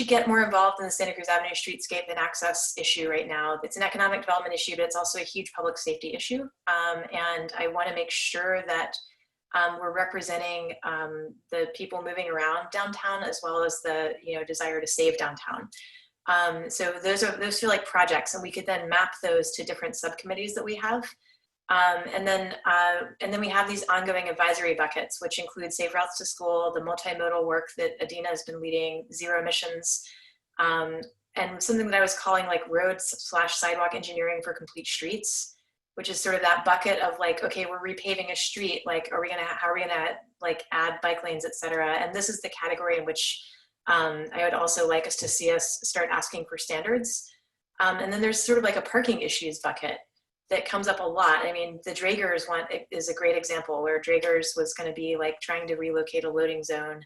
get more involved in the Santa Cruz Avenue streetscape and access issue right now. It's an economic development issue, but it's also a huge public safety issue. And I want to make sure that we're representing the people moving around downtown, as well as the desire to save downtown. So those feel like projects, and we could then map those to different subcommittees that we have. And then we have these ongoing advisory buckets, which include Safe Routes to School, the multimodal work that Adina has been leading, zero emissions, and something that I was calling like roads/sidewalk engineering for complete streets, which is sort of that bucket of like, okay, we're repaving a street, like, how are we gonna like add bike lanes, et cetera? And this is the category in which I would also like us to see us start asking for standards. And then there's sort of like a parking issues bucket that comes up a lot. I mean, the Dragers one is a great example, where Dragers was gonna be like trying to relocate a loading zone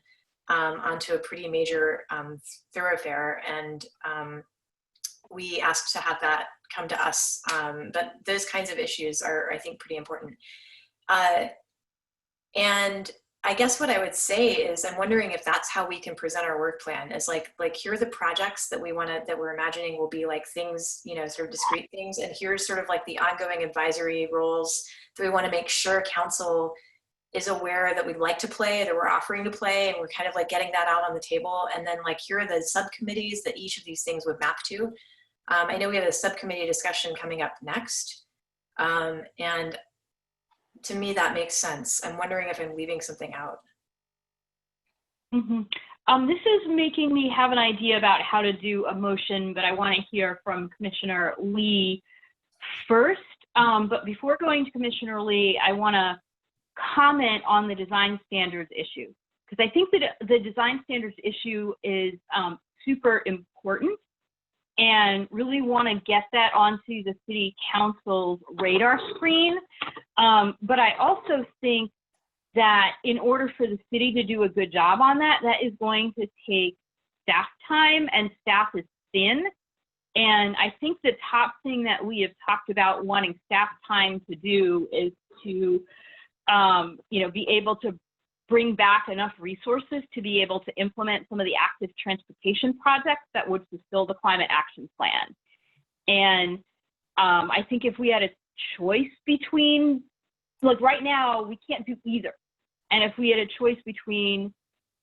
onto a pretty major thoroughfare. And we asked to have that come to us. But those kinds of issues are, I think, pretty important. And I guess what I would say is, I'm wondering if that's how we can present our work plan, is like here are the projects that we're imagining will be like things, sort of discrete things. And here's sort of like the ongoing advisory roles that we want to make sure council is aware that we'd like to play, that we're offering to play, and we're kind of like getting that out on the table. And then like, here are the subcommittees that each of these things would map to. I know we have a subcommittee discussion coming up next. And to me, that makes sense. I'm wondering if I'm leaving something out. This is making me have an idea about how to do a motion, but I want to hear from Commissioner Lee first. But before going to Commissioner Lee, I want to comment on the design standards issue, because I think that the design standards issue is super important, and really want to get that onto the City Council's radar screen. But I also think that in order for the city to do a good job on that, that is going to take staff time, and staff is thin. And I think the top thing that we have talked about wanting staff time to do is to, be able to bring back enough resources to be able to implement some of the active transportation projects that would fulfill the climate action plan. And I think if we had a choice between, like right now, we can't do either. And if we had a choice between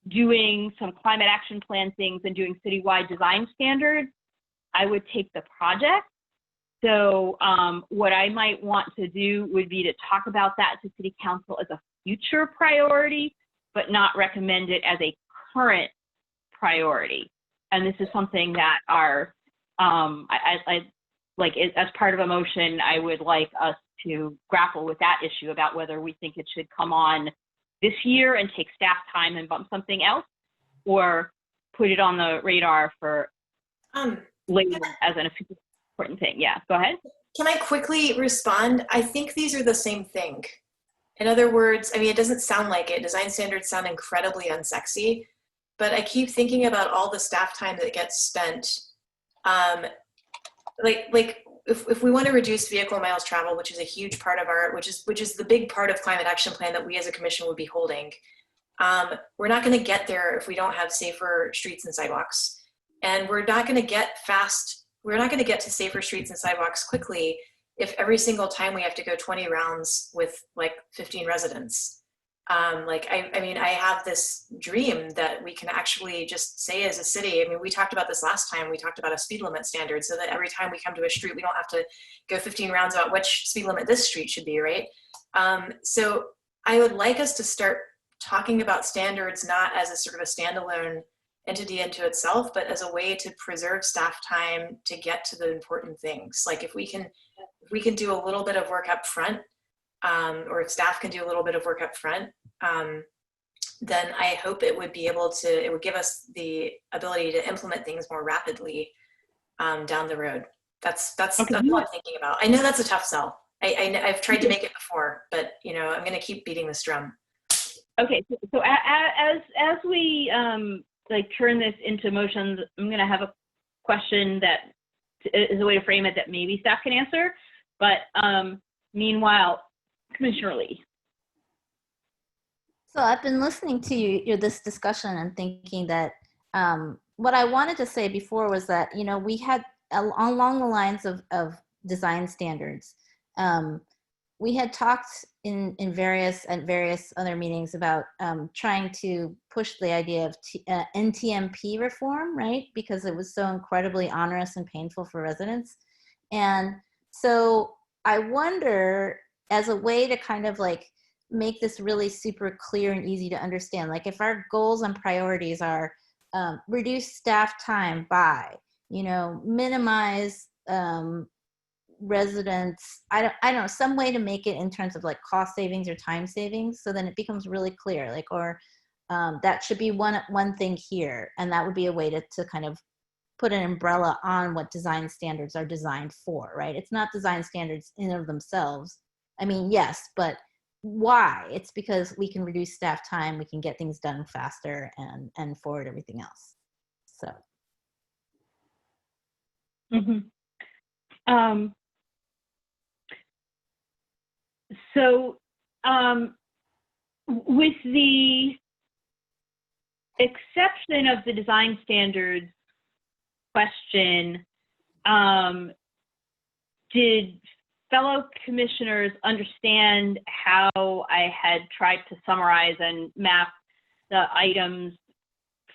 doing some climate action plan things and doing citywide design standards, I would take the project. So what I might want to do would be to talk about that to City Council as a future priority, but not recommend it as a current priority. And this is something that our, as part of a motion, I would like us to grapple with that issue about whether we think it should come on this year and take staff time and bump something else, or put it on the radar for later as an important thing. Yeah, go ahead. Can I quickly respond? I think these are the same thing. In other words, I mean, it doesn't sound like it. Design standards sound incredibly unsexy, but I keep thinking about all the staff time that gets spent. If we want to reduce vehicle miles traveled, which is a huge part of our, which is the big part of climate action plan that we as a commission would be holding, we're not going to get there if we don't have safer streets and sidewalks. And we're not going to get to safer streets and sidewalks quickly if every single time we have to go 20 rounds with like 15 residents. I mean, I have this dream that we can actually just say as a city, I mean, we talked about this last time, we talked about a speed limit standard so that every time we come to a street, we don't have to go 15 rounds about which speed limit this street should be, right? So I would like us to start talking about standards not as a sort of a standalone entity into itself, but as a way to preserve staff time to get to the important things. Like if we can do a little bit of work up front, or if staff can do a little bit of work up front, then I hope it would give us the ability to implement things more rapidly down the road. That's what I'm thinking about. I know that's a tough sell. I've tried to make it before, but you know, I'm going to keep beating this drum. Okay, so as we turn this into motions, I'm going to have a question that is a way to frame it that maybe staff can answer. But meanwhile, Commissioner Lee. So I've been listening to this discussion and thinking that what I wanted to say before was that, you know, we had along the lines of design standards. We had talked at various other meetings about trying to push the idea of NTMP reform, right? Because it was so incredibly onerous and painful for residents. And so I wonder, as a way to kind of like make this really super clear and easy to understand, like if our goals and priorities are reduce staff time by, you know, minimize residents, I don't know, some way to make it in terms of like cost savings or time savings, so then it becomes really clear, like, or that should be one thing here, and that would be a way to kind of put an umbrella on what design standards are designed for, right? It's not design standards in and of themselves. I mean, yes, but why? It's because we can reduce staff time, we can get things done faster and forward everything else. So. Mm-hmm. With the exception of the design standards question, did fellow commissioners understand how I had tried to summarize and map the items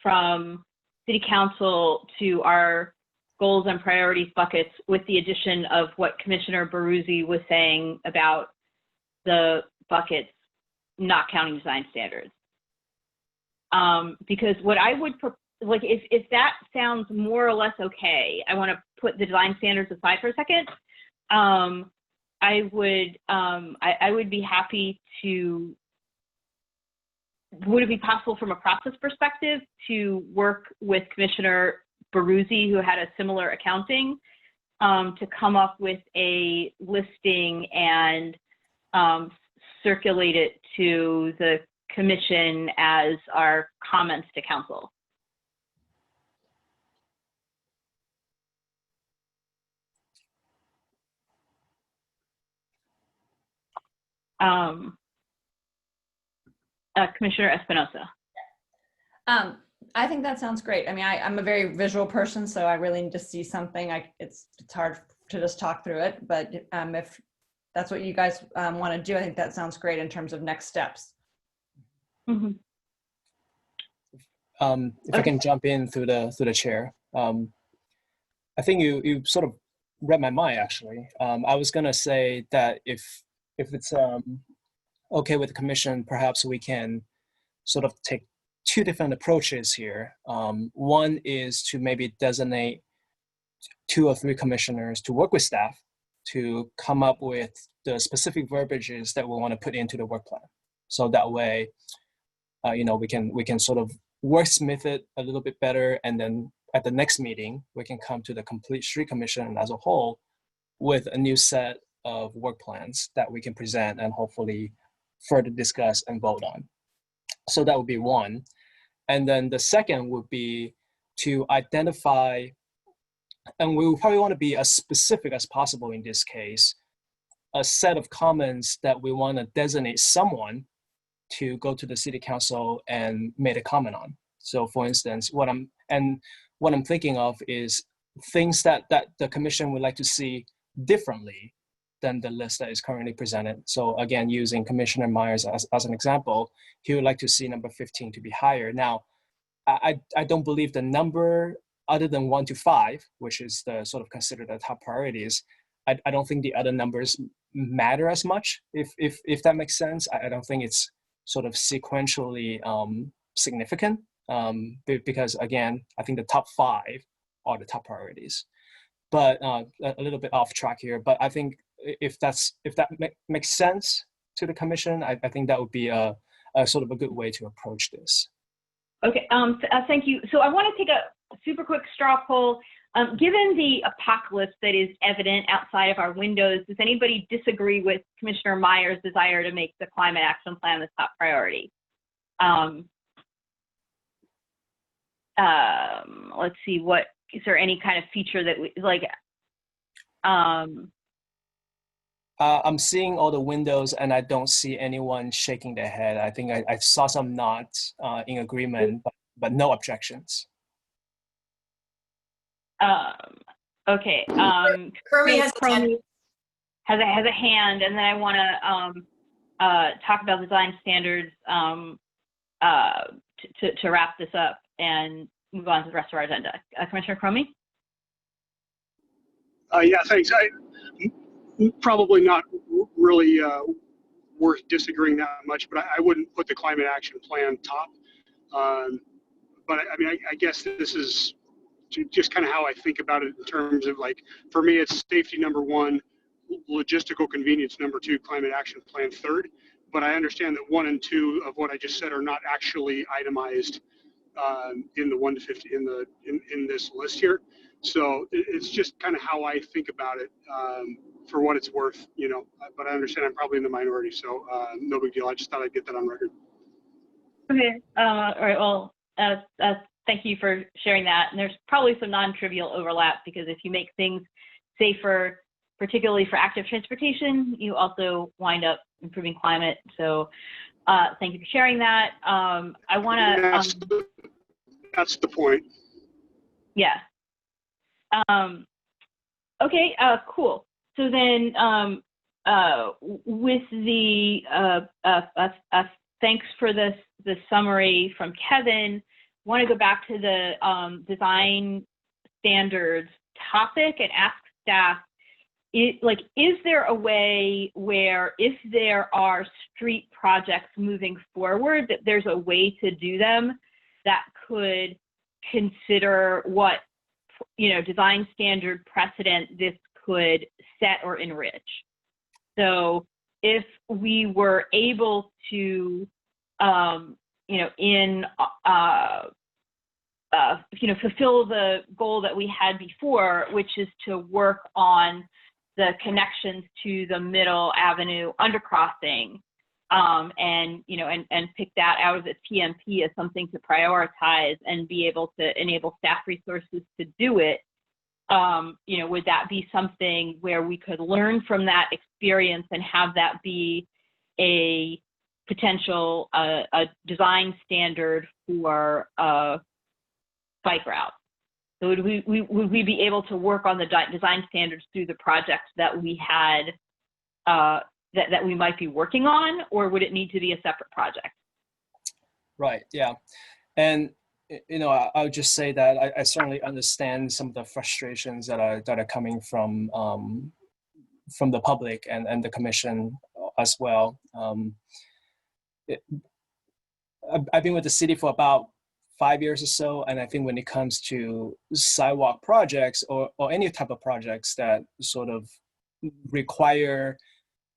from City Council to our goals and priorities buckets, with the addition of what Commissioner Baruzzi was saying about the buckets not counting design standards? Because what I would, like, if that sounds more or less okay, I want to put the design standards aside for a second. I would be happy to, would it be possible from a process perspective to work with Commissioner Baruzzi, who had a similar accounting, to come up with a listing and circulate it to the commission as our comments to council? Commissioner Espinosa. I think that sounds great. I mean, I'm a very visual person, so I really need to see something. It's hard to just talk through it, but if that's what you guys want to do, I think that sounds great in terms of next steps. Mm-hmm. If I can jump in through the chair, I think you sort of read my mind actually. I was gonna say that if it's okay with the commission, perhaps we can sort of take two different approaches here. One is to maybe designate 2 or 3 commissioners to work with staff to come up with the specific verbiages that we want to put into the work plan. So that way, we can sort of wordsmith it a little bit better, and then at the next meeting, we can come to the complete street commission as a whole with a new set of work plans that we can present and hopefully further discuss and vote on. So that would be one. And then the second would be to identify, and we will probably want to be as specific as possible in this case, a set of comments that we want to designate someone to go to the city council and make a comment on. So for instance, what I'm thinking of is things that the commission would like to see differently than the list that is currently presented. So again, using Commissioner Myers as an example, he would like to see number 15 to be higher. Now, I don't believe the number other than 1 to 5, which is the sort of considered the top priorities, I don't think the other numbers matter as much, if that makes sense. I don't think it's sort of sequentially significant because again, I think the top 5 are the top priorities. But a little bit off track here, but I think if that makes sense to the commission, I think that would be a sort of a good way to approach this. Okay, thank you. So I want to take a super quick straw poll. Given the apocalypse that is evident outside of our windows, does anybody disagree with Commissioner Myers' desire to make the climate action plan the top priority? Let's see, is there any kind of feature that we like? I'm seeing all the windows and I don't see anyone shaking their head. I think I saw some nods in agreement, but no objections. Okay. Cromie has a hand, and then I want to talk about design standards to wrap this up and move on to the rest of our agenda. Commissioner Cromie? Yeah, thanks. Probably not really worth disagreeing that much, but I wouldn't put the climate action plan top. But I mean, I guess this is just kind of how I think about it in terms of like, for me, it's safety number 1, logistical convenience number 2, climate action plan 3rd. But I understand that 1 and 2 of what I just said are not actually itemized in the 1 to 50 in this list here. So it's just kind of how I think about it. For what it's worth, but I understand I'm probably in the minority, so no big deal. I just thought I'd get that on record. Okay. All right. Well, thank you for sharing that. And there's probably some non-trivial overlap because if you make things safer, particularly for active transportation, you also wind up improving climate. So thank you for sharing that. I want to. That's the point. Yeah. Okay. Cool. So then, with the thanks for the summary from Kevin, want to go back to the design standards topic and ask staff, is there a way where if there are street projects moving forward, that there's a way to do them that could consider what, design standard precedent this could set or enrich? So if we were able to, fulfill the goal that we had before, which is to work on the connections to the Middle Avenue undercrossing, and pick that out of the PMP as something to prioritize and be able to enable staff resources to do it. Would that be something where we could learn from that experience and have that be a potential a design standard for a bike route. So would we be able to work on the design standards through the projects that we had that we might be working on, or would it need to be a separate project? Right. Yeah. And I would just say that I certainly understand some of the frustrations that are coming from the public and the commission as well. I've been with the city for about 5 years or so, and I think when it comes to sidewalk projects or any type of projects that sort of require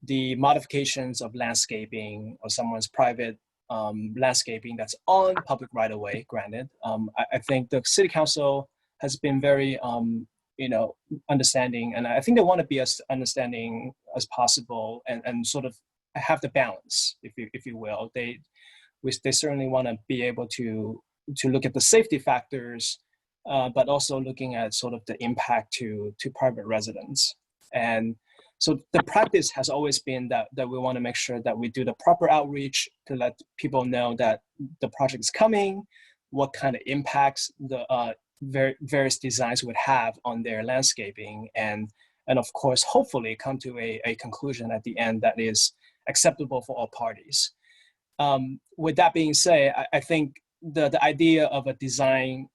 the modifications of landscaping or someone's private landscaping that's on public right of way, granted, I think the city council has been very understanding, and I think they want to be as understanding as possible and sort of have the balance, if you will. They certainly want to be able to look at the safety factors, but also looking at sort of the impact to private residents. And so the practice has always been that we want to make sure that we do the proper outreach to let people know that the project is coming, what kind of impacts the various designs would have on their landscaping, and of course, hopefully come to a conclusion at the end that is acceptable for all parties. With that being said, I think the idea of a design,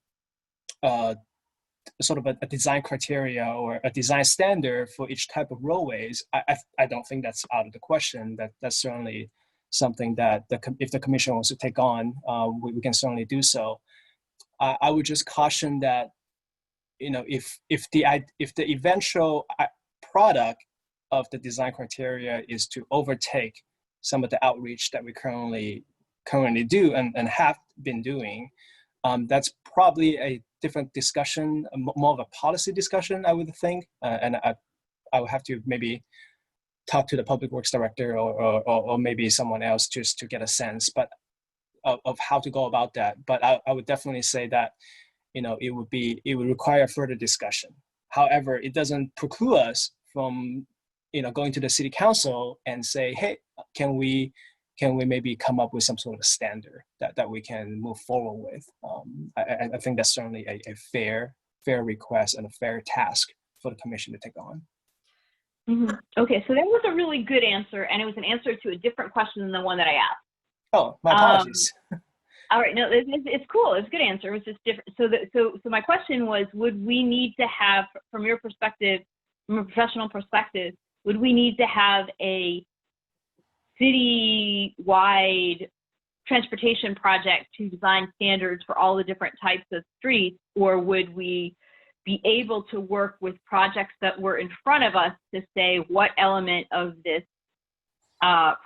sort of a design criteria or a design standard for each type of roadways, I don't think that's out of the question. That's certainly something that if the commission wants to take on, we can certainly do so. I would just caution that, if the eventual product of the design criteria is to overtake some of the outreach that we currently do and have been doing, that's probably a different discussion, more of a policy discussion, I would think. And I would have to maybe talk to the public works director or maybe someone else just to get a sense of how to go about that. But I would definitely say that, it would require further discussion. However, it doesn't preclude us from, going to the city council and say, hey, can we maybe come up with some sort of standard that we can move forward with? I think that's certainly a fair request and a fair task for the commission to take on. Mm-hmm. Okay, so that was a really good answer, and it was an answer to a different question than the one that I asked. Oh, my apologies. All right, no, it's cool. It's a good answer. It was just different. So my question was, would we need to have, from your perspective, from a professional perspective, would we need to have a city-wide transportation project to design standards for all the different types of streets, or would we be able to work with projects that were in front of us to say what element of this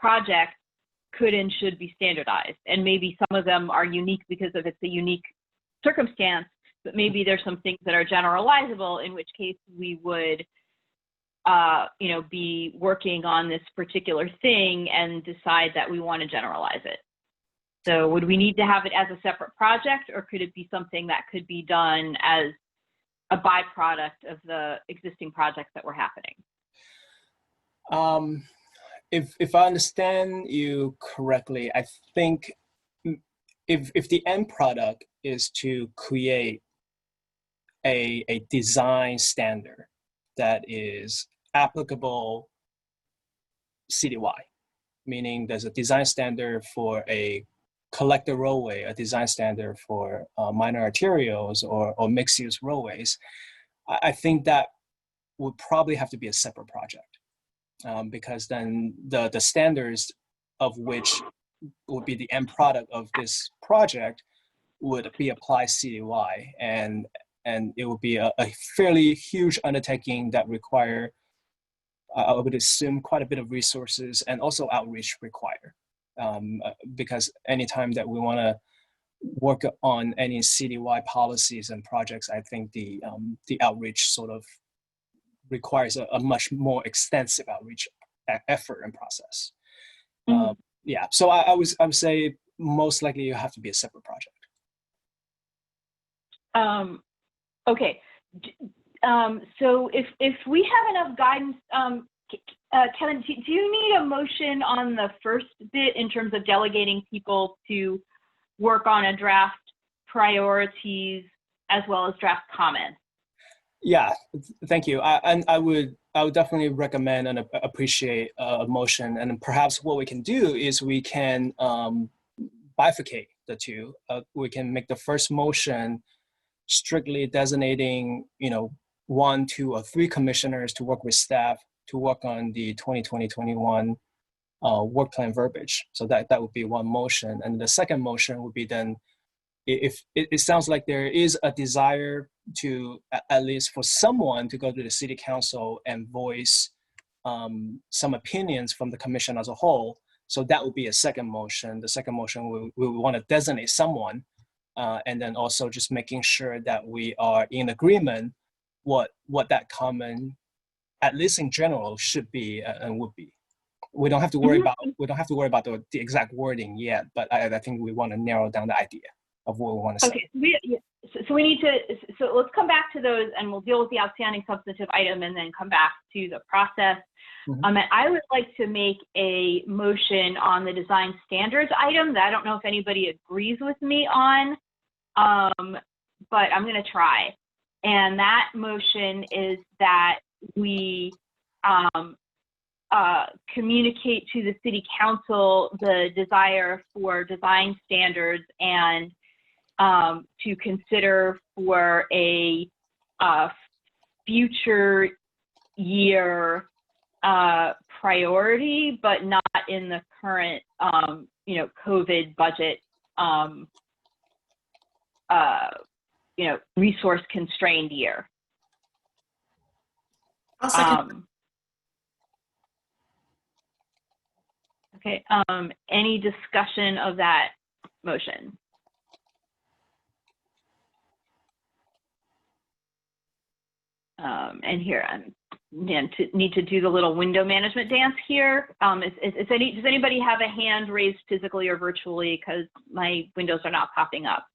project could and should be standardized? And maybe some of them are unique because of it's a unique circumstance, but maybe there's some things that are generalizable, in which case we would be working on this particular thing and decide that we want to generalize it. So would we need to have it as a separate project, or could it be something that could be done as a byproduct of the existing projects that were happening? If I understand you correctly, I think if the end product is to create a design standard that is applicable citywide, meaning there's a design standard for a collector roadway, a design standard for minor arterials or mixed-use roadways, I think that would probably have to be a separate project, because then the standards of which would be the end product of this project would be applied citywide, and it would be a fairly huge undertaking that require, I would assume, quite a bit of resources and also outreach required. Because anytime that we want to work on any citywide policies and projects, I think the outreach sort of requires a much more extensive outreach effort and process. Mm-hmm. Yeah, so I would say most likely you have to be a separate project. Okay, so if we have enough guidance, Kevin, do you need a motion on the first bit in terms of delegating people to work on a draft priorities as well as draft comments? Yeah, thank you. I would definitely recommend and appreciate a motion, and perhaps what we can do is we can bifurcate the two. We can make the first motion strictly designating, 1, 2, or 3 commissioners to work with staff to work on the 2020-21 work plan verbiage. So that would be one motion. And the second motion would be then, if it sounds like there is a desire to, at least for someone to go to the city council and voice some opinions from the commission as a whole. So that would be a second motion. The second motion, we want to designate someone, and then also just making sure that we are in agreement what that common, at least in general, should be and would be. We don't have to worry about the exact wording yet, but I think we want to narrow down the idea of what we want to say. Okay, so we need to, so let's come back to those and we'll deal with the outstanding substantive item and then come back to the process. And I would like to make a motion on the design standards item that I don't know if anybody agrees with me on, but I'm going to try. And that motion is that we communicate to the city council the desire for design standards and to consider for a future year priority, but not in the current, COVID budget, resource constrained year. I'll second. Okay, any discussion of that motion? And here I'm need to do the little window management dance here. Does anybody have a hand raised physically or virtually? Because my windows are not popping up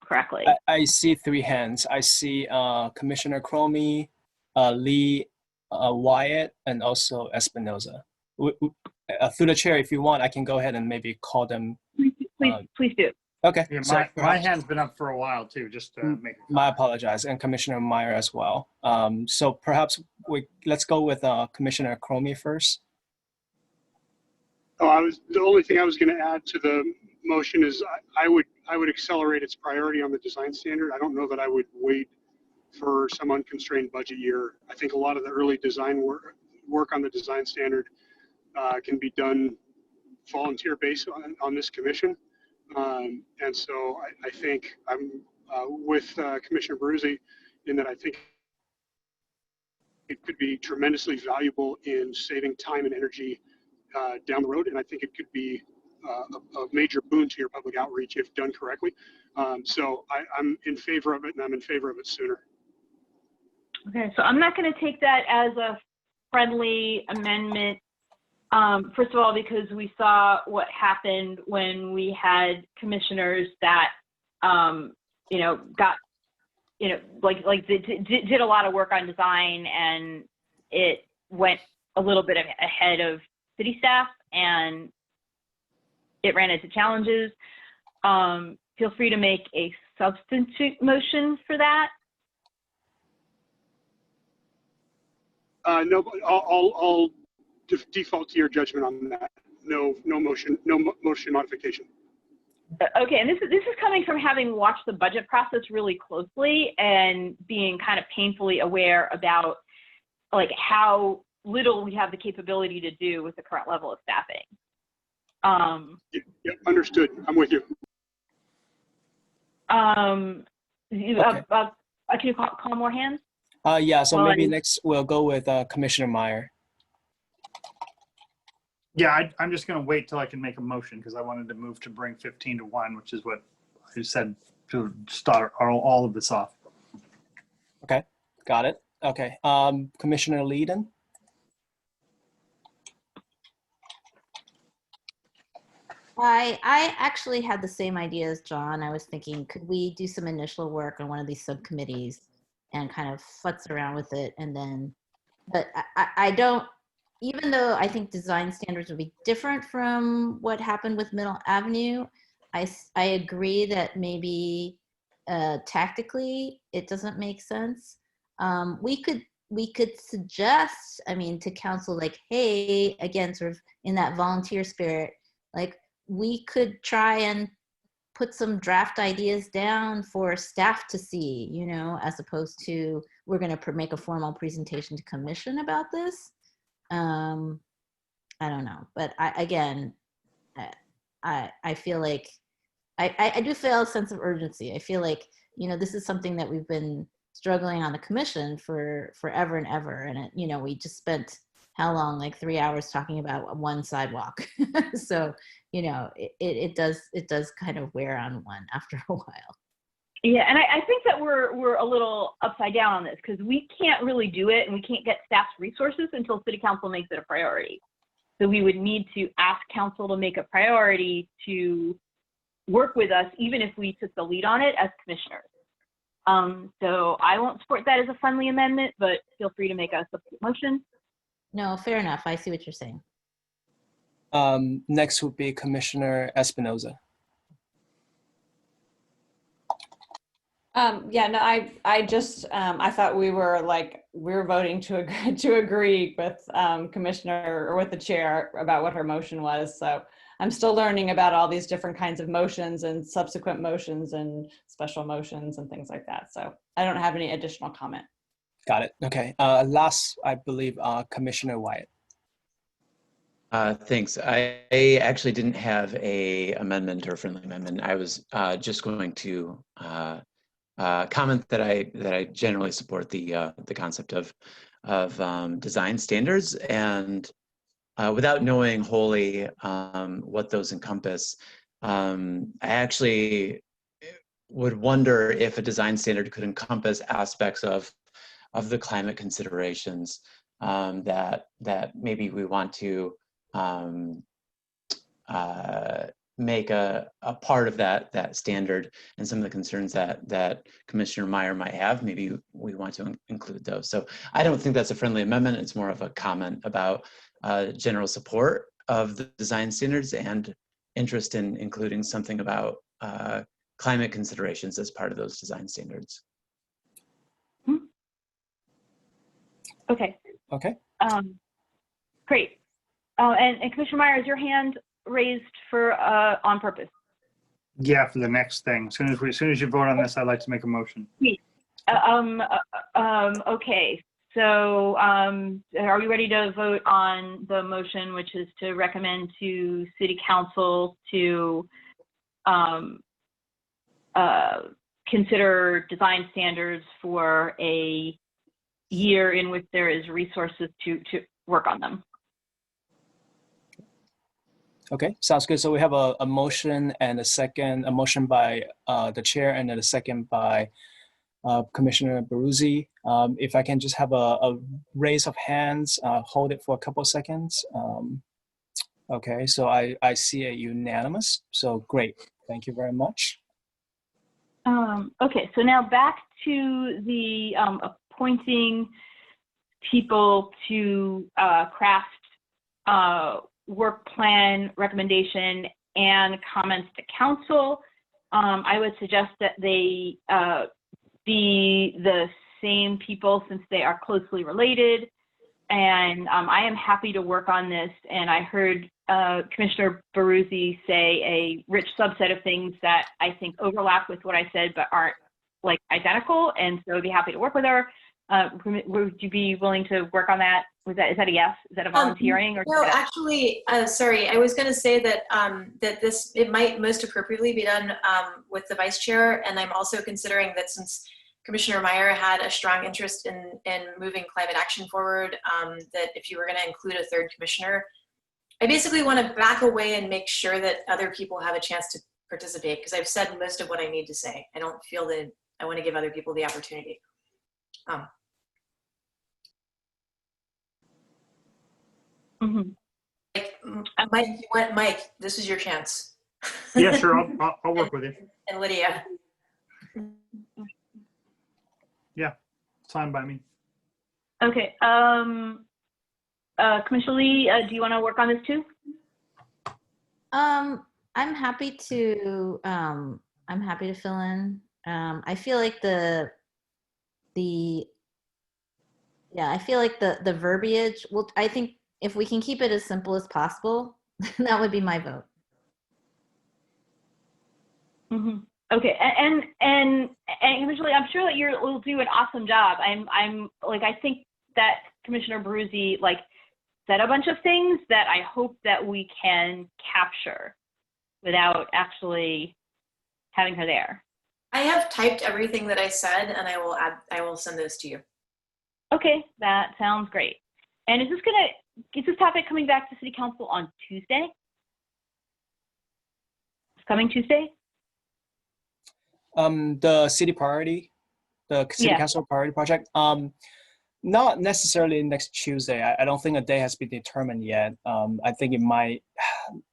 correctly. I see 3 hands. I see Commissioner Cromie, Lee, Wyatt, and also Espinoza. Through the chair, if you want, I can go ahead and maybe call them. Please do. Okay. Yeah, so my hand's been up for a while too, just to make it. I apologize, and Commissioner Meyer as well. So perhaps let's go with Commissioner Cromie first. The only thing I was going to add to the motion is I would accelerate its priority on the design standard. I don't know that I would wait for some unconstrained budget year. I think a lot of the early design work on the design standard can be done volunteer based on this commission. And so I think I'm with Commissioner Baruzzi in that I think it could be tremendously valuable in saving time and energy down the road. And I think it could be a major boon to your public outreach if done correctly. So I'm in favor of it, and I'm in favor of it sooner. Okay, so I'm not going to take that as a friendly amendment. First of all, because we saw what happened when we had commissioners that, got, did a lot of work on design, and it went a little bit ahead of city staff, and it ran into challenges. Feel free to make a substitute motion for that. No, I'll default to your judgment on that. No motion modification. Okay, and this is coming from having watched the budget process really closely and being kind of painfully aware about how little we have the capability to do with the current level of staffing. Yeah, understood. I'm with you. Can you call more hands? Yeah, so maybe next we'll go with Commissioner Meyer. Yeah, I'm just going to wait till I can make a motion because I wanted to move to bring 15 to 1, which is what I said to start all of this off. Okay, got it. Okay, Commissioner Leeden. I actually had the same idea as John. I was thinking, could we do some initial work on one of these subcommittees and kind of futz around with it, and then, but I don't even though I think design standards would be different from what happened with Middle Avenue, I agree that maybe tactically it doesn't make sense. We could suggest, I mean, to council, like, hey, again, sort of in that volunteer spirit, like we could try and put some draft ideas down for staff to see, you know, as opposed to we're going to make a formal presentation to commission about this. I don't know, but I feel like I do feel a sense of urgency. I feel like, you know, this is something that we've been struggling on the commission for forever and ever. And it, you know, we just spent how long, like 3 hours talking about one sidewalk. So, you know, it does kind of wear on one after a while. Yeah, and I think that we're a little upside down on this because we can't really do it and we can't get staff's resources until city council makes it a priority. So we would need to ask council to make a priority to work with us, even if we took the lead on it as commissioners. So I won't support that as a friendly amendment, but feel free to make a substitute motion. No, fair enough. I see what you're saying. Next would be Commissioner Espinoza. Yeah, no, I just, I thought we were voting to agree with Commissioner, or with the chair, about what her motion was. So I'm still learning about all these different kinds of motions and subsequent motions and special motions and things like that. So I don't have any additional comment. Got it. Okay. Last, I believe, Commissioner Wyatt. Thanks. I actually didn't have a amendment or friendly amendment. I was just going to comment that I generally support the concept of design standards, and without knowing wholly what those encompass, I actually would wonder if a design standard could encompass aspects of the climate considerations that maybe we want to make a part of that standard, and some of the concerns that Commissioner Meyer might have, maybe we want to include those. So I don't think that's a friendly amendment. It's more of a comment about general support of the design standards and interest in including something about climate considerations as part of those design standards. Okay. Okay. Great. And Commissioner Meyer, is your hand raised for on purpose? Yeah, for the next thing. As soon as you vote on this, I'd like to make a motion. Okay. So are we ready to vote on the motion, which is to recommend to City Council to consider design standards for a year in which there is resources to work on them? Okay, sounds good. So we have a motion and a second, a motion by the chair and then a second by Commissioner Baruzzi. If I can just have a raise of hands, hold it for a couple of seconds. Okay, so I see a unanimous, so great. Thank you very much. Okay, so now back to the appointing people to craft work plan recommendation and comments to council. I would suggest that they be the same people since they are closely related. And I am happy to work on this. And I heard Commissioner Baruzzi say a rich subset of things that I think overlap with what I said, but aren't like identical. And so I'd be happy to work with her. Would you be willing to work on that? Is that a yes? Is that a volunteering? Or no, actually, sorry, I was going to say that that it might most appropriately be done with the vice chair, and I'm also considering that since Commissioner Meyer had a strong interest in moving climate action forward, that if you were going to include a third commissioner, I basically want to back away and make sure that other people have a chance to participate, because I've said most of what I need to say. I don't feel that I want to give other people the opportunity. Mike, this is your chance. Yeah, sure. I'll work with you. And Lydia. Yeah, it's fine by me. Okay. Commissioner Lee, do you want to work on this too? I'm happy to fill in. I feel like the verbiage, well, I think if we can keep it as simple as possible, that would be my vote. Mm-hmm. Okay, and Commissioner Lee, I'm sure that you'll do an awesome job. I think that Commissioner Baruzzi said a bunch of things that I hope that we can capture without actually having her there. I have typed everything that I said, and I will send those to you. Okay, that sounds great. And is this topic coming back to City Council on Tuesday? It's coming Tuesday? The city priority, the city council priority project. Not necessarily next Tuesday. I don't think a day has been determined yet. I think it might,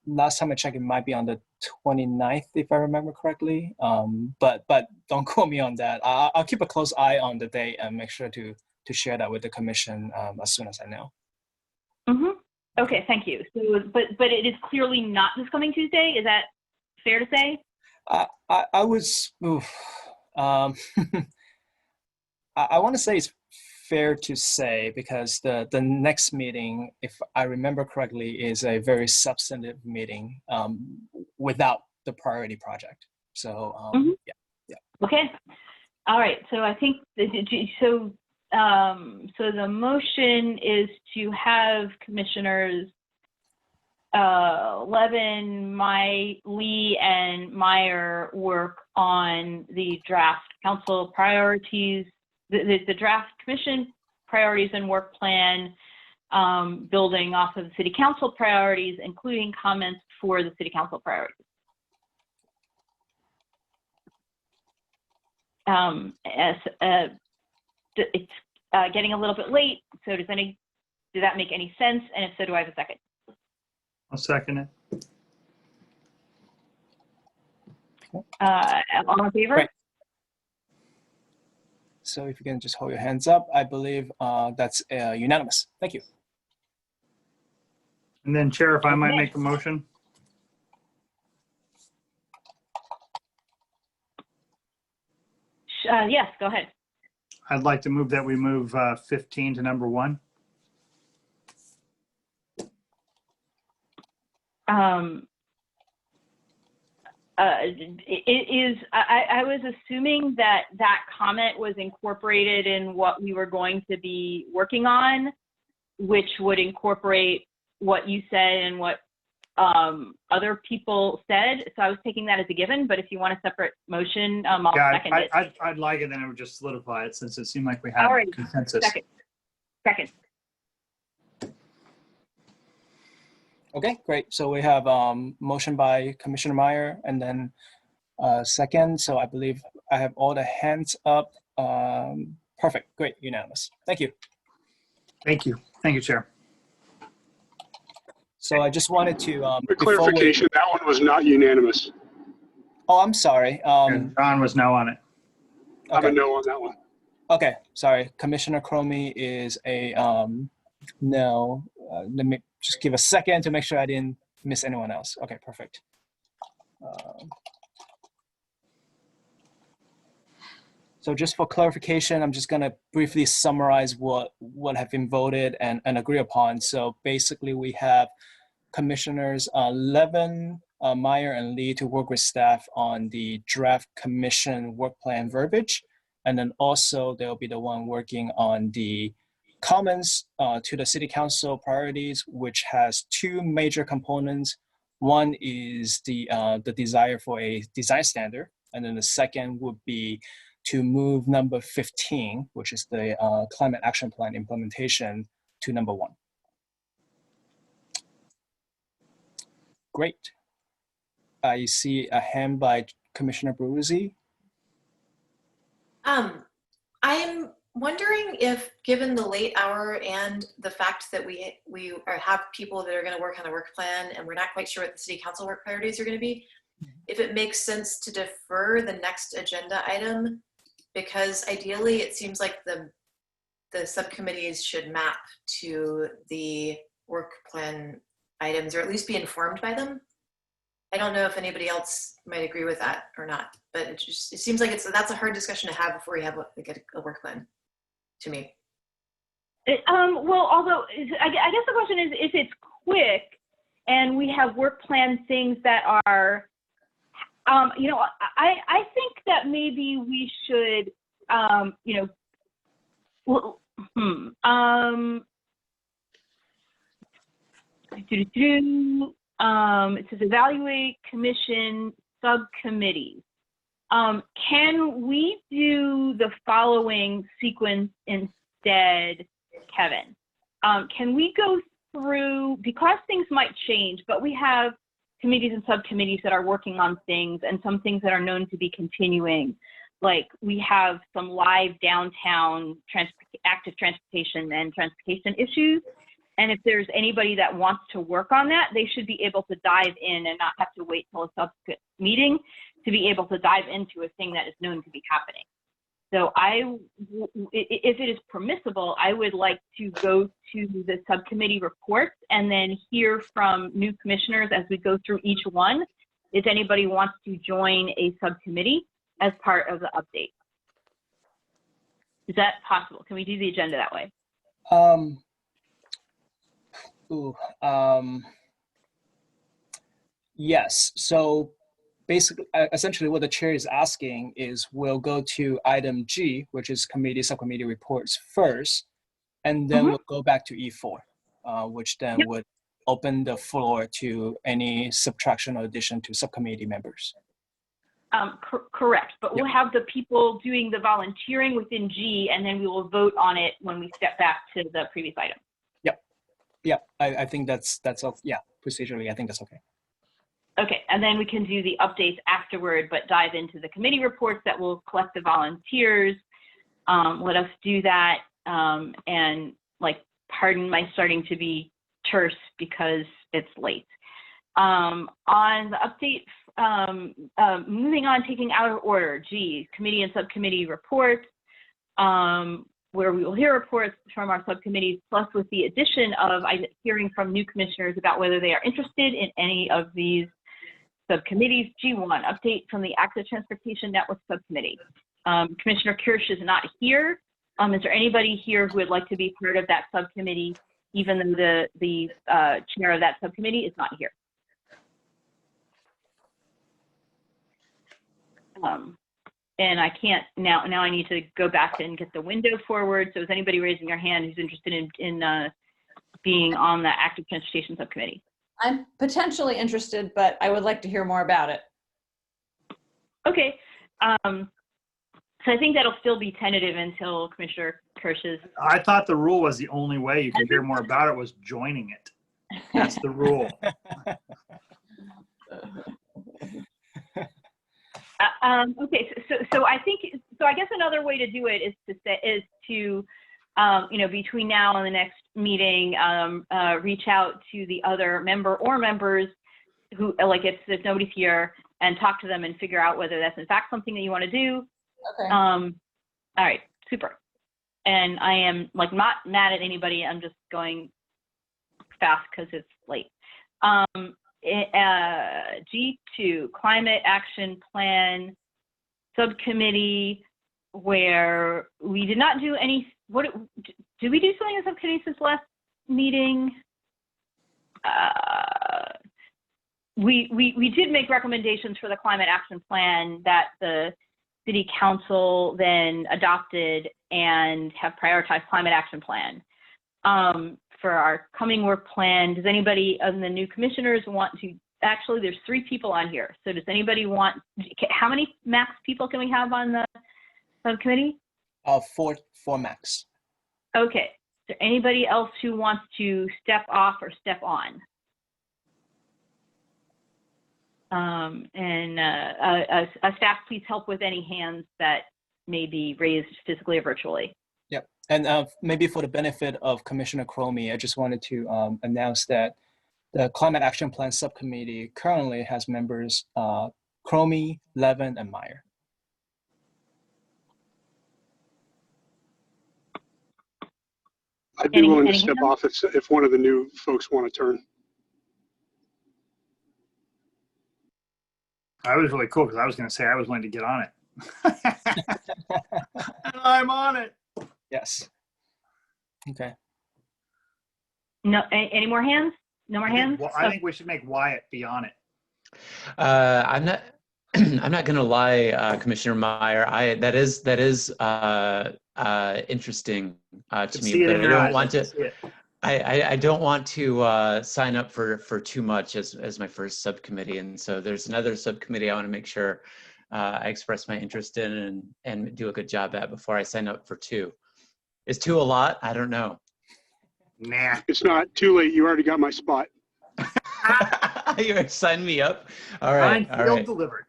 last time I checked, it might be on the 29th, if I remember correctly. But don't quote me on that. I'll keep a close eye on the date and make sure to share that with the commission as soon as I know. Mm-hmm. Okay, thank you. So, but it is clearly not this coming Tuesday. Is that fair to say? I was, I want to say it's fair to say because the next meeting, if I remember correctly, is a very substantive meeting without the priority project. So yeah. Okay. All right. So I think so the motion is to have commissioners Levin, Lee, and Meyer work on the draft council priorities, the draft commission priorities and work plan, building off of the city council priorities, including comments for the city council priorities. It's getting a little bit late, so did that make any sense? And if so, do I have a second? I'll second it. All in favor? Great. So if you can just hold your hands up, I believe that's unanimous. Thank you. And then Chair, if I might make a motion. Yes, go ahead. I'd like to move that we move 15 to number 1. I was assuming that comment was incorporated in what we were going to be working on, which would incorporate what you said and what other people said. So I was taking that as a given, but if you want a separate motion, I'll second it. I'd like it, then it would just solidify it since it seemed like we had consensus. Second. Okay, great. So we have motion by Commissioner Meyer and then second. So I believe I have all the hands up. Perfect, great, unanimous. Thank you. Thank you. Thank you, Chair. So I just wanted to for clarification, that one was not unanimous. Oh, I'm sorry. John was no on it. I'm a no on that one. Okay, sorry. Commissioner Cromie is a no. Let me just give a second to make sure I didn't miss anyone else. Okay, perfect. So just for clarification, I'm just gonna briefly summarize what have been voted and agreed upon. So basically we have Commissioners Levin, Meyer, and Lee to work with staff on the draft commission work plan verbiage. And then also there'll be the one working on the comments to the city council priorities, which has two major components. One is the desire for a design standard. And then the second would be to move number 15, which is the climate action plan implementation, to number 1. Great. I see a hand by Commissioner Baruzzi. I'm wondering if, given the late hour and the fact that we have people that are going to work on the work plan and we're not quite sure what the city council work priorities are going to be, if it makes sense to defer the next agenda item, because ideally it seems like the the subcommittees should map to the work plan items, or at least be informed by them. I don't know if anybody else might agree with that or not, but it seems like that's a hard discussion to have before we have a work plan, to me. Well, although I guess the question is if it's quick and we have work plan things that are, you know, I think that maybe we should, you know, it says evaluate commission subcommittees. Can we do the following sequence instead, Kevin? Can we go through, because things might change, but we have committees and subcommittees that are working on things and some things that are known to be continuing. Like we have some live downtown active transportation and transportation issues. And if there's anybody that wants to work on that, they should be able to dive in and not have to wait till a subsequent meeting to be able to dive into a thing that is known to be happening. So if it is permissible, I would like to go to the subcommittee reports and then hear from new commissioners as we go through each one, if anybody wants to join a subcommittee as part of the update. Is that possible? Can we do the agenda that way? Yes. So basically, essentially what the chair is asking is we'll go to item G, which is committee subcommittee reports first, and then we'll go back to E4, which then would open the floor to any subtraction or addition to subcommittee members. Correct, but we'll have the people doing the volunteering within G, and then we will vote on it when we step back to the previous item. Yeah, I think that's yeah, procedurally, I think that's okay. Okay, and then we can do the updates afterward, but dive into the committee reports that will collect the volunteers. Let us do that, and like, pardon my starting to be terse because it's late. On the update, moving on, taking out of order, G, committee and subcommittee reports, where we will hear reports from our subcommittees, plus with the addition of hearing from new commissioners about whether they are interested in any of these subcommittees. G1, update from the Active Transportation Network Subcommittee. Commissioner Kirsch is not here. Is there anybody here who would like to be part of that subcommittee, even though the chair of that subcommittee is not here? And I can't, now I need to go back and get the window forward. So is anybody raising their hand who's interested in being on the Active Transportation Subcommittee? I'm potentially interested, but I would like to hear more about it. Okay. So I think that'll still be tentative until Commissioner Kirsch's. I thought the rule was the only way you could hear more about it was joining it. That's the rule. Okay, so I think, so I guess another way to do it is to you know, between now and the next meeting, reach out to the other member or members who, like, if nobody's here, and talk to them and figure out whether that's in fact something that you want to do. Okay. All right, super. And I am like not mad at anybody. I'm just going fast because it's late. G2, Climate Action Plan Subcommittee, where we did not do any, did we do something in subcommittee since last meeting? We did make recommendations for the Climate Action Plan that the City Council then adopted and have prioritized Climate Action Plan. For our coming work plan, does anybody of the new commissioners want to, actually there's 3 people on here. So does anybody want, how many max people can we have on the subcommittee? 4 max. Okay, is there anybody else who wants to step off or step on? A staff, please help with any hands that may be raised physically or virtually. Yep. And maybe for the benefit of Commissioner Cromie, I just wanted to announce that the Climate Action Plan Subcommittee currently has members Cromie, Levin, and Meyer. I'd be willing to step off if one of the new folks want to turn. If one of the new folks want to turn. I was really cool because I was going to say I was willing to get on it. And I'm on it. Yes. Okay. No, any more hands? No more hands? Well, I think we should make Wyatt be on it. I'm not. I'm not going to lie, Commissioner Meyer. That is interesting to me, but I don't want to. I don't want to sign up for too much as my first subcommittee, and so there's another subcommittee I want to make sure I express my interest in and do a good job at before I sign up for 2. Is 2 a lot? I don't know. Nah, it's not too late. You already got my spot. You already signed me up. All right, all right. Delivered.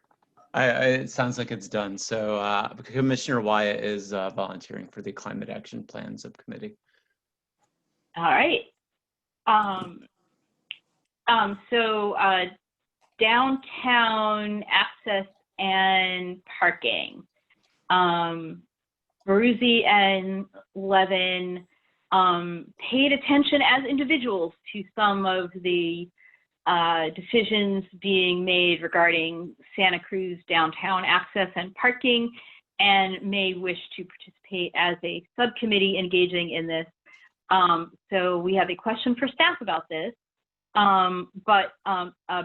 It sounds like it's done. So Commissioner Wyatt is volunteering for the Climate Action Plan Subcommittee. All right. So downtown access and parking. Baruzzi and Levin paid attention as individuals to some of the decisions being made regarding Santa Cruz downtown access and parking, and may wish to participate as a subcommittee engaging in this. So we have a question for staff about this. But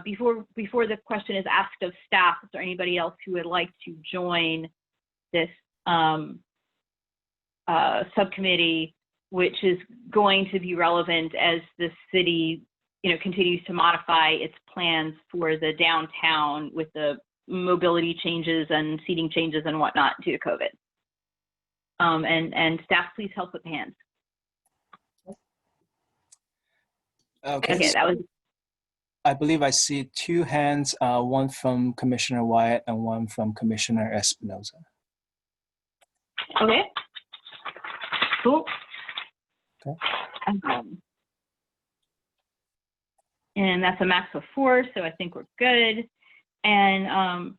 before the question is asked of staff, is there anybody else who would like to join this subcommittee, which is going to be relevant as the city, continues to modify its plans for the downtown with the mobility changes and seating changes and whatnot due to COVID. And staff, please help with the hands. Okay, that was. I believe I see 2 hands, one from Commissioner Wyatt and one from Commissioner Espinoza. Okay. Cool. Okay. And that's a max of 4, so I think we're good. And I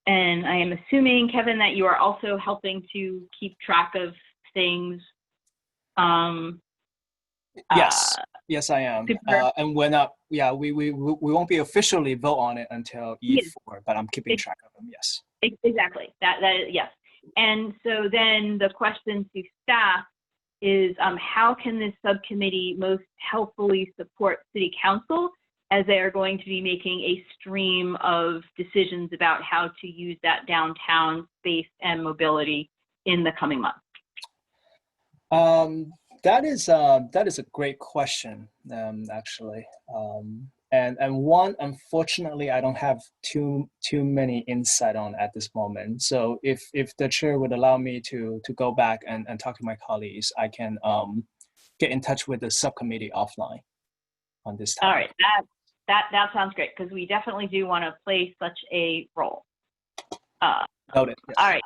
am assuming, Kevin, that you are also helping to keep track of things. Yes, I am. And we're not. Yeah, we won't be officially vote on it until E4, but I'm keeping track of them. Yes. Exactly. That yes. And so then the question to staff is, how can this subcommittee most helpfully support City Council as they are going to be making a stream of decisions about how to use that downtown space and mobility in the coming months? That is a great question, actually. And one, unfortunately, I don't have too many insight on at this moment. So if the chair would allow me to go back and talk to my colleagues, I can get in touch with the subcommittee offline on this topic. All right, that sounds great, because we definitely do want to play such a role. Noted. Yes. All right.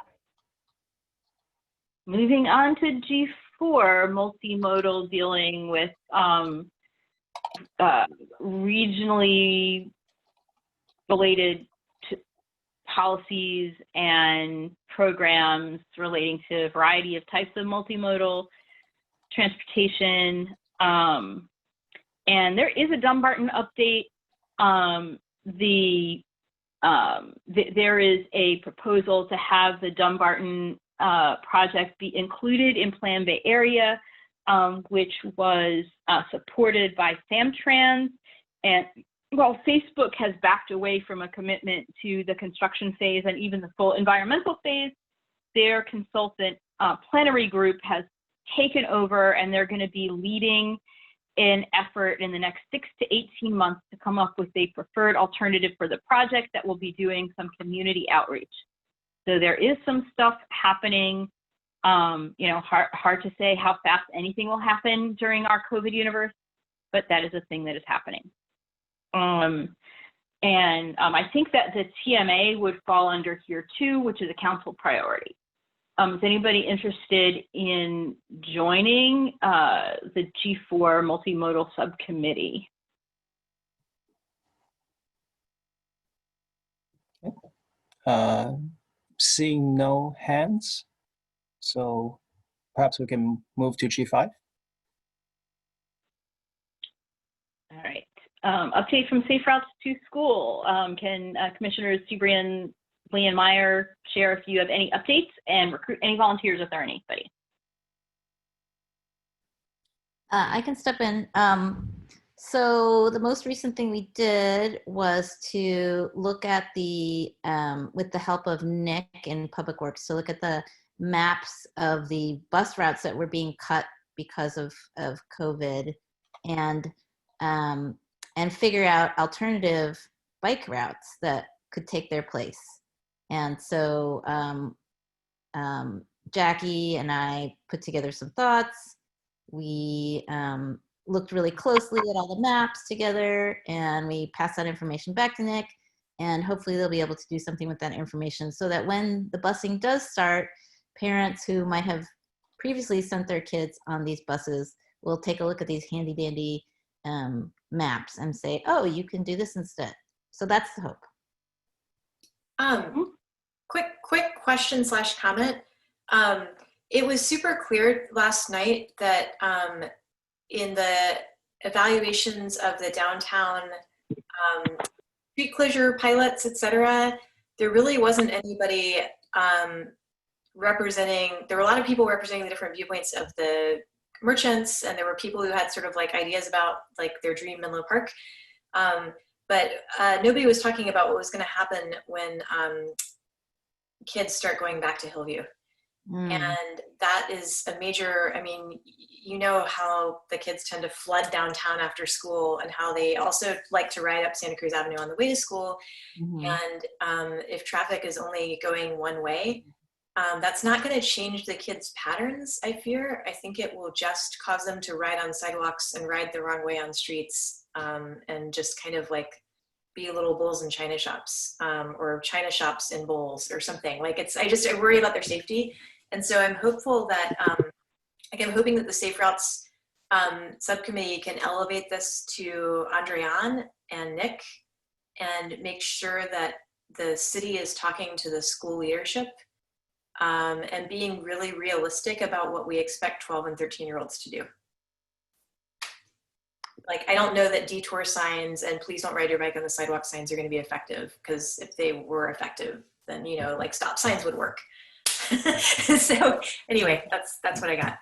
Moving on to G4, multimodal, dealing with regionally related policies and programs relating to a variety of types of multimodal transportation. And there is a Dumbarton update. There is a proposal to have the Dumbarton project be included in Plan Bay Area, which was supported by Samtrans. And while Facebook has backed away from a commitment to the construction phase and even the full environmental phase, their consultant plenary group has taken over, and they're going to be leading an effort in the next 6 to 18 months to come up with a preferred alternative for the project that will be doing some community outreach. So there is some stuff happening. Hard to say how fast anything will happen during our COVID universe, but that is a thing that is happening. I think that the TMA would fall under here too, which is a council priority. Is anybody interested in joining the G4 multimodal subcommittee? Seeing no hands, so perhaps we can move to G5. All right. Update from Safe Routes to School. Can Commissioners Seabury and Lee and Meyer share if you have any updates and recruit any volunteers if there are anybody? I can step in. So the most recent thing we did was to look at the, with the help of Nick in Public Works, to look at the maps of the bus routes that were being cut because of COVID, and figure out alternative bike routes that could take their place. And so Jackie and I put together some thoughts. We looked really closely at all the maps together, and we passed that information back to Nick, and hopefully they'll be able to do something with that information so that when the busing does start, parents who might have previously sent their kids on these buses will take a look at these handy dandy maps and say, oh, you can do this instead. So that's the hope. Quick question / comment. It was super clear last night that in the evaluations of the downtown street closure pilots, etc., there really wasn't anybody representing. There were a lot of people representing the different viewpoints of the merchants, and there were people who had sort of like ideas about like their dream Menlo Park. But nobody was talking about what was going to happen when kids start going back to Hillview. And that is a major, I mean, you know how the kids tend to flood downtown after school, and how they also like to ride up Santa Cruz Avenue on the way to school. And if traffic is only going one way, that's not going to change the kids' patterns, I fear. I think it will just cause them to ride on sidewalks and ride the wrong way on streets, and just kind of like be little bulls in china shops, or china shops in bowls or something. Like I worry about their safety. And so I'm hopeful that, I'm hoping that the Safe Routes subcommittee can elevate this to Andréane and Nick and make sure that the city is talking to the school leadership and being really realistic about what we expect 12 and 13-year-olds to do. Like, I don't know that detour signs and please don't ride your bike on the sidewalk signs are going to be effective, because if they were effective, then, you know, like stop signs would work. So anyway, that's what I got.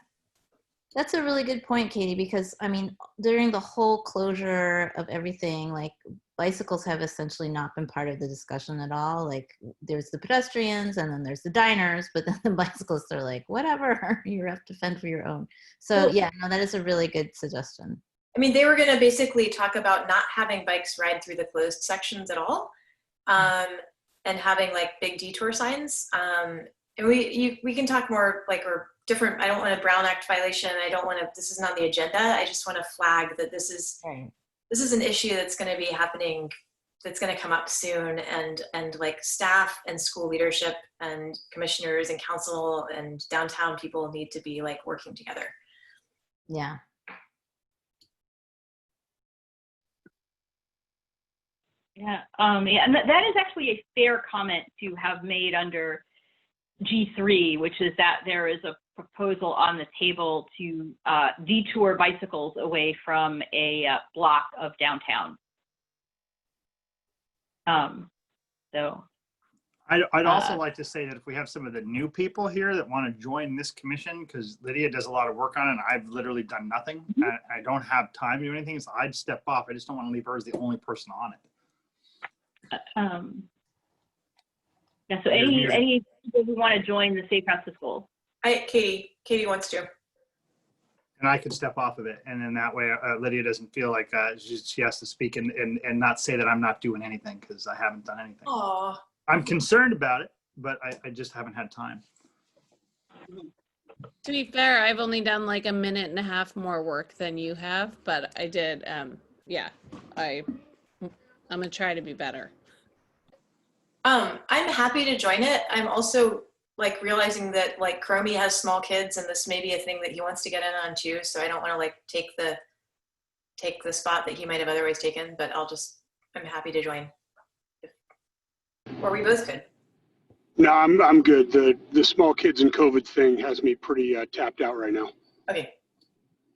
That's a really good point, Katie, because I mean, during the whole closure of everything, like bicycles have essentially not been part of the discussion at all. Like there's the pedestrians and then there's the diners, but then the bicyclists are like, whatever, you have to fend for your own. So yeah, no, that is a really good suggestion. I mean, they were going to basically talk about not having bikes ride through the closed sections at all, and having like big detour signs. And we can talk more like, or different. I don't want a Brown Act violation. I don't want to, this isn't on the agenda. I just want to flag that this is an issue that's going to be happening, that's going to come up soon. And like staff and school leadership and commissioners and council and downtown people need to be like working together. Yeah. Yeah, and that is actually a fair comment to have made under G3, which is that there is a proposal on the table to detour bicycles away from a block of downtown. So I'd also like to say that if we have some of the new people here that want to join this commission, because Lydia does a lot of work on it and I've literally done nothing. I don't have time to do anything, so I'd step off. I just don't want to leave her as the only person on it. Yeah, so any people who want to join the Safe Routes to School? Katie wants to. And I could step off of it. And then that way Lydia doesn't feel like she has to speak and not say that I'm not doing anything, because I haven't done anything. Aww. I'm concerned about it, but I just haven't had time. To be fair, I've only done like 1.5 minutes more work than you have, but I did, yeah, I'm gonna try to be better. I'm happy to join it. I'm also like realizing that like Chromie has small kids and this may be a thing that he wants to get in on too. So I don't want to like take the spot that he might have otherwise taken, but I'm happy to join. Or we both could. No, I'm good. The small kids and COVID thing has me pretty tapped out right now. Okay.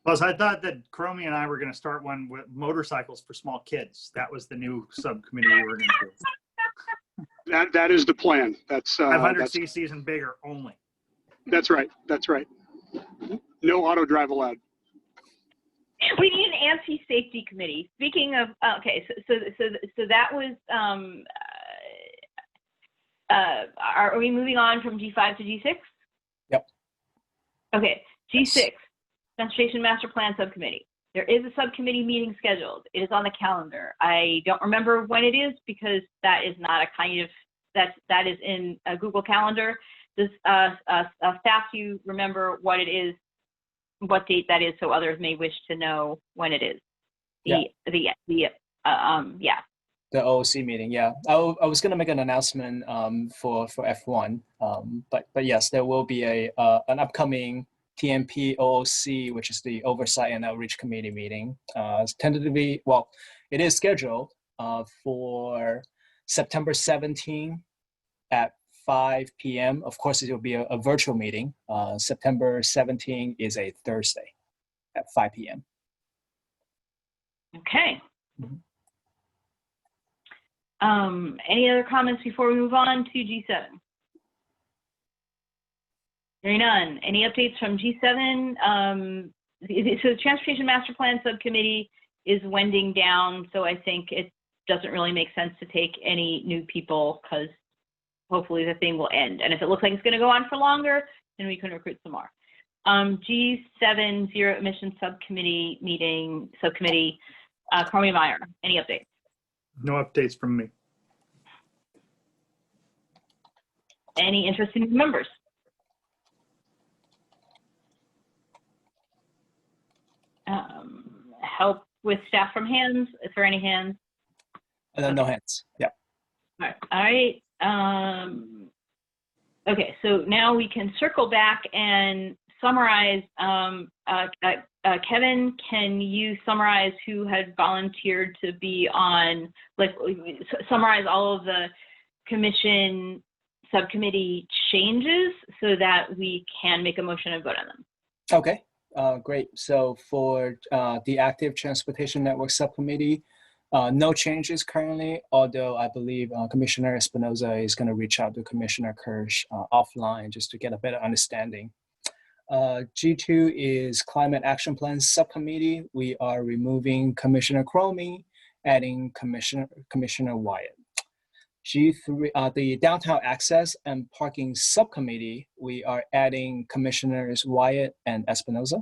Plus, I thought that Cromie and I were going to start one with motorcycles for small kids. That was the new subcommittee we were going to do. That is the plan. That's 500 that's, cc's and bigger only. that's right. That's right. No auto drive allowed. We need an anti-safety committee. Speaking of, okay, so that was, are we moving on from G5 to G6? Yep. Okay, G6, Transportation Master Plan Subcommittee. There is a subcommittee meeting scheduled. It is on the calendar. I don't remember when it is because that is not a kind of, that is in a Google Calendar. Does staff, do you remember what it is, what date that is, so others may wish to know when it is? Yeah. Yeah. The OOC meeting, yeah. I was going to make an announcement for F1, but yes, there will be an upcoming TMP OOC, which is the Oversight and Outreach Committee meeting. Tentatively, well, it is scheduled for September 17 at 5 p.m. Of course, it will be a virtual meeting. September 17 is a Thursday at 5 p.m. Okay. Any other comments before we move on to G7? Hearing none. Any updates from G7? So the Transportation Master Plan Subcommittee is winding down, so I think it doesn't really make sense to take any new people because hopefully the thing will end. And if it looks like it's going to go on for longer, then we can recruit some more. G7 Zero Emission Subcommittee meeting, Cromie Meyer, any updates? No updates from me. Any interesting members? Help with staff from hands. Is there any hands? No hands. Yeah. All right. Okay, so now we can circle back and summarize. Kevin, can you summarize who had volunteered to be on, like, summarize all of the commission subcommittee changes so that we can make a motion and vote on them? Okay, great. So for the Active Transportation Network Subcommittee, no changes currently, although I believe Commissioner Espinoza is going to reach out to Commissioner Kirsch offline just to get a better understanding. G2 is Climate Action Plan Subcommittee. We are removing Commissioner Cromie, adding Commissioner Wyatt. G3, the Downtown Access and Parking Subcommittee, we are adding Commissioners Wyatt and Espinoza.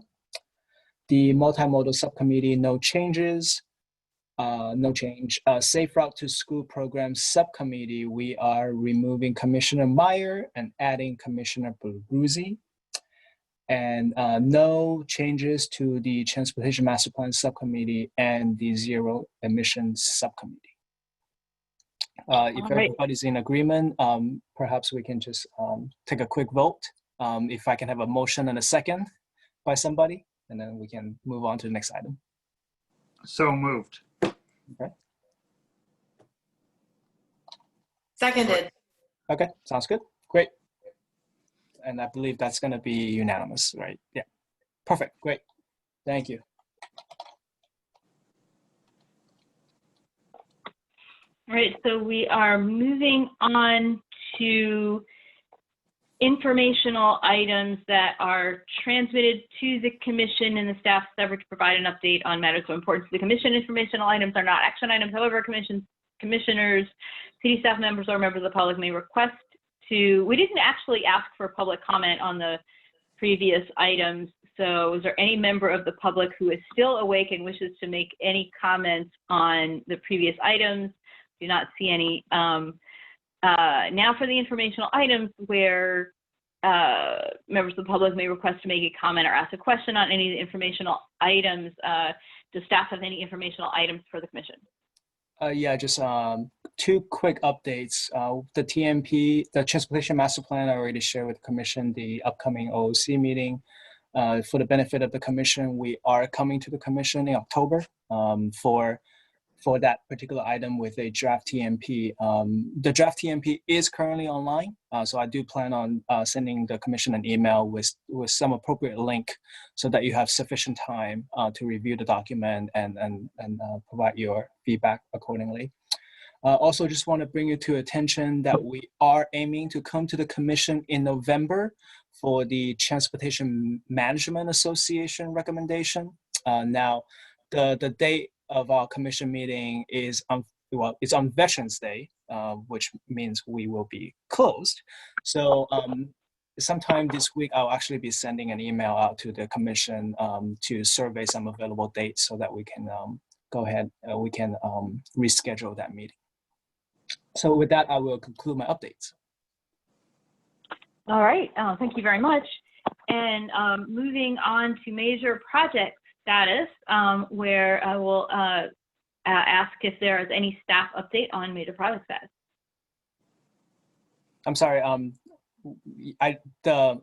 The Multimodal Subcommittee, no changes. No change. Safe Route to School Program Subcommittee, we are removing Commissioner Meyer and adding Commissioner Baruzzi. And no changes to the Transportation Master Plan Subcommittee and the Zero Emissions Subcommittee. If everybody's in agreement, perhaps we can just take a quick vote. If I can have a motion and a second by somebody, and then we can move on to the next item. So moved. Okay. Seconded. Okay, sounds good. Great. And I believe that's going to be unanimous, right? Yeah. Perfect. Great. Thank you. All right, so we are moving on to informational items that are transmitted to the commission, and the staff endeavor to provide an update on matters of importance to the commission. Informational items are not action items. However, commissioners, city staff members, or members of the public may request to, we didn't actually ask for public comment on the previous items. So is there any member of the public who is still awake and wishes to make any comments on the previous items? Do not see any. Now for the informational items where members of the public may request to make a comment or ask a question on any of the informational items. Does staff have any informational items for the commission? Yeah, just two quick updates. The TMP, the Transportation Master Plan, I already shared with the commission the upcoming OOC meeting. For the benefit of the commission, we are coming to the commission in October for for that particular item with a draft TMP. The draft TMP is currently online, so I do plan on sending the commission an email with some appropriate link so that you have sufficient time to review the document and provide your feedback accordingly. Also, just want to bring you to attention that we are aiming to come to the commission in November for the Transportation Management Association recommendation. Now, the date of our commission meeting is it's on Veterans Day, which means we will be closed. So sometime this week, I'll actually be sending an email out to the commission to survey some available dates so that we can go ahead, we can reschedule that meeting. So with that, I will conclude my updates. All right, thank you very much. And moving on to major project status, where I will ask if there is any staff update on major project status. I'm sorry. I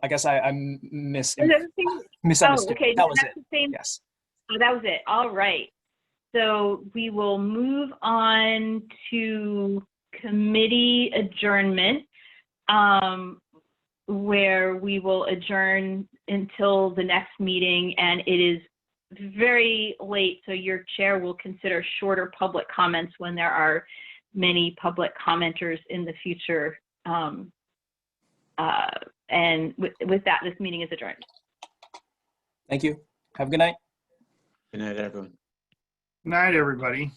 guess I misunderstood. Oh, okay. That was it. Yes. Oh, that was it. All right. So we will move on to committee adjournment, where we will adjourn until the next meeting, and it is very late, so your chair will consider shorter public comments when there are many public commenters in the future. And with that, this meeting is adjourned. Thank you. Have a good night. Good night, everyone. Good night, everybody.